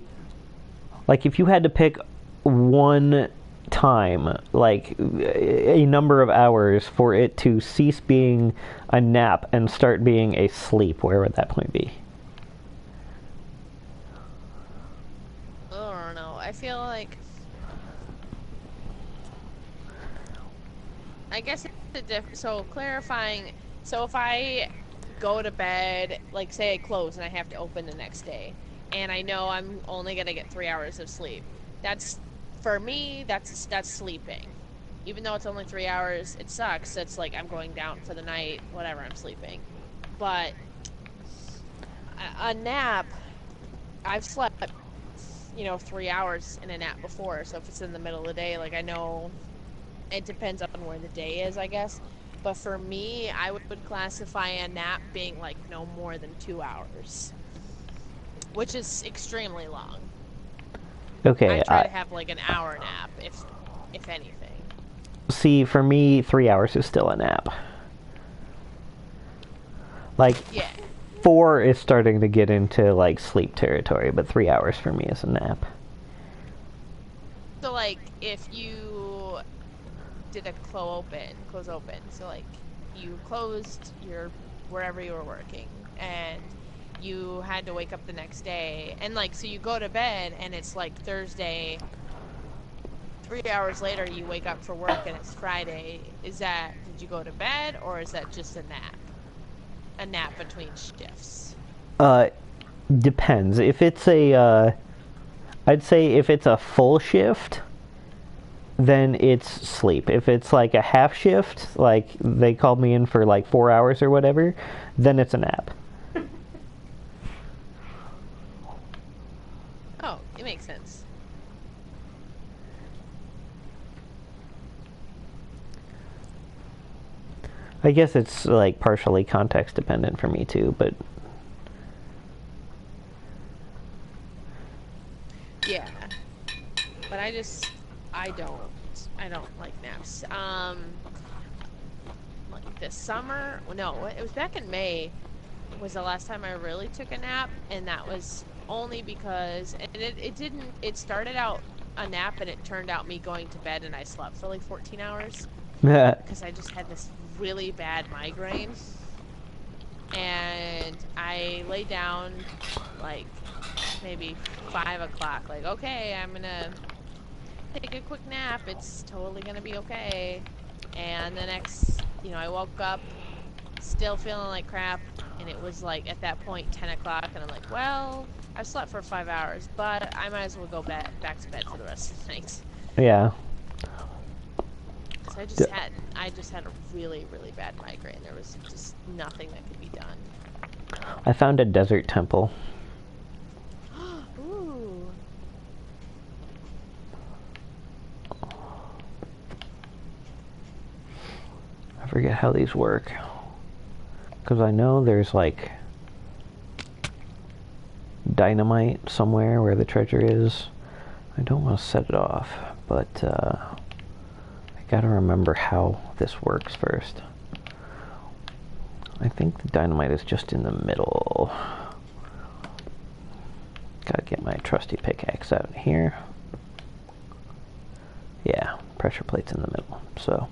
like, if you had to pick one time, like a number of hours for it to cease being a nap and start being a sleep, where would that point be? I don't know. I feel like, I guess it's so clarifying. So if I go to bed, like say I close and I have to open the next day, and I know I'm only gonna get 3 hours of sleep, that's, for me, that's sleeping. Even though it's only 3 hours, it sucks. It's like I'm going down for the night, whatever, I'm sleeping. But a nap, I've slept, 3 hours in a nap before. So if it's in the middle of the day, like I know it depends on where the day is, I guess. But for me, I would classify a nap being like no more than 2 hours, which is extremely long. Okay, I try to have like an hour nap, if anything. See, for me, 3 hours is still a nap. Like, Yeah. 4 is starting to get into like sleep territory, but 3 hours for me is a nap. So like if you did a close open, so like you closed your wherever you were working and you had to wake up the next day, and like so you go to bed and it's like Thursday, 3 hours later you wake up for work and it's Friday. Did you go to bed, or is that just a nap between shifts? Depends. If it's I'd say if it's a full shift, then it's sleep. If it's like a half shift, like they called me in for like 4 hours or whatever, then it's a nap. Oh, it makes sense. I guess it's like partially context dependent for me too, but Yeah. But I don't like naps. Like this summer, no, it was back in May was the last time I really took a nap, and that was only because, and it started out a nap and it turned out me going to bed and I slept for like 14 hours because I just had this really bad migraine. And I lay down like maybe 5 o'clock, like, okay, I'm gonna take a quick nap, it's totally gonna be okay. And the next, I woke up still feeling like crap, and it was like at that point 10 o'clock, and I'm like, well, I slept for 5 hours, but I might as well go back to bed for the rest of the night. yeah. So I just had a really, really bad migraine. There was just nothing that could be done. I found a desert temple. Ooh. I forget how these work. Because I know there's like dynamite somewhere where the treasure is. I don't want to set it off, but I gotta remember how this works first. I think the dynamite is just in the middle. Gotta get my trusty pickaxe out here. Yeah, pressure plate's in the middle, so.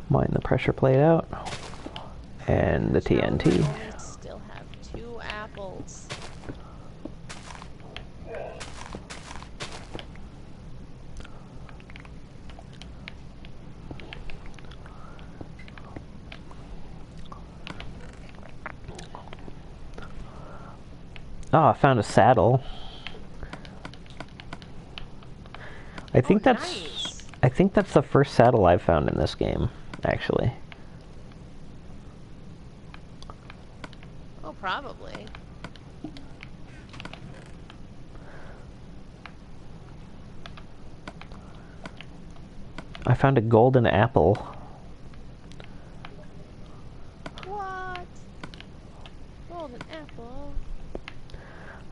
Mine the pressure plate out. And the TNT. I still have 2 apples. Oh, I found a saddle. I think nice. I think that's the first saddle I've found in this game, actually. Oh, probably. I found a golden apple. What? Golden apple.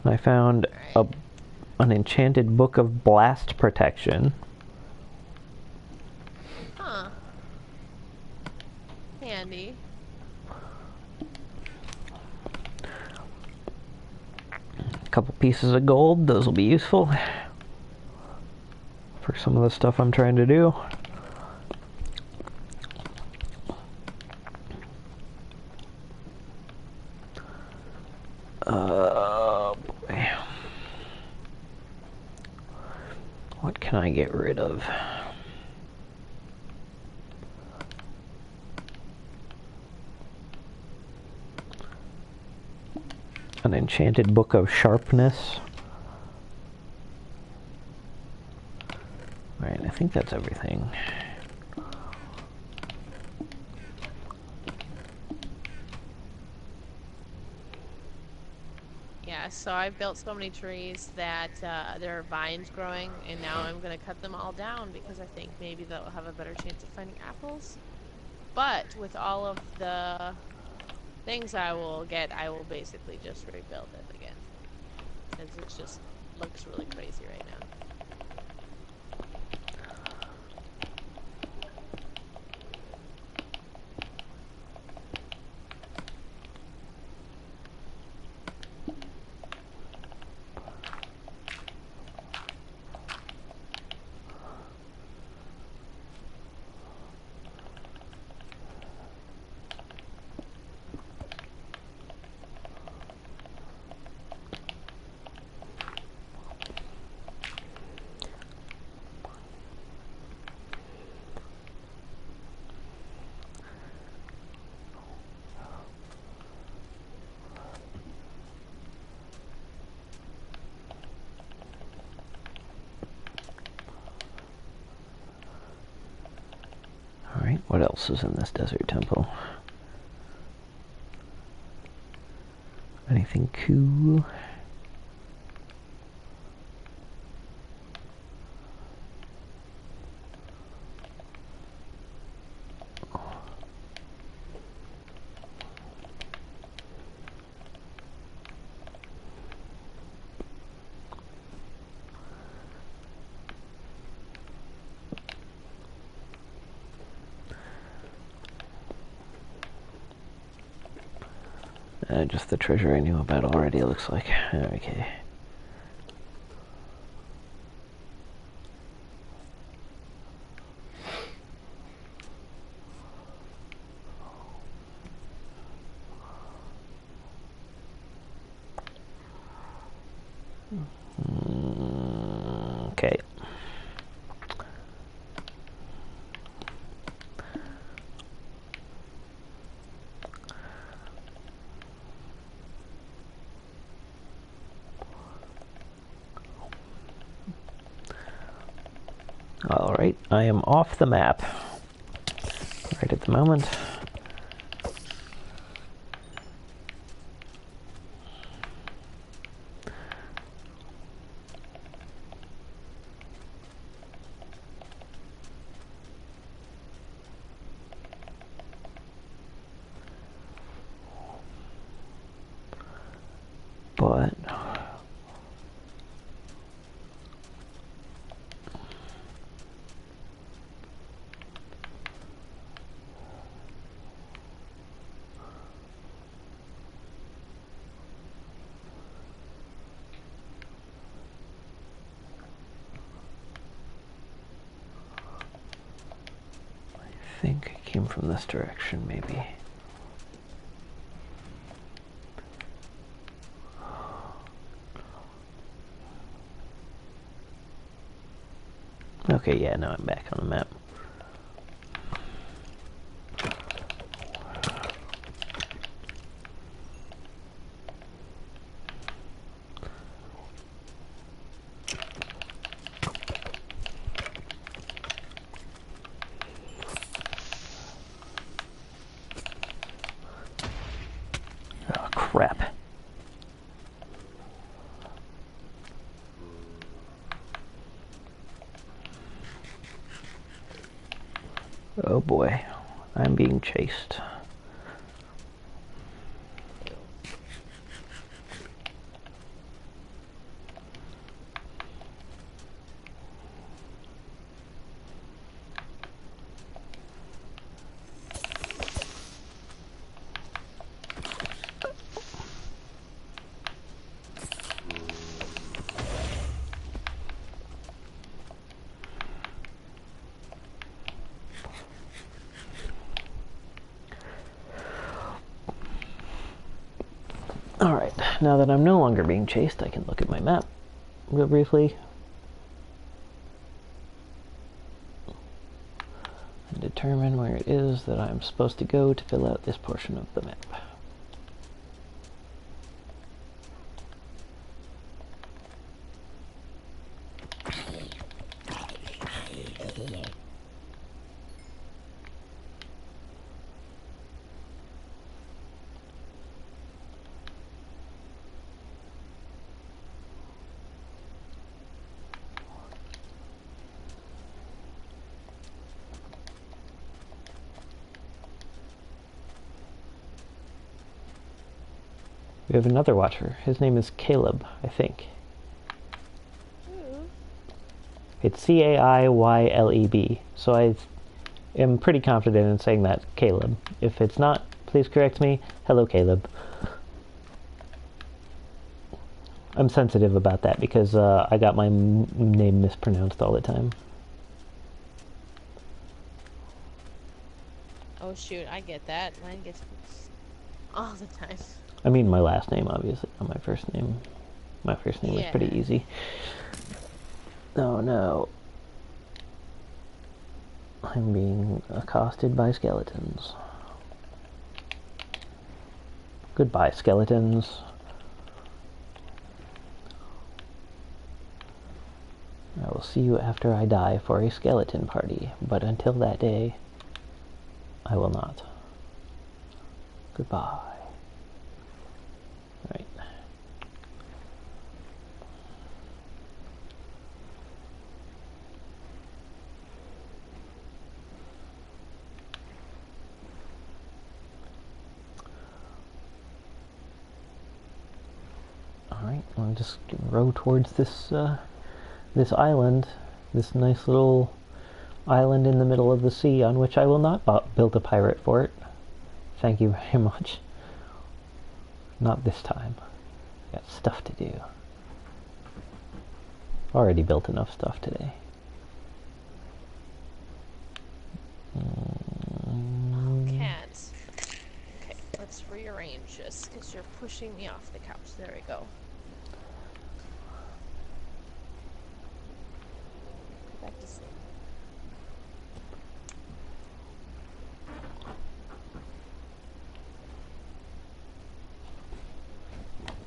And I found an enchanted book of blast protection. Huh. Handy. A couple pieces of gold, those will be useful for some of the stuff I'm trying to do. Boy. What can I get rid of? An enchanted book of sharpness. Alright, I think that's everything. Yeah, so I've built so many trees that there are vines growing, and now I'm going to cut them all down because I think maybe they'll have a better chance of finding apples. But with all of the things I will get, I will basically just rebuild it again. Because it just looks really crazy right now. Alright, what else is in this desert temple? Anything cool? Just the treasure I knew about already, it looks like. Okay. Okay. Alright, I am off the map right at the moment. But I think it came from this direction, maybe. Okay, yeah, now I'm back on the map. crap. Oh boy, I'm being chased. Alright, now that I'm no longer being chased, I can look at my map real briefly and determine where it is that I'm supposed to go to fill out this portion of the map. We have another watcher. His name is Caleb, I think. It's C-A-I-Y-L-E-B. So I am pretty confident in saying that Caleb. If it's not, please correct me. Hello, Caleb. I'm sensitive about that because I got my name mispronounced all the time. Oh shoot, I get that. Mine gets all the time. I mean my last name, obviously, not my first name. My first name was pretty easy. Oh no. I'm being accosted by skeletons. Goodbye, skeletons. I will see you after I die for a skeleton party, but until that day, I will not. Goodbye. Right. Alright, I'll just row towards this this island, this nice little island in the middle of the sea on which I will not build a pirate fort. Thank you very much. Not this time. Got stuff to do. Already built enough stuff today. Cats. Okay, let's rearrange this because you're pushing me off the couch. There we go. Go back to sleep.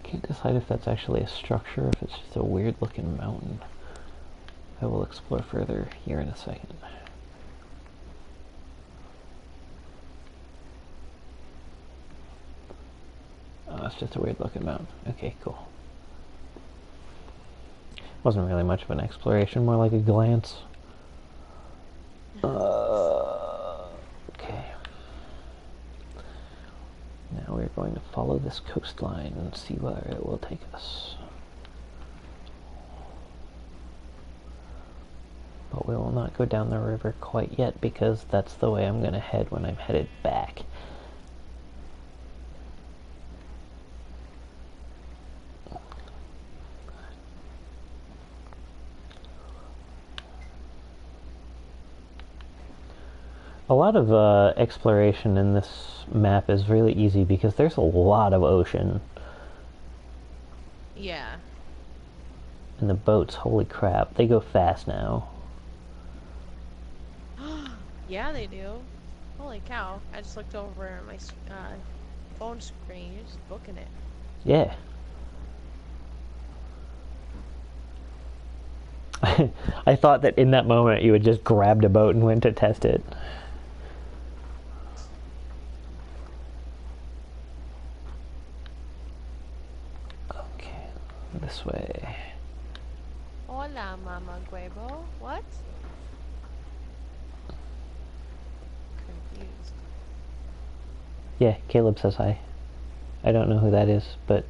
Can't decide if that's actually a structure or if it's just a weird looking mountain. I will explore further here in a second. Oh, it's just a weird looking mountain. Okay, cool. Wasn't really much of an exploration, more like a glance. Okay. Now we're going to follow this coastline and see where it will take us. But we will not go down the river quite yet because that's the way I'm going to head when I'm headed back. A lot of exploration in this map is really easy because there's a lot of ocean. Yeah. And the boats, holy crap, they go fast now. Yeah, they do. Holy cow. I just looked over at my phone screen. You're just booking it. Yeah. I thought that in that moment you had just grabbed a boat and went to test it. this way. Hola, Mama Guebo. What? Confused. Yeah, Caleb says hi. I don't know who that is, but,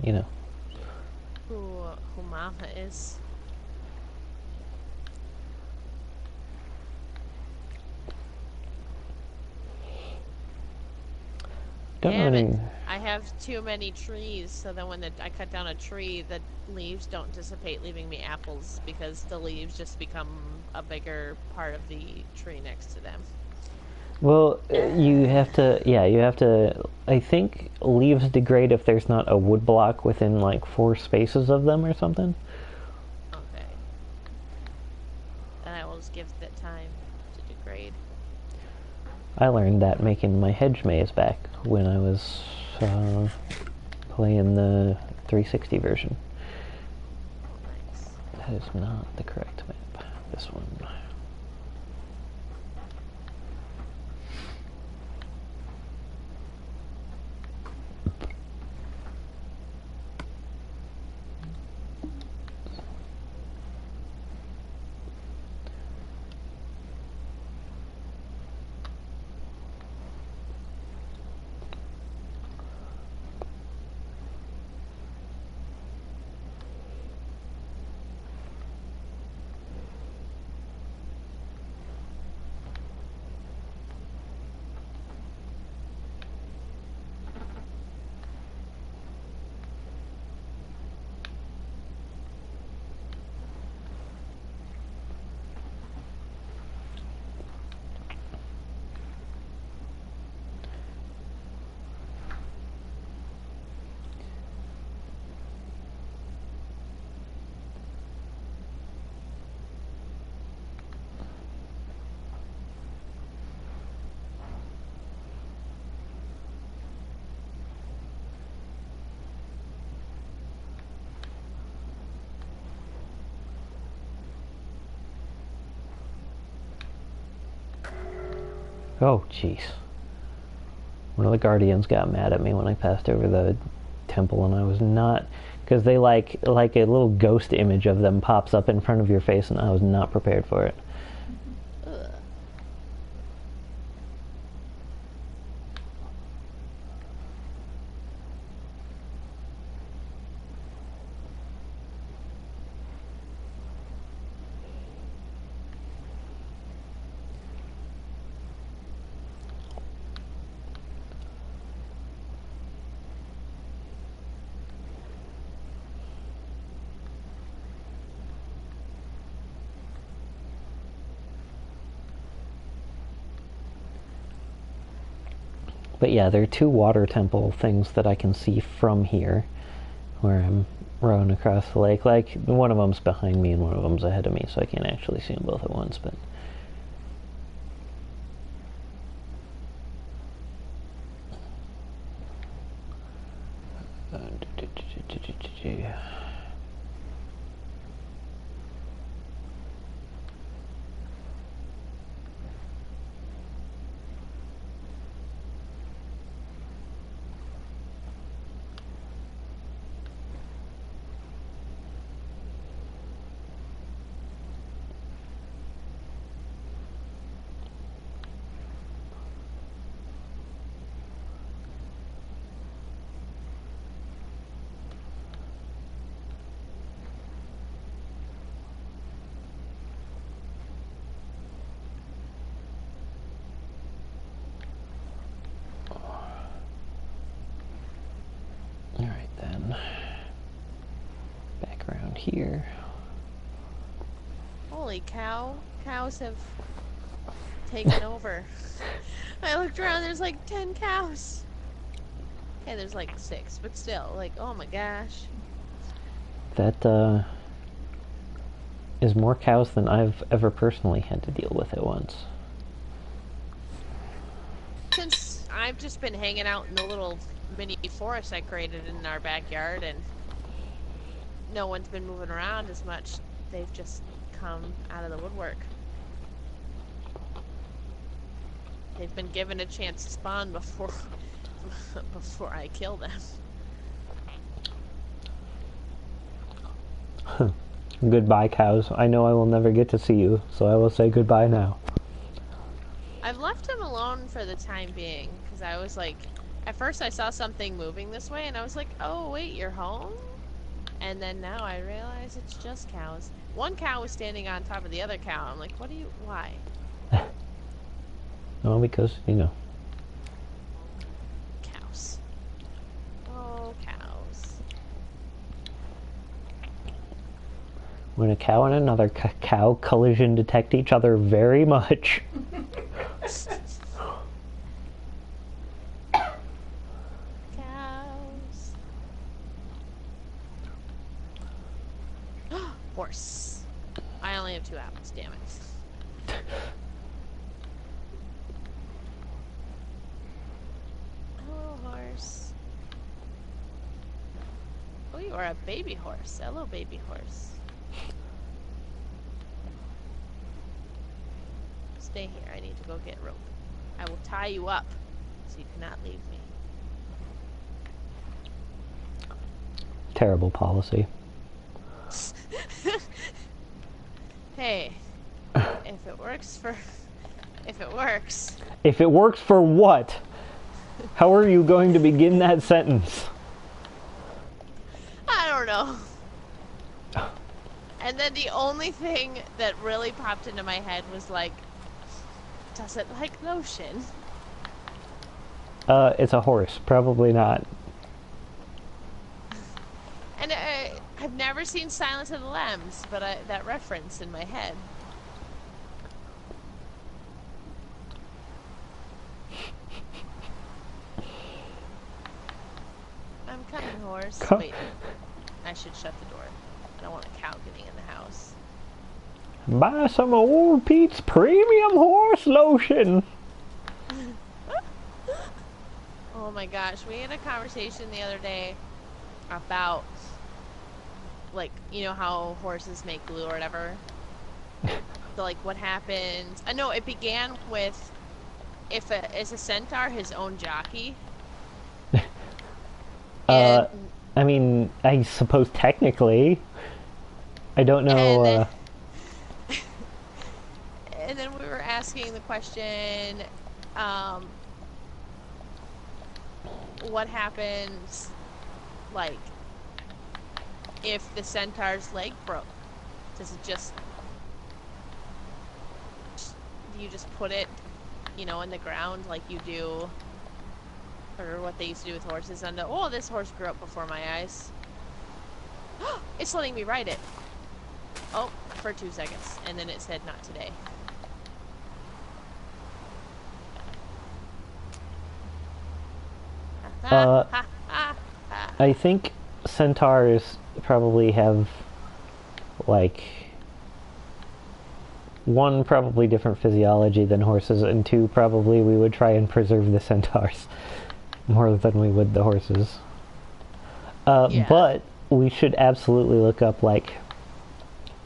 you know. Who Mama is? Don't know Damn it. any... I have too many trees, so then when I cut down a tree, the leaves don't dissipate, leaving me apples, because the leaves just become a bigger part of the tree next to them. Well, you have to, I think leaves degrade if there's not a wood block within, like, 4 spaces of them or something. Okay. Then I will just give it time to degrade. I learned that making my hedge maze back when I was playing the 360 version. Oh, nice. That is not the correct map. This one. Oh, jeez. One of the guardians got mad at me when I passed over the temple, and I was not... Because they like a little ghost image of them pops up in front of your face, and I was not prepared for it. Ugh. But yeah, there are 2 water temple things that I can see from here, where I'm rowing across the lake. Like, one of them's behind me and one of them's ahead of me, so I can't actually see them both at once, but... Alright then. Back around here. Holy cow. Cows have taken over. I looked around, there's like 10 cows. Okay, there's like 6, but still, like, oh my gosh. That, is more cows than I've ever personally had to deal with at once. Since I've just been hanging out in the little mini forest I created in our backyard, and no one's been moving around as much, they've just come out of the woodwork. They've been given a chance to spawn before before I kill them. Goodbye, cows. I know I will never get to see you, so I will say goodbye now. I've left him alone for the time being, because I was like, at first I saw something moving this way, and I was like, oh, wait, you're home? And then now I realize it's just cows. One cow was standing on top of the other cow. I'm like, why? Well, because, you know. Cows. Oh, cows. When a cow and another cow collision detect each other very much. Cows. Horse. I only have 2 apples, damn it. Oh, horse. Oh, you are a baby horse. Hello, baby horse. Stay here. I need to go get rope. I will tie you up so you cannot leave me. Terrible policy. Hey, if it works. If it works for what? How are you going to begin that sentence? I don't know. And then the only thing that really popped into my head was like, does it like lotion? It's a horse. Probably not. And I've never seen Silence of the Lambs, but that reference in my head. I'm coming, horse. Wait, I should shut the door. I don't want a cow getting in the house. Buy some old Pete's premium horse lotion. Oh my gosh, we had a conversation the other day about, like, you know how horses make glue or whatever? So, like, what happens? I know it began with, is a centaur his own jockey? I mean, I suppose technically. I don't know, And then we were asking the question, what happens, like, if the centaur's leg broke? Does it just, do you just put it, you know, in the ground like you do, or what they used to do with horses, and oh, this horse grew up before my eyes. It's letting me ride it. Oh, for 2 seconds, and then it said not today. I think centaurs probably have, like, 1, probably different physiology than horses, and 2, probably we would try and preserve the centaurs more than we would the horses. Yeah. But we should absolutely look up, like,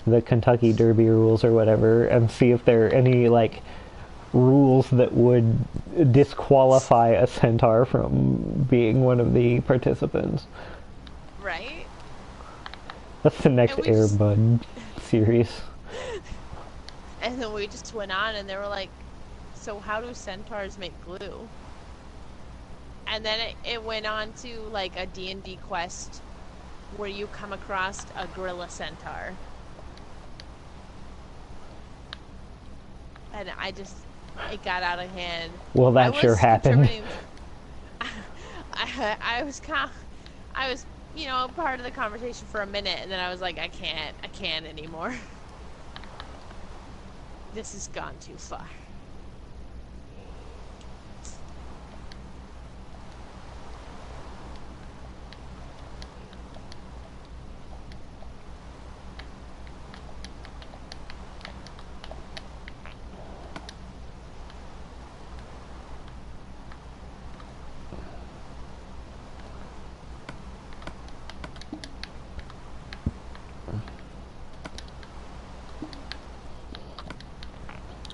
the Kentucky Derby rules or whatever, and see if there are any, like, rules that would disqualify a centaur from being one of the participants. Right? That's the next Air Bud series. And then we just went on, and they were like, so how do centaurs make glue? And then it went on to, like, a D&D quest where you come across a gorilla centaur. And it got out of hand. Well, that sure happened. I was, you know, part of the conversation for a minute, and then I was like, I can't anymore. This has gone too far.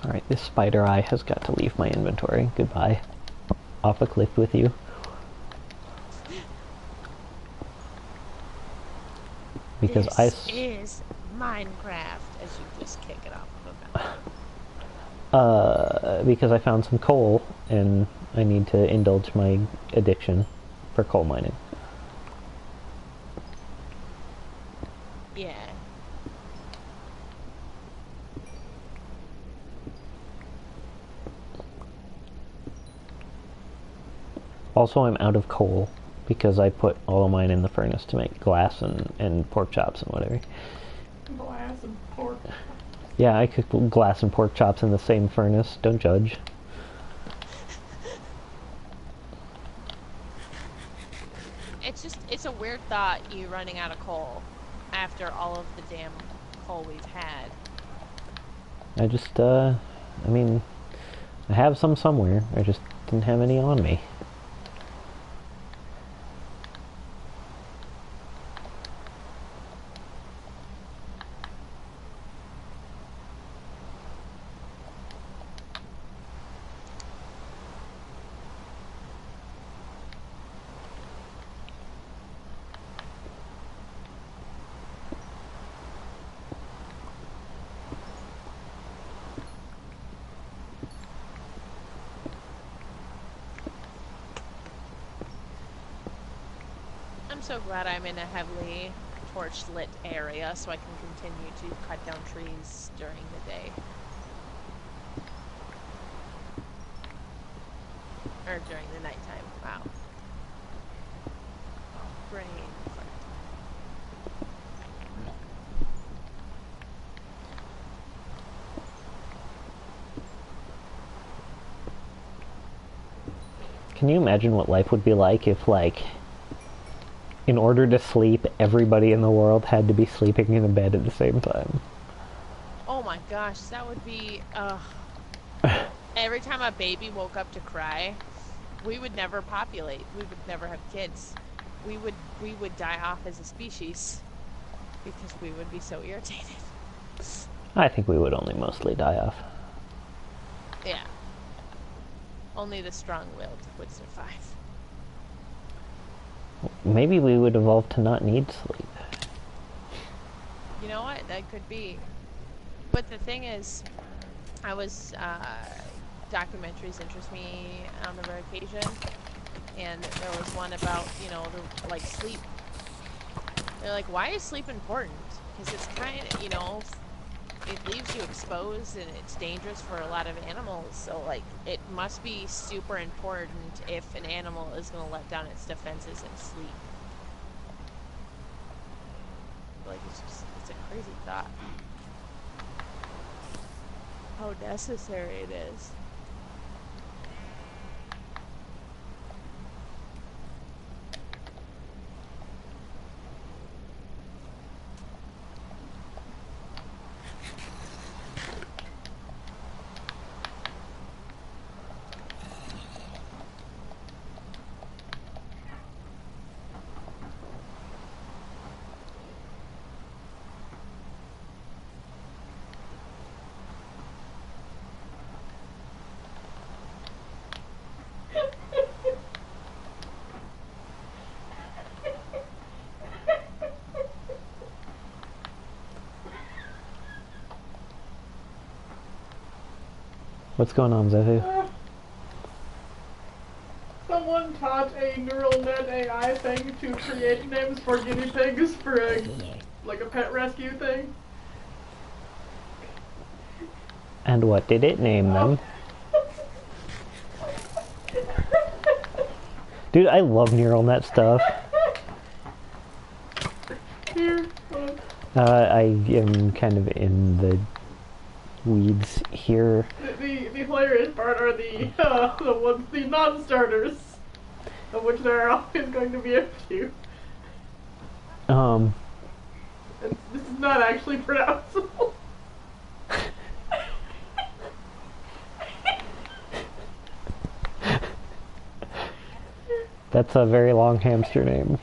Alright, this spider eye has got to leave my inventory. Goodbye. Off a cliff with you. because This is Minecraft, as you just kick it off of a mountain. because I found some coal and I need to indulge my addiction for coal mining. Yeah. Also, I'm out of coal because I put all of mine in the furnace to make glass and pork chops and whatever. Glass and pork. Yeah, I cook glass and pork chops in the same furnace. Don't judge. It's a weird thought, you running out of coal after all of the damn coal we've had. I just, I mean, I have some somewhere. I just didn't have any on me. I'm so glad I'm in a heavily torch-lit area so I can continue to cut down trees during the day. Or during the nighttime. Wow. Brain fart. Can you imagine what life would be like if, like, in order to sleep, everybody in the world had to be sleeping in a bed at the same time? Oh my gosh, that would be, every time a baby woke up to cry, we would never populate. We would never have kids. We would die off as a species because we would be so irritated. I think we would only mostly die off. Yeah. Only the strong-willed would survive. Maybe we would evolve to not need sleep. You know what? That could be. But the thing is, I was, documentaries interest me on the rare occasion, and there was one about, you know, the, like, sleep. They're like, why is sleep important? Because it's kind of, you know, it leaves you exposed and it's dangerous for a lot of animals. So, like, it must be super important if an animal is going to let down its defenses and sleep. Like, it's a crazy thought. How necessary it is. What's going on, Zehu? Someone taught a neural net AI thing to create names for guinea pigs for a, like a pet rescue thing. And what did it name them? Dude, I love neural net stuff. Here, I am kind of in the weeds here. the hilarious part are the ones, the non-starters, of which there are always going to be a few. And this is not actually pronounceable. That's a very long hamster name.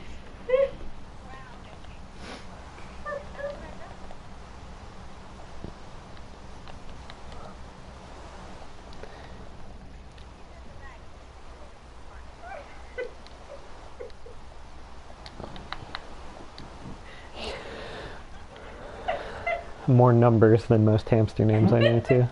more numbers than most hamster names I know too.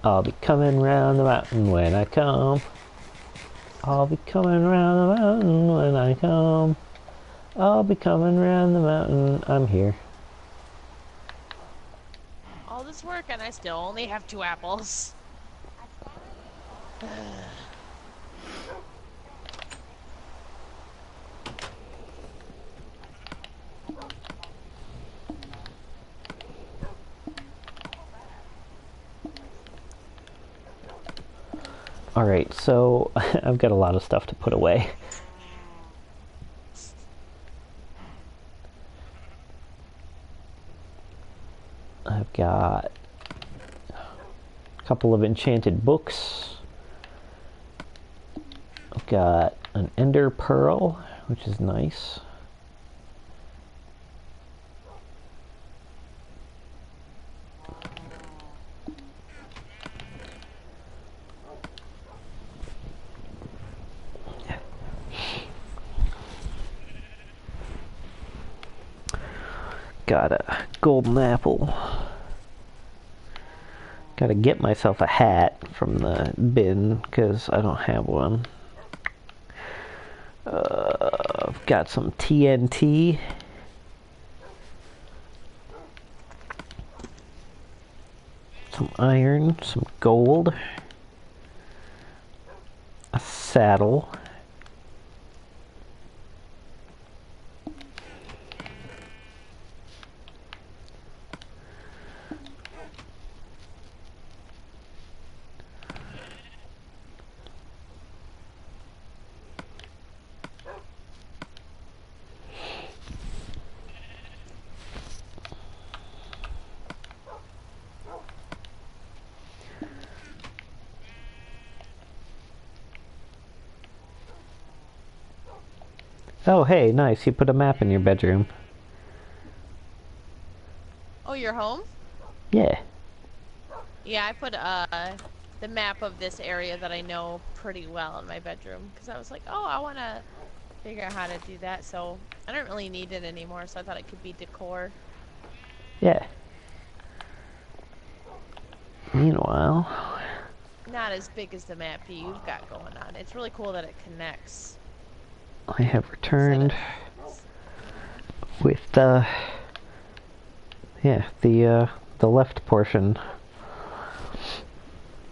I'll be coming round the mountain when I come. I'll be coming round the mountain when I come. I'll be coming round the mountain. I'm here. All this work and I still only have 2 apples. Alright, so I've got a lot of stuff to put away. I've got a couple of enchanted books. I've got an ender pearl, which is nice. Got a golden apple. Gotta get myself a hat from the bin because I don't have one. I've got some TNT. Some iron, some gold. A saddle. Oh, hey, nice. You put a map in your bedroom. Oh, you're home? Yeah. Yeah, I put the map of this area that I know pretty well in my bedroom because I was like, oh, I want to figure out how to do that. So I don't really need it anymore, so I thought it could be decor. Yeah. Meanwhile... Not as big as the map you've got going on. It's really cool that it connects. I have returned with the left portion.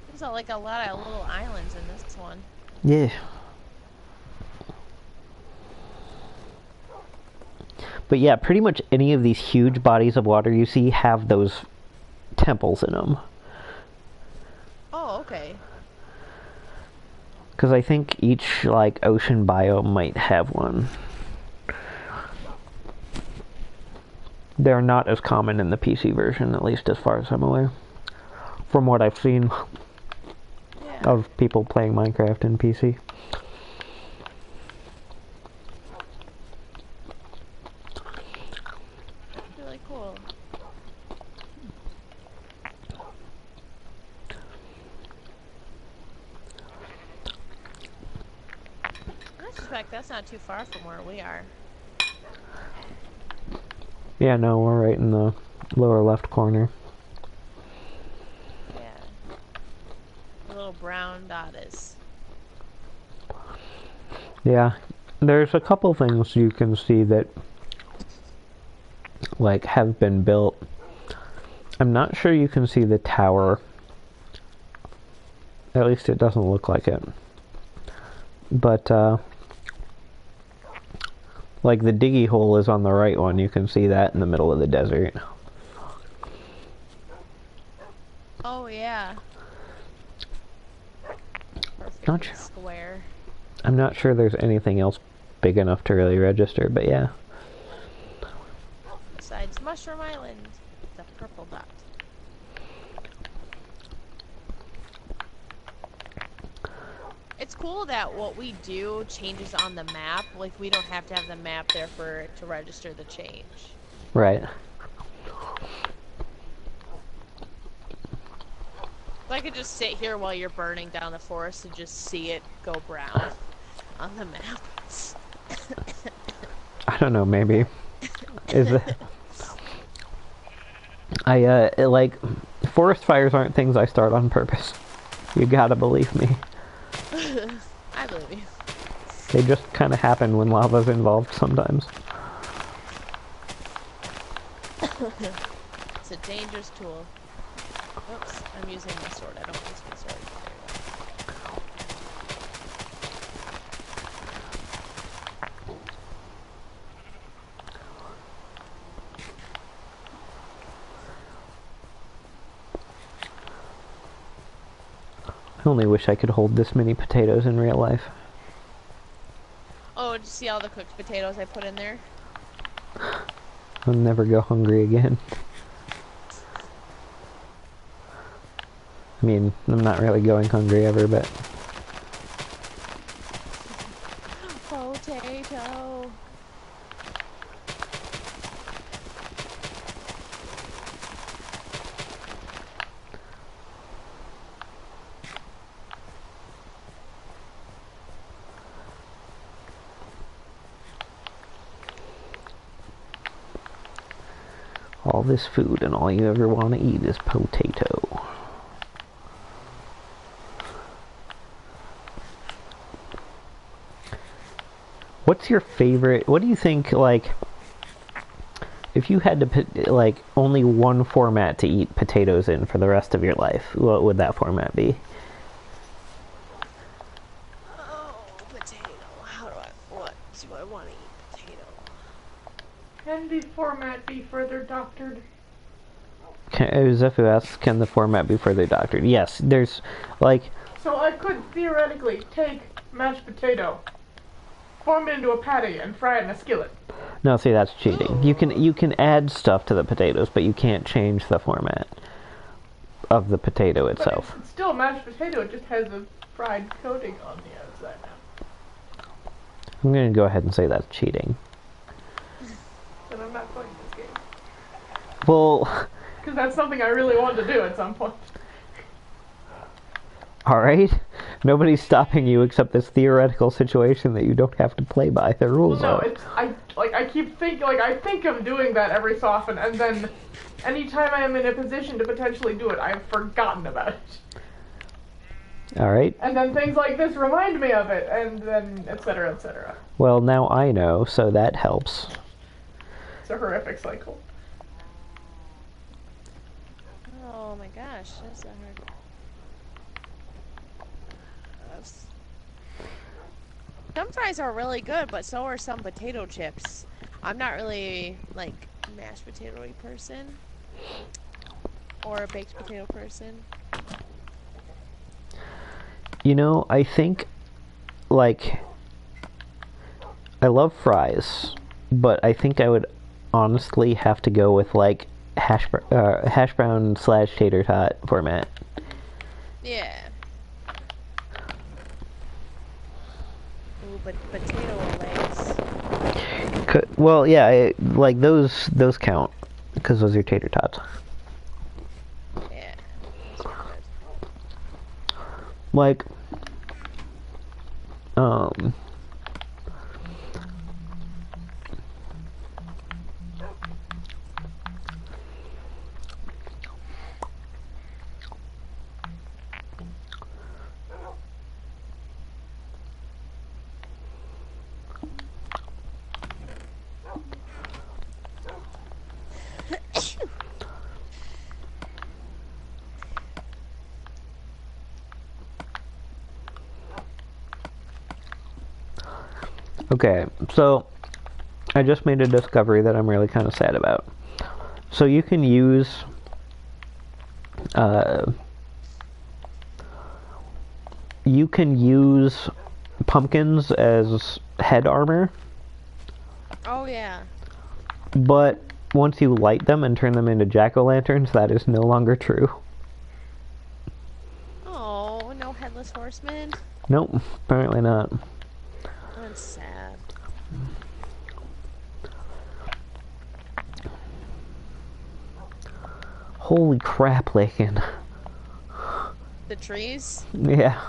There's like a lot of little islands in this one. Yeah. But yeah, pretty much any of these huge bodies of water you see have those temples in them. Oh, okay. Because I think each, like, ocean biome might have one. They're not as common in the PC version, at least as far as I'm aware. From what I've seen of people playing Minecraft in PC. Really cool. I suspect that's not too far from where we are. Yeah, no, we're right in the lower left corner. Yeah. The little brown dot is. Yeah, there's a couple things you can see that, like, have been built. I'm not sure you can see the tower. At least it doesn't look like it. But, Like the diggy hole is on the right one. You can see that in the middle of the desert. Oh yeah. Not Perfectly sure. square. I'm not sure there's anything else big enough to really register, but yeah. Besides Mushroom Island, the purple dot. It's cool that what we do changes on the map. Like, we don't have to have the map there for it to register the change. Right. So I could just sit here while you're burning down the forest and just see it go brown on the map. I don't know, maybe. Is it... like, forest fires aren't things I start on purpose. You gotta believe me. I believe you. They just kind of happen when lava's involved sometimes. It's a dangerous tool. Oops, I'm using my sword. I don't use my sword. I only wish I could hold this many potatoes in real life. Oh, did you see all the cooked potatoes I put in there? I'll never go hungry again. I mean, I'm not really going hungry ever, but... Potato. all this food and all you ever want to eat is potato. What's your favorite, what do you think, like, if you had to put, like, only one format to eat potatoes in for the rest of your life, what would that format be? Oh, potato. What do I want to eat potato? Can the format be further doctored? Zefu asks, can the format be further doctored? Yes, there's, like... So I could theoretically take mashed potato, form it into a patty, and fry it in a skillet. No, see, that's cheating. You can add stuff to the potatoes, but you can't change the format of the potato itself. But it's still mashed potato, it just has a fried coating on the outside now. I'm going to go ahead and say that's cheating. Then I'm not playing this game. Well... Because that's something I really want to do at some point. Alright? Nobody's stopping you except this theoretical situation that you don't have to play by. The rules Well, no, are... it's I keep thinking, I think of doing that every so often, and then anytime I am in a position to potentially do it, I've forgotten about it. Alright. And then things like this remind me of it, and then etc. etc. Well, now I know, so that helps. It's a horrific cycle. Oh my gosh, that's so hard. Some fries are really good, but so are some potato chips. I'm not really, like, mashed potato-y person. Or a baked potato person. You know, I think, like, I love fries, but I think I would honestly have to go with, like, hash brown / tater tot format. Yeah. Ooh, but potato legs. Well, yeah, like, those count, because those are tater tots. Yeah. Those are good. Like, okay, so I just made a discovery that I'm really kind of sad about. So you can use pumpkins as head armor, Oh yeah. but once you light them and turn them into jack-o'-lanterns, that is no longer true. Oh, no headless horseman. Nope, apparently not. That's sad. Holy crap, Laken. The trees? Yeah.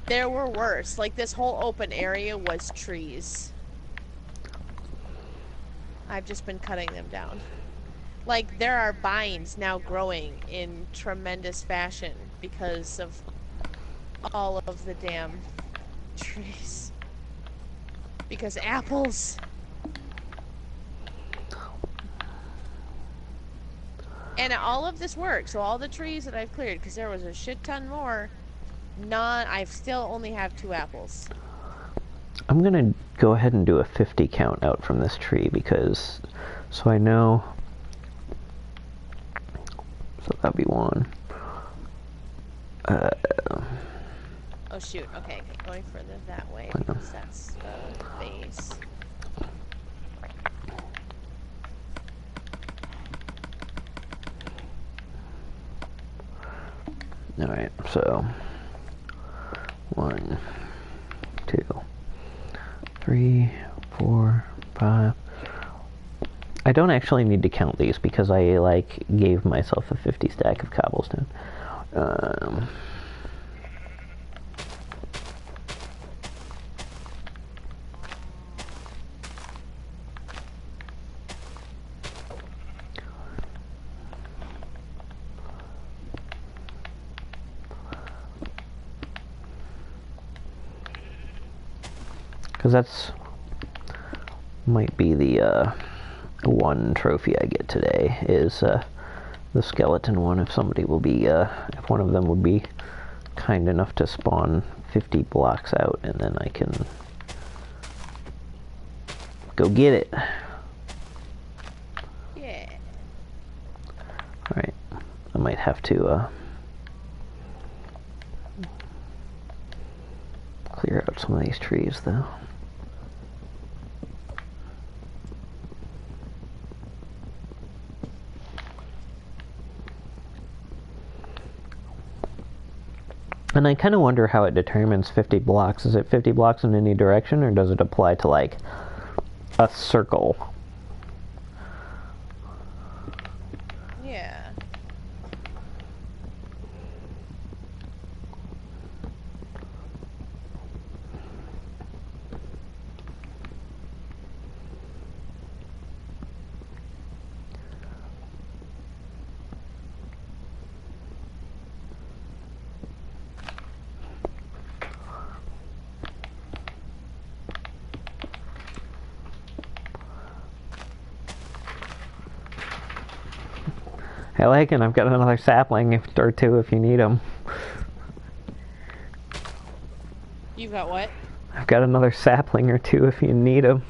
There were worse. Like, this whole open area was trees. I've just been cutting them down. Like, there are vines now growing in tremendous fashion because of all of the damn trees. Because apples. And all of this work, so all the trees that I've cleared, because there was a shit ton more, I still only have 2 apples. I'm gonna go ahead and do a 50 count out from this tree because, so I know, so that'd be 1. Oh shoot, okay, going further that way, because that's the base. Alright, so 1, 2, 3, 4, 5. I don't actually need to count these because I like gave myself a 50 stack of cobblestone. Because that's might be the one trophy I get today is the skeleton one. If somebody will be, if one of them would be kind enough to spawn 50 blocks out, and then I can go get it. Yeah. Alright, I might have to clear out some of these trees though. And I kind of wonder how it determines 50 blocks. Is it 50 blocks in any direction, or does it apply to, like, a circle? Yeah. Hey, Laken, I've got another sapling or 2 if you need them. You've got what? I've got another sapling or 2 if you need them.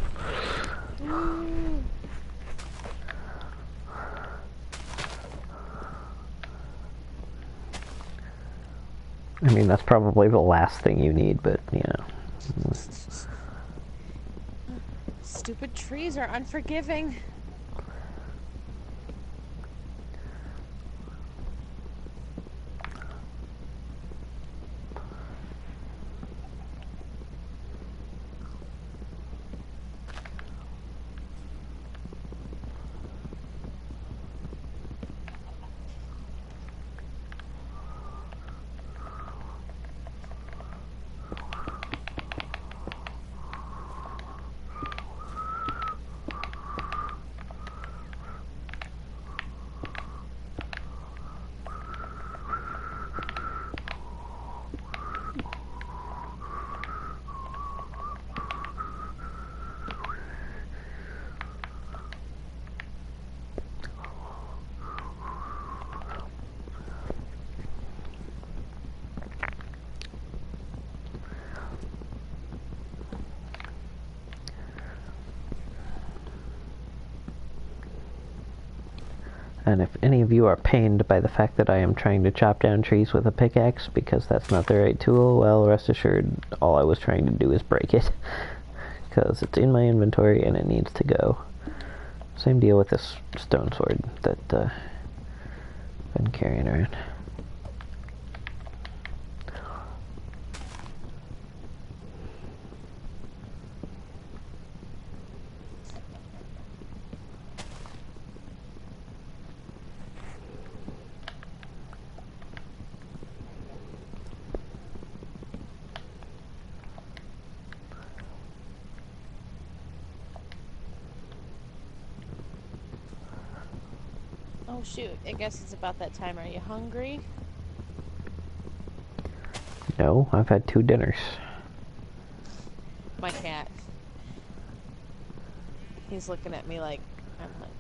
I mean, that's probably the last thing you need, but, you know. Stupid trees are unforgiving. And if any of you are pained by the fact that I am trying to chop down trees with a pickaxe because that's not the right tool, well, rest assured, all I was trying to do is break it. Because it's in my inventory and it needs to go. Same deal with this stone sword that I've been carrying around. Oh shoot, I guess it's about that time. Are you hungry? No, I've had 2 dinners. My cat. He's looking at me like I'm hungry.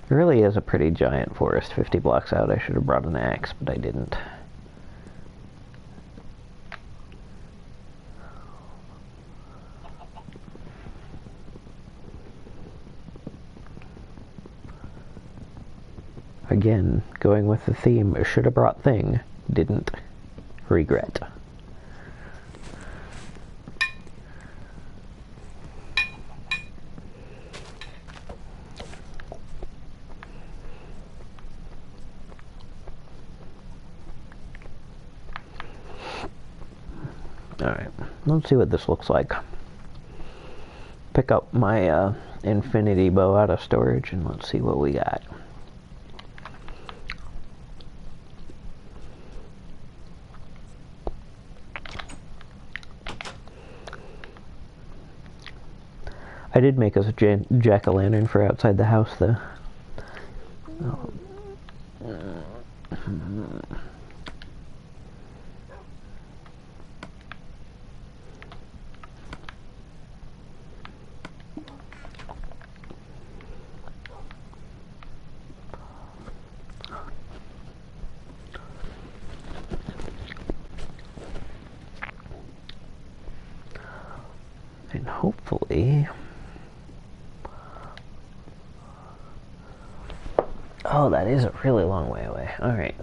It really is a pretty giant forest 50 blocks out. I should have brought an axe, but I didn't. Again, going with the theme, should have brought thing, didn't. Regret. Alright, let's see what this looks like. Pick up my infinity bow out of storage and let's see what we got. I did make us a jack-o'-lantern for outside the house, though. Oh. And hopefully... Oh, that is a really long way away. Alright.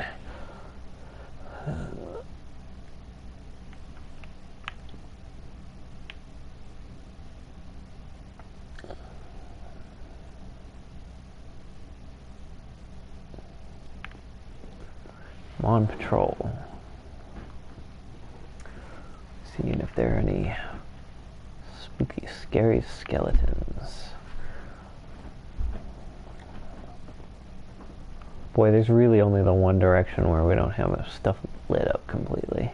I'm on patrol. Seeing if there are any spooky, scary skeletons. Boy, there's really only the one direction where we don't have stuff lit up completely.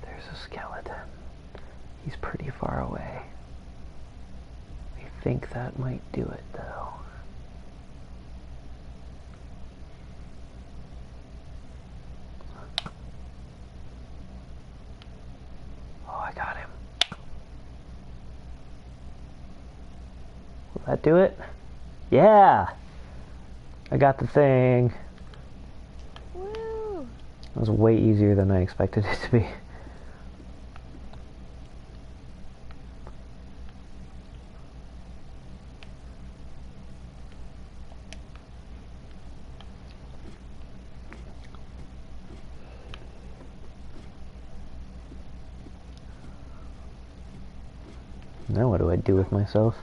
There's a skeleton. He's pretty far away. I think that might do it, though. Oh, I got him. Will that do it? Yeah! I got the thing. Woo! That was way easier than I expected it to be. Now what do I do with myself?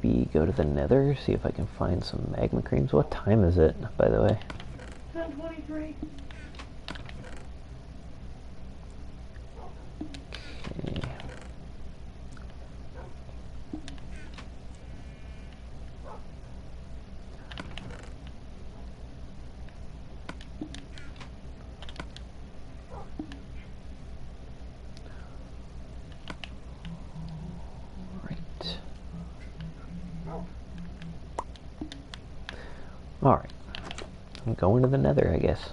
maybe go to the Nether, see if I can find some magma creams. What time is it, by the way? 10:23. Okay. Alright. I'm going to the Nether, I guess.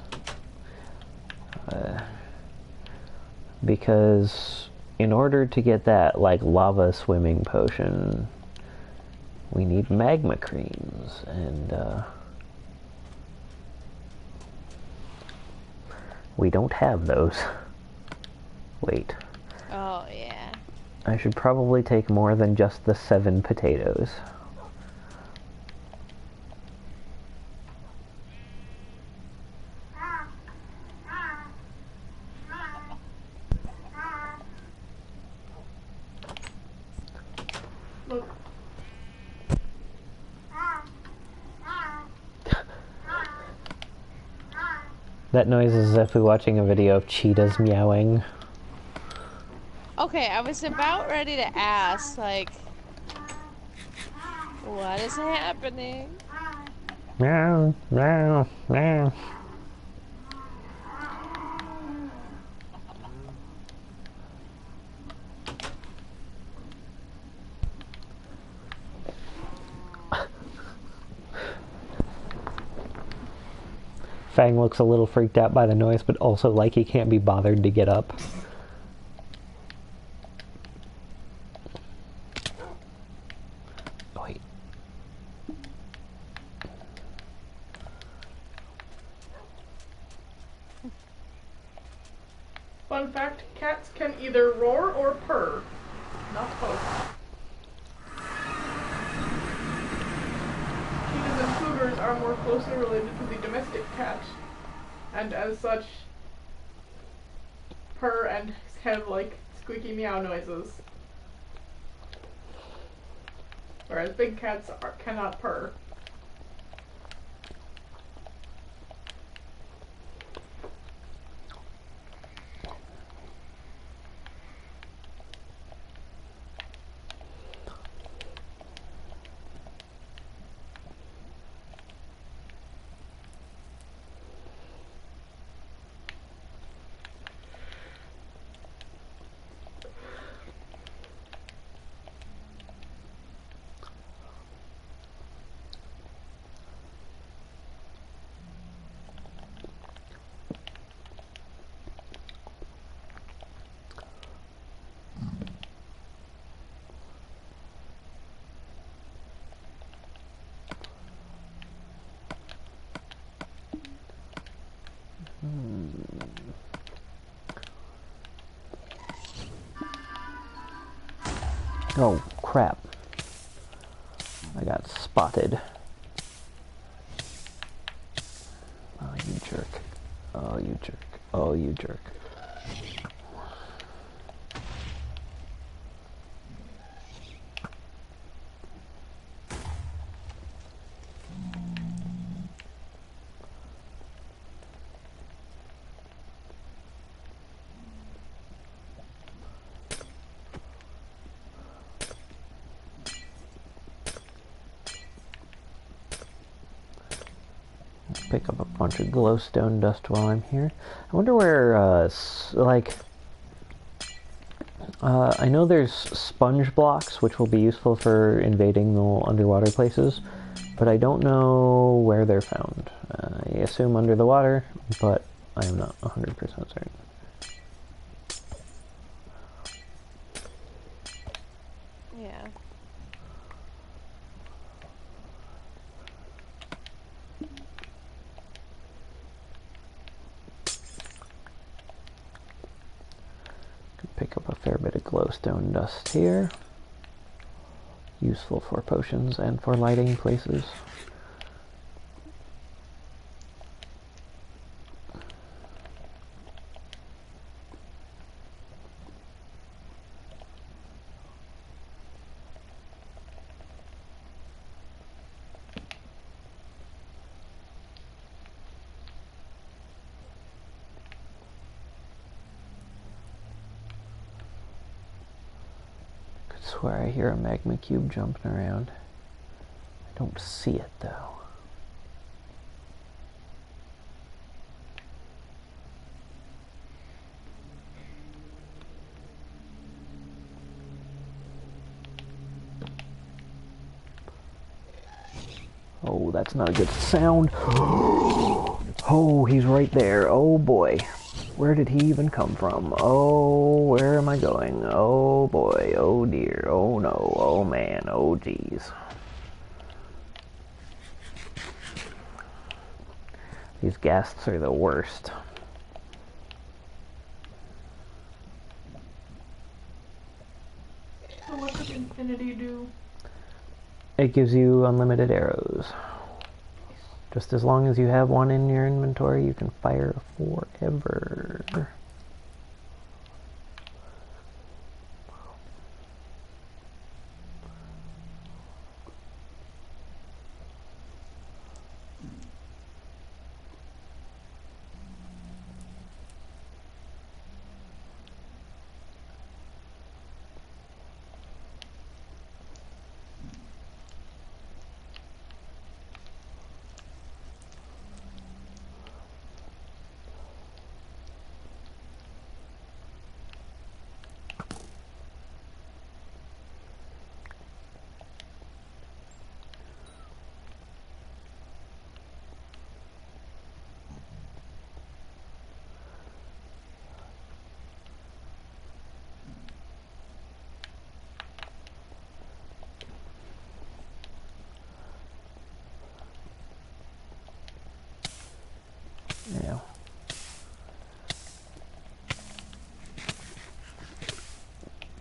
Because in order to get that, like, lava swimming potion, we need magma creams, and, we don't have those. Wait. Oh, yeah. I should probably take more than just the 7 potatoes. Look. That noise is as if we're watching a video of cheetahs meowing. Okay, I was about ready to ask, like, what is happening? Meow, meow, meow. Fang looks a little freaked out by the noise, but also like he can't be bothered to get up. Wait. Fun fact, cats can either roar or purr. Not both. Cheetahs and cougars are more closely related to the domestic cat, and as such, purr and have like squeaky meow noises. Whereas big cats cannot purr. Oh, crap. I got spotted. Oh, you jerk. Oh, you jerk. Oh, you jerk. Pick up a bunch of glowstone dust while I'm here. I wonder where, I know there's sponge blocks, which will be useful for invading the underwater places, but I don't know where they're found. I assume under the water, but I am not 100% certain. Yeah. Pick up a fair bit of glowstone dust here. Useful for potions and for lighting places. swear I hear a magma cube jumping around. I don't see it though. Oh, that's not a good sound. Oh, he's right there. Oh boy. Where did he even come from? Oh, where am I going? Oh boy. Oh dear. Oh no. Oh man. Oh geez. These ghasts are the worst. So what does infinity do? It gives you unlimited arrows. Just as long as you have one in your inventory, you can fire forever. Yeah.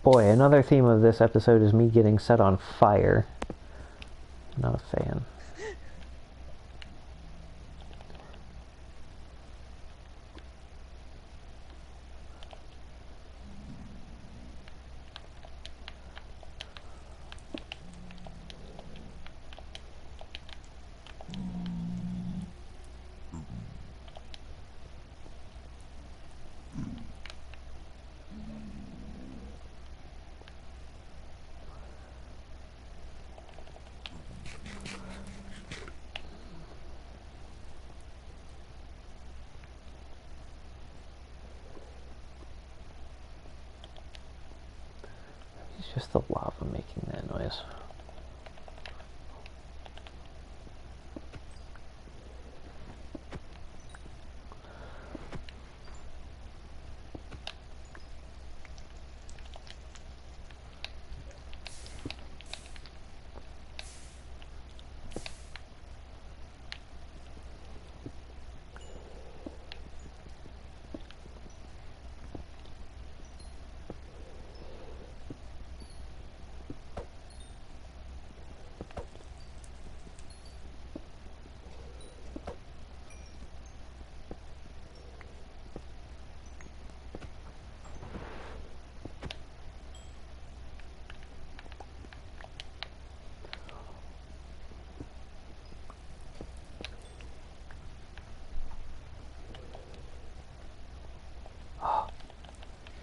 Boy, another theme of this episode is me getting set on fire. Not a fan. It's just the lava making that noise.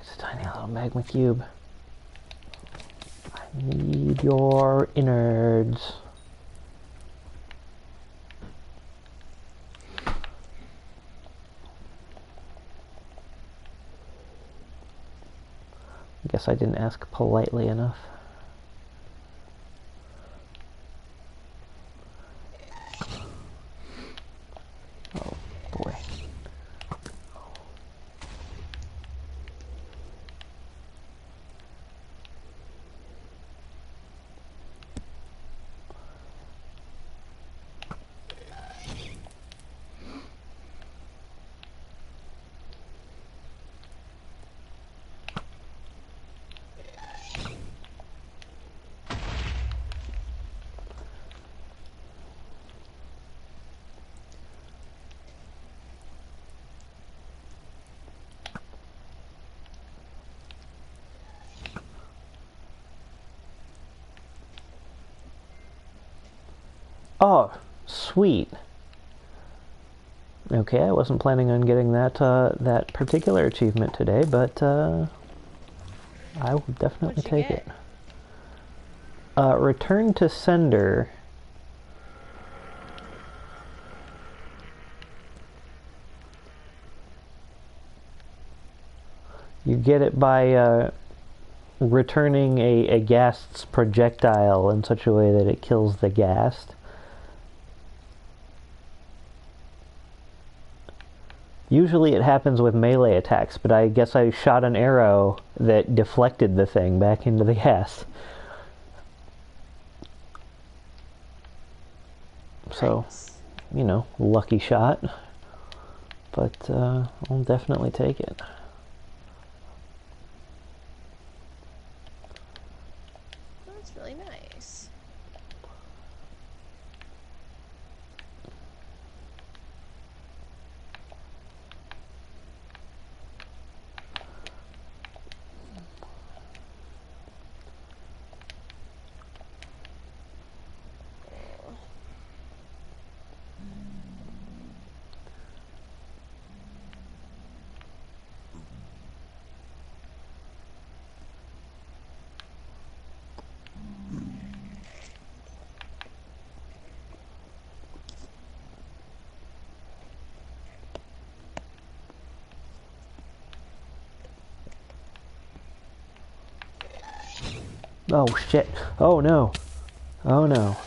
It's a tiny little magma cube. I need your innards. I guess I didn't ask politely enough. Oh boy. Oh, sweet. Okay, I wasn't planning on getting that particular achievement today, but I will definitely What'd you take get? it. Return to sender. You get it by returning a ghast's projectile in such a way that it kills the ghast. Usually it happens with melee attacks, but I guess I shot an arrow that deflected the thing back into the ghast. So, Nice. you know, lucky shot. But I'll definitely take it. That's really nice. Oh shit. Oh no. Oh no.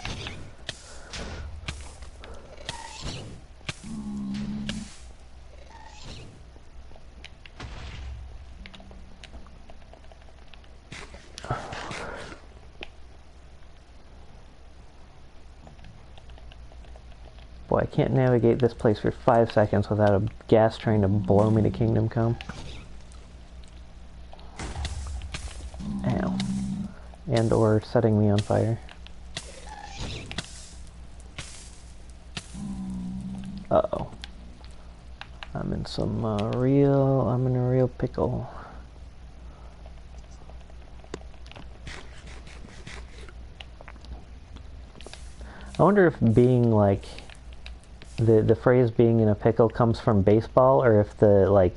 Boy, I can't navigate this place for 5 seconds without a gas trying to blow me to Kingdom Come. Ow. And or setting me on fire. Uh-oh. I'm in a real pickle. I wonder if being like, the phrase being in a pickle comes from baseball, or if the like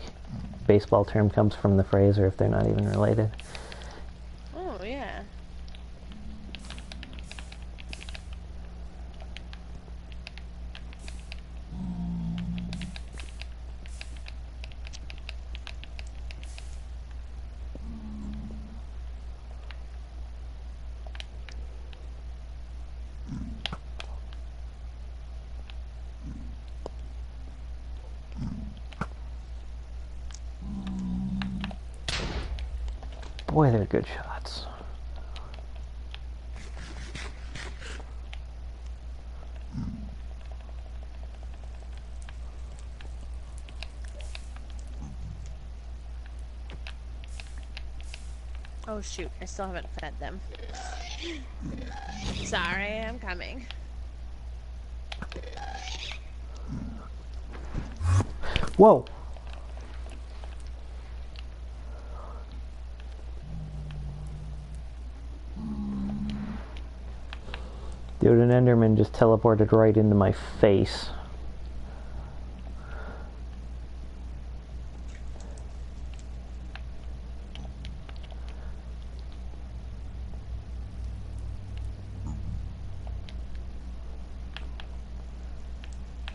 baseball term comes from the phrase, or if they're not even related. Oh, yeah. Boy, they're good shots. Oh, shoot. I still haven't fed them. Sorry, I'm coming. Whoa! Dude, an Enderman just teleported right into my face.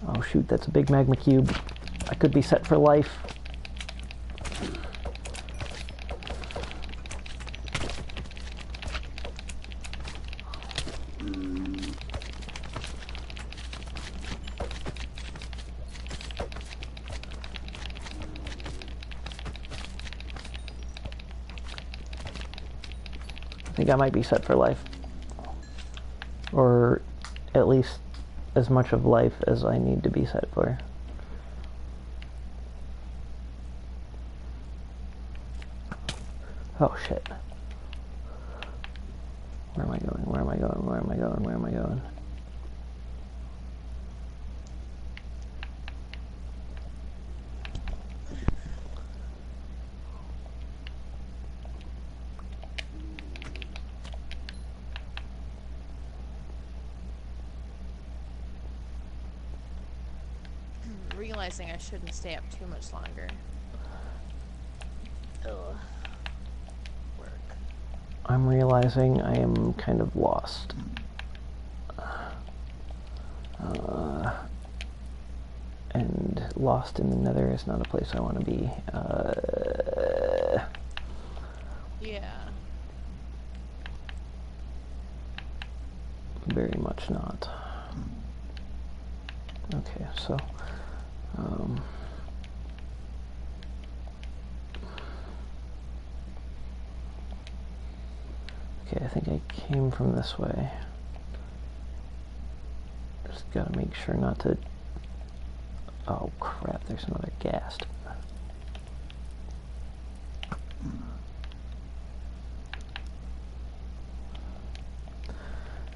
Oh shoot, that's a big magma cube. I could be set for life. I think I might be set for life. Or at least as much of life as I need to be set for. Oh shit. Where am I going? Where am I going? Where am I going? Where am I going? Realizing I shouldn't stay up too much longer. Ugh. Work. I'm realizing I am kind of lost. And lost in the Nether is not a place I want to be. Yeah. Very much not. Okay, so okay, I think I came from this way. Just gotta make sure not to... Oh crap, there's another ghast.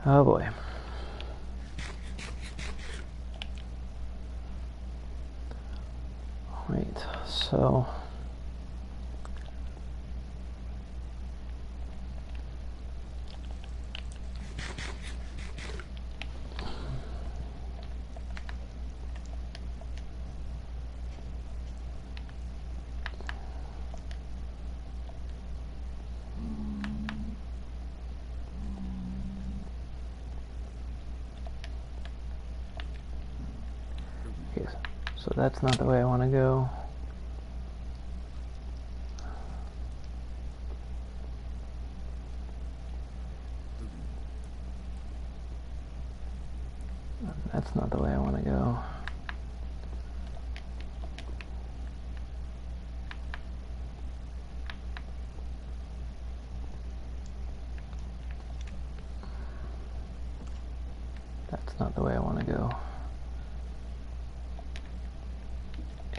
Oh boy. Right, so... Okay, so that's not the way I want to go. That's not the way I want to go. That's not the way I want to go.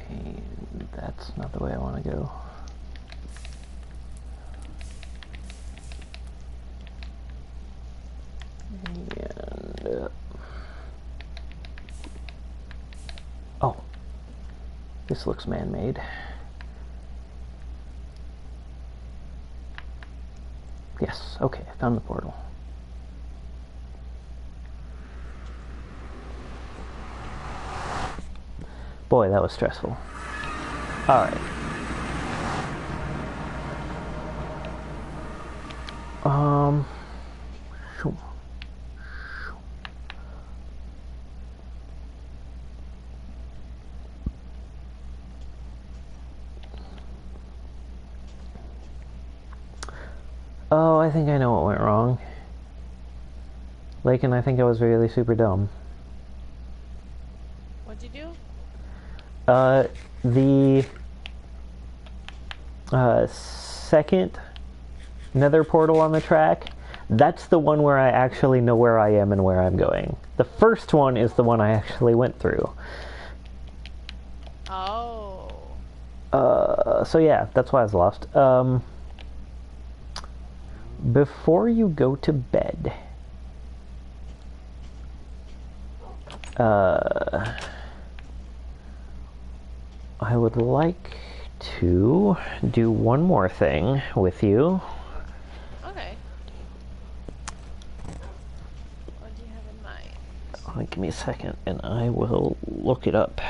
And that's not the way I want to go. And... oh. This looks man-made. Yes, okay, I found the portal. Boy, that was stressful. Alright. Shoo. Oh, I think I know what went wrong. Laken, I think I was really super dumb. What'd you do? The second nether portal on the track, that's the one where I actually know where I am and where I'm going. The first one is the one I actually went through. Oh. So yeah, that's why I was lost. Before you go to bed, I would like to do one more thing with you. Okay. What do you have in mind? Give me a second and I will look it up.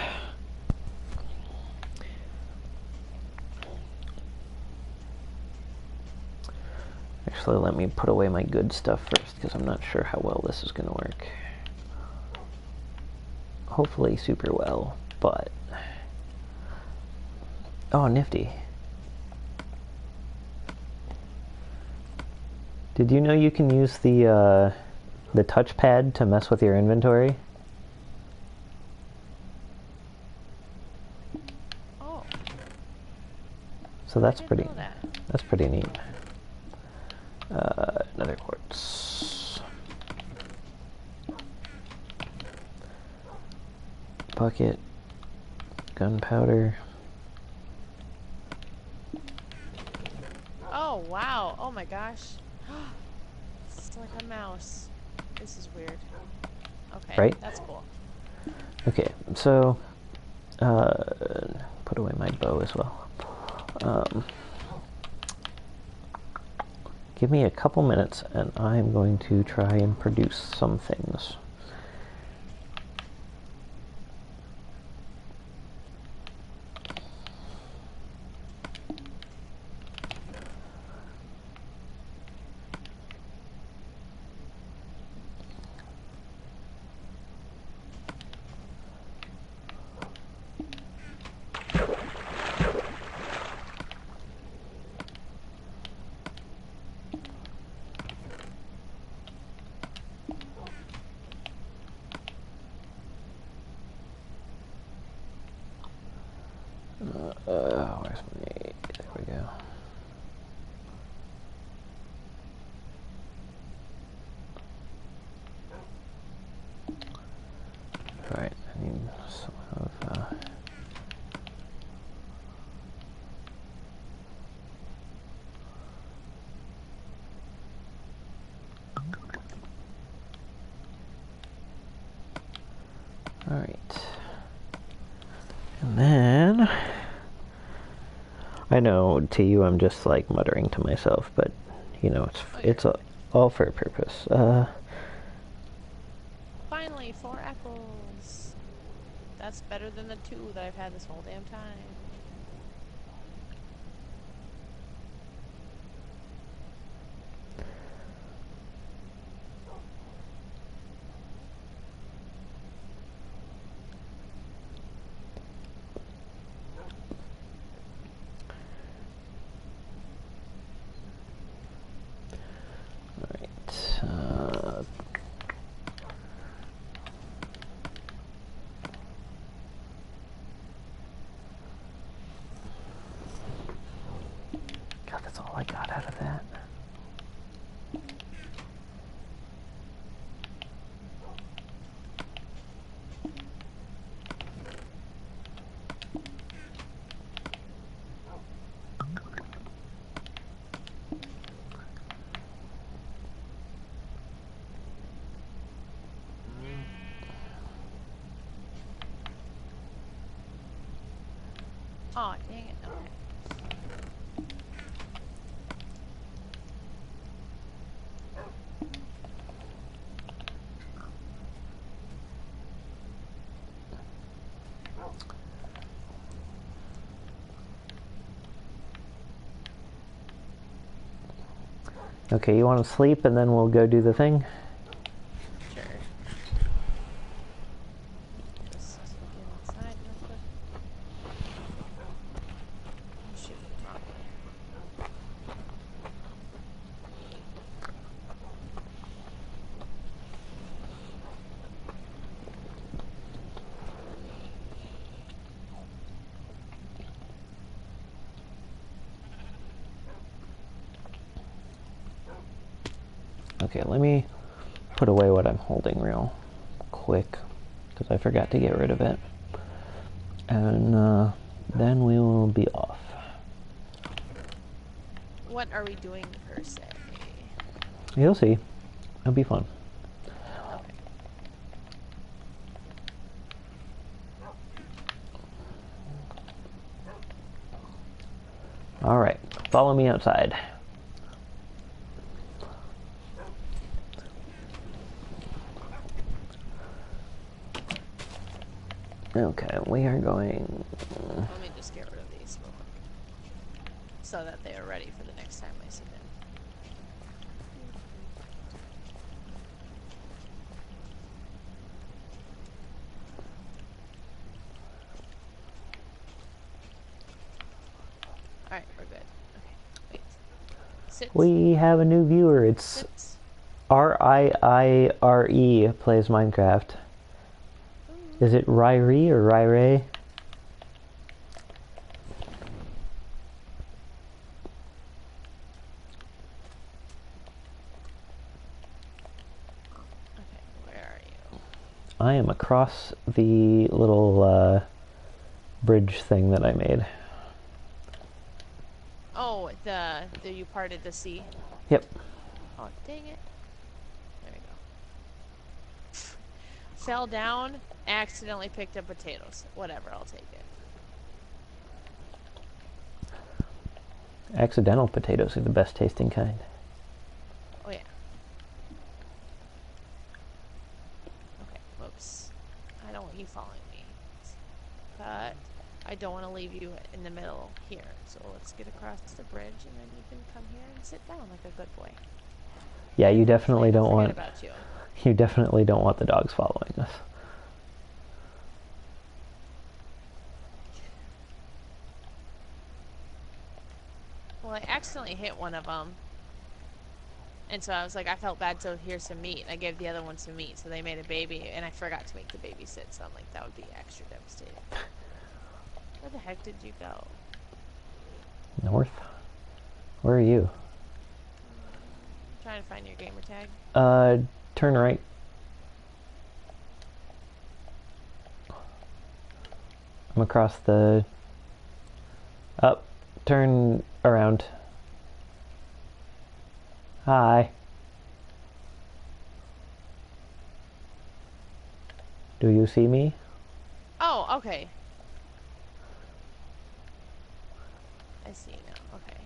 Actually, let me put away my good stuff first because I'm not sure how well this is going to work. Hopefully super well, but... oh, nifty. Did you know you can use the touchpad to mess with your inventory? Oh. So that's I didn't pretty. know that. That's pretty neat. Another quartz. Bucket. Gunpowder. Oh, wow. Oh my gosh. It's like a mouse. This is weird. Okay. Right? That's cool. Okay, so put away my bow as well. Give me a couple minutes and I'm going to try and produce some things. Where's my... There we go. Alright, I need some of... Alright. And then... I know, to you I'm just like muttering to myself, but, you know, it's all for a purpose. Finally, 4 apples. That's better than the 2 that I've had this whole damn time. God, that's all I got out of that. Aw, dang it. Okay, you want to sleep and then we'll go do the thing? Sure. Just get inside real quick. Oh, shoot, wrong way. Okay, let me put away what I'm holding real quick, because I forgot to get rid of it. And then we will be off. What are we doing per se? You'll see. It'll be fun. Okay. Alright, follow me outside. Okay, we are going... Let me just get rid of these real quick. So that they are ready for the next time I sit in. Alright, we're good. Okay, wait. Sit. We have a new viewer. It's Sit. R-I-I-R-E plays Minecraft. Is it Ryrie or Ryray? Okay, where are you? I am across the little bridge thing that I made. Oh, the you parted the sea. Yep. Oh, dang it. There we go. Fell down, accidentally picked up potatoes. Whatever, I'll take it. Accidental potatoes are the best tasting kind. Oh, yeah. Okay, whoops. I don't want you following me. But I don't want to leave you in the middle here. So let's get across the bridge and then you can come here and sit down like a good boy. Yeah, you definitely don't want... about you. You definitely don't want the dogs following us. Well, I accidentally hit one of them. And so I was like, I felt bad, so here's some meat. I gave the other one some meat, so they made a baby, and I forgot to make the baby sit, so I'm like, that would be extra devastating. Where the heck did you go? North? Where are you? I'm trying to find your gamer tag. Turn right. I'm across the... Up. Turn around. Hi. Do you see me? Oh, okay. I see now. Okay.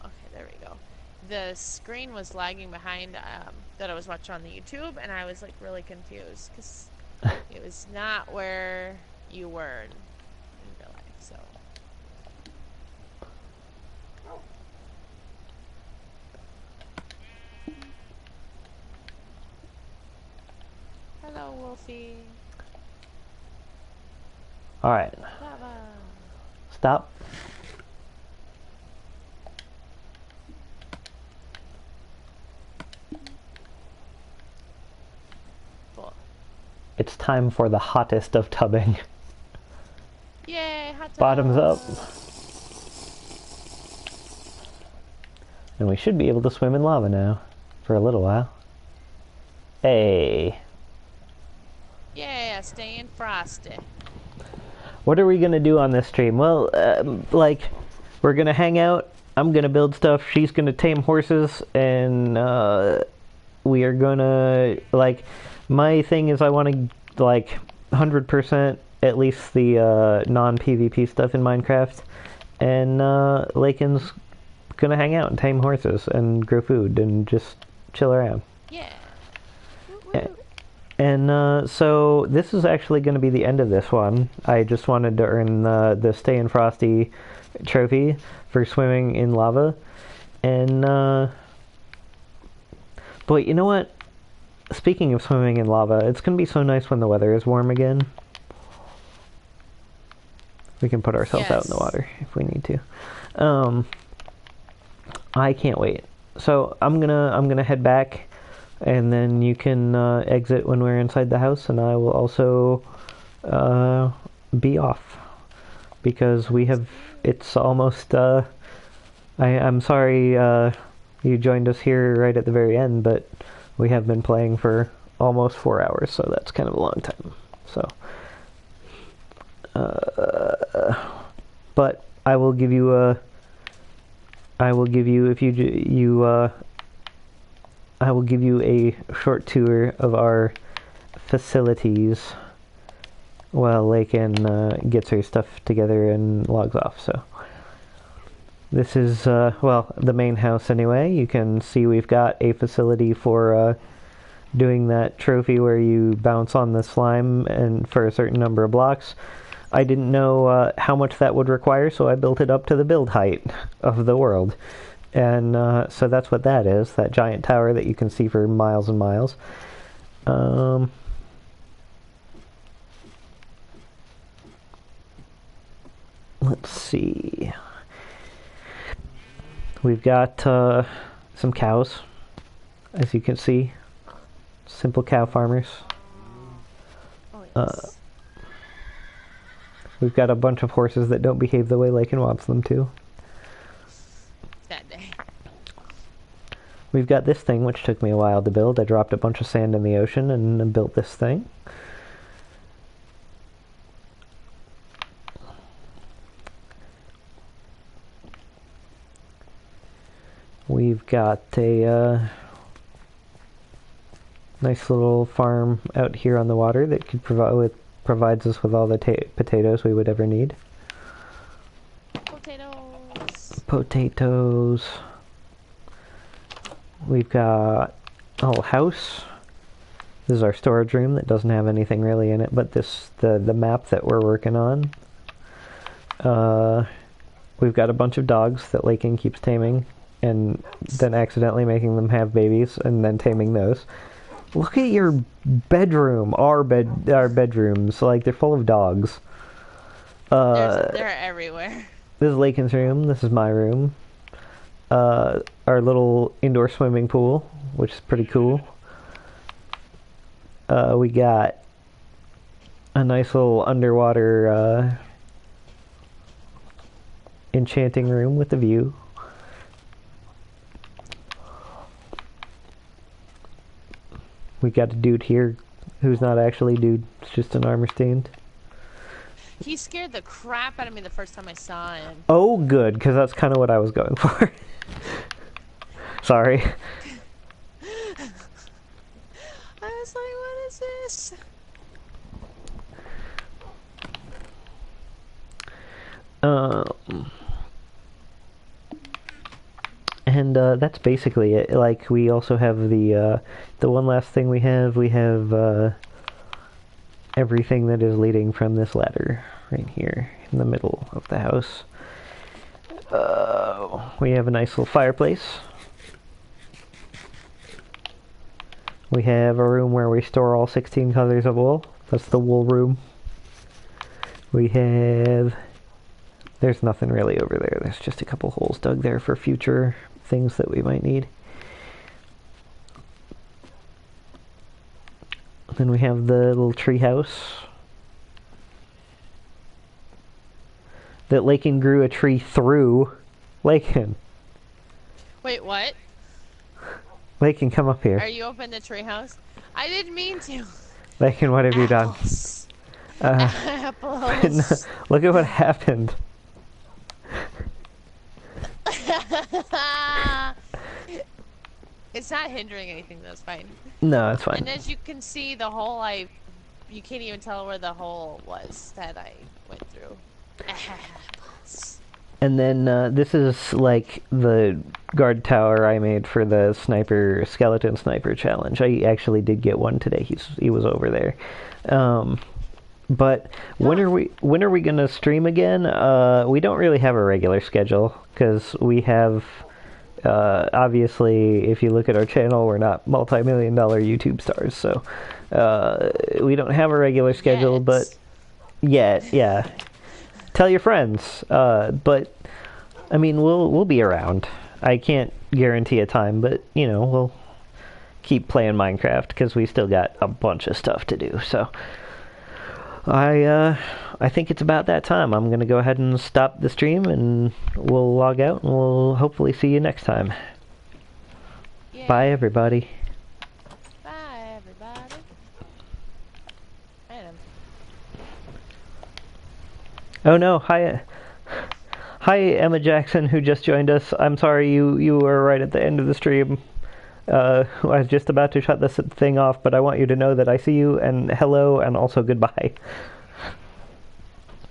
Okay, there we go. The screen was lagging behind that I was watching on the YouTube, and I was like really confused because it was not where you were in real life. So hello, Wolfie. Alright. Lava. Stop. Cool. It's time for the hottest of tubbing. Yay, hot tub. Bottoms up. And we should be able to swim in lava now. For a little while. Hey. Yeah, staying frosty. What are we gonna do on this stream? Well, like, we're gonna hang out. I'm gonna build stuff. She's gonna tame horses. And, we are gonna, like, my thing is I want to, like, 100% at least the non-PvP stuff in Minecraft. And Laken's gonna hang out and tame horses and grow food and just chill around. Yeah. Woo-woo. And so this is actually going to be the end of this one. I just wanted to earn the Stay in Frosty trophy for swimming in lava. And, but you know what? Speaking of swimming in lava, it's going to be so nice when the weather is warm again. We can put ourselves out in the water if we need to. I can't wait. So I'm gonna head back, and then you can exit when we're inside the house, and I will also be off because we have. It's almost. I'm sorry you joined us here right at the very end, but we have been playing for almost 4 hours, so that's kind of a long time. So. But I will give you if I will give you a short tour of our facilities while Laken gets her stuff together and logs off. So this is well, the main house anyway. You can see we've got a facility for doing that trophy where you bounce on the slime and for a certain number of blocks. I didn't know how much that would require, so I built it up to the build height of the world. And so that's what that is, that giant tower that you can see for miles and miles. Let's see. We've got some cows, as you can see. Simple cow farmers. Oh, yes. We've got a bunch of horses that don't behave the way Laken wants them to. That day. We've got this thing, which took me a while to build. I dropped a bunch of sand in the ocean and built this thing. We've got a nice little farm out here on the water that could provides us with all the potatoes we would ever need. Potatoes. We've got a whole house. This is our storage room that doesn't have anything really in it, but the map that we're working on. We've got a bunch of dogs that Laken keeps taming, and then accidentally making them have babies, and then taming those. Look at your bedroom. Our bedrooms. Like, they're full of dogs. They're everywhere. This is Laken's room. This is my room. Our little indoor swimming pool, which is pretty cool. We got a nice little underwater enchanting room with a view. We got a dude here who's not actually a dude. It's just an armor stand. He scared the crap out of me the first time I saw him. Oh, good, because that's kind of what I was going for. Sorry. I was like, what is this? And that's basically it. Like, we also have the one last thing we have everything that is leading from this ladder right here in the middle of the house. We have a nice little fireplace. We have a room where we store all 16 colors of wool. That's the wool room. There's nothing really over there. There's just a couple holes dug there for future things that we might need. Then we have the little tree house that Laken grew a tree through. Laken. Wait, what? Laken, come up here. Are you open the treehouse? I didn't mean to. Laken, what have you done? Apples. Look at what happened. It's not hindering anything, though. It's fine. No, it's fine. And as you can see, the hole you can't even tell where the hole was that I went through. And then this is like the guard tower I made for the skeleton sniper challenge. I actually did get one today. He was over there. But when are we gonna stream again? We don't really have a regular schedule because we have obviously, if you look at our channel, we're not multi-million-dollar YouTube stars, so we don't have a regular schedule. But yeah. Tell your friends. But I mean, we'll be around. I can't guarantee a time, but you know, we'll keep playing Minecraft because we still got a bunch of stuff to do. So I think it's about that time. I'm gonna go ahead and stop the stream, and we'll log out, and we'll hopefully see you next time. Yeah. Bye, everybody. Bye, everybody. Adam. Oh no, hi Emma Jackson, who just joined us. I'm sorry you were right at the end of the stream. I was just about to shut this thing off, but I want you to know that I see you, and hello, and also goodbye.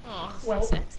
Oh, Well. that's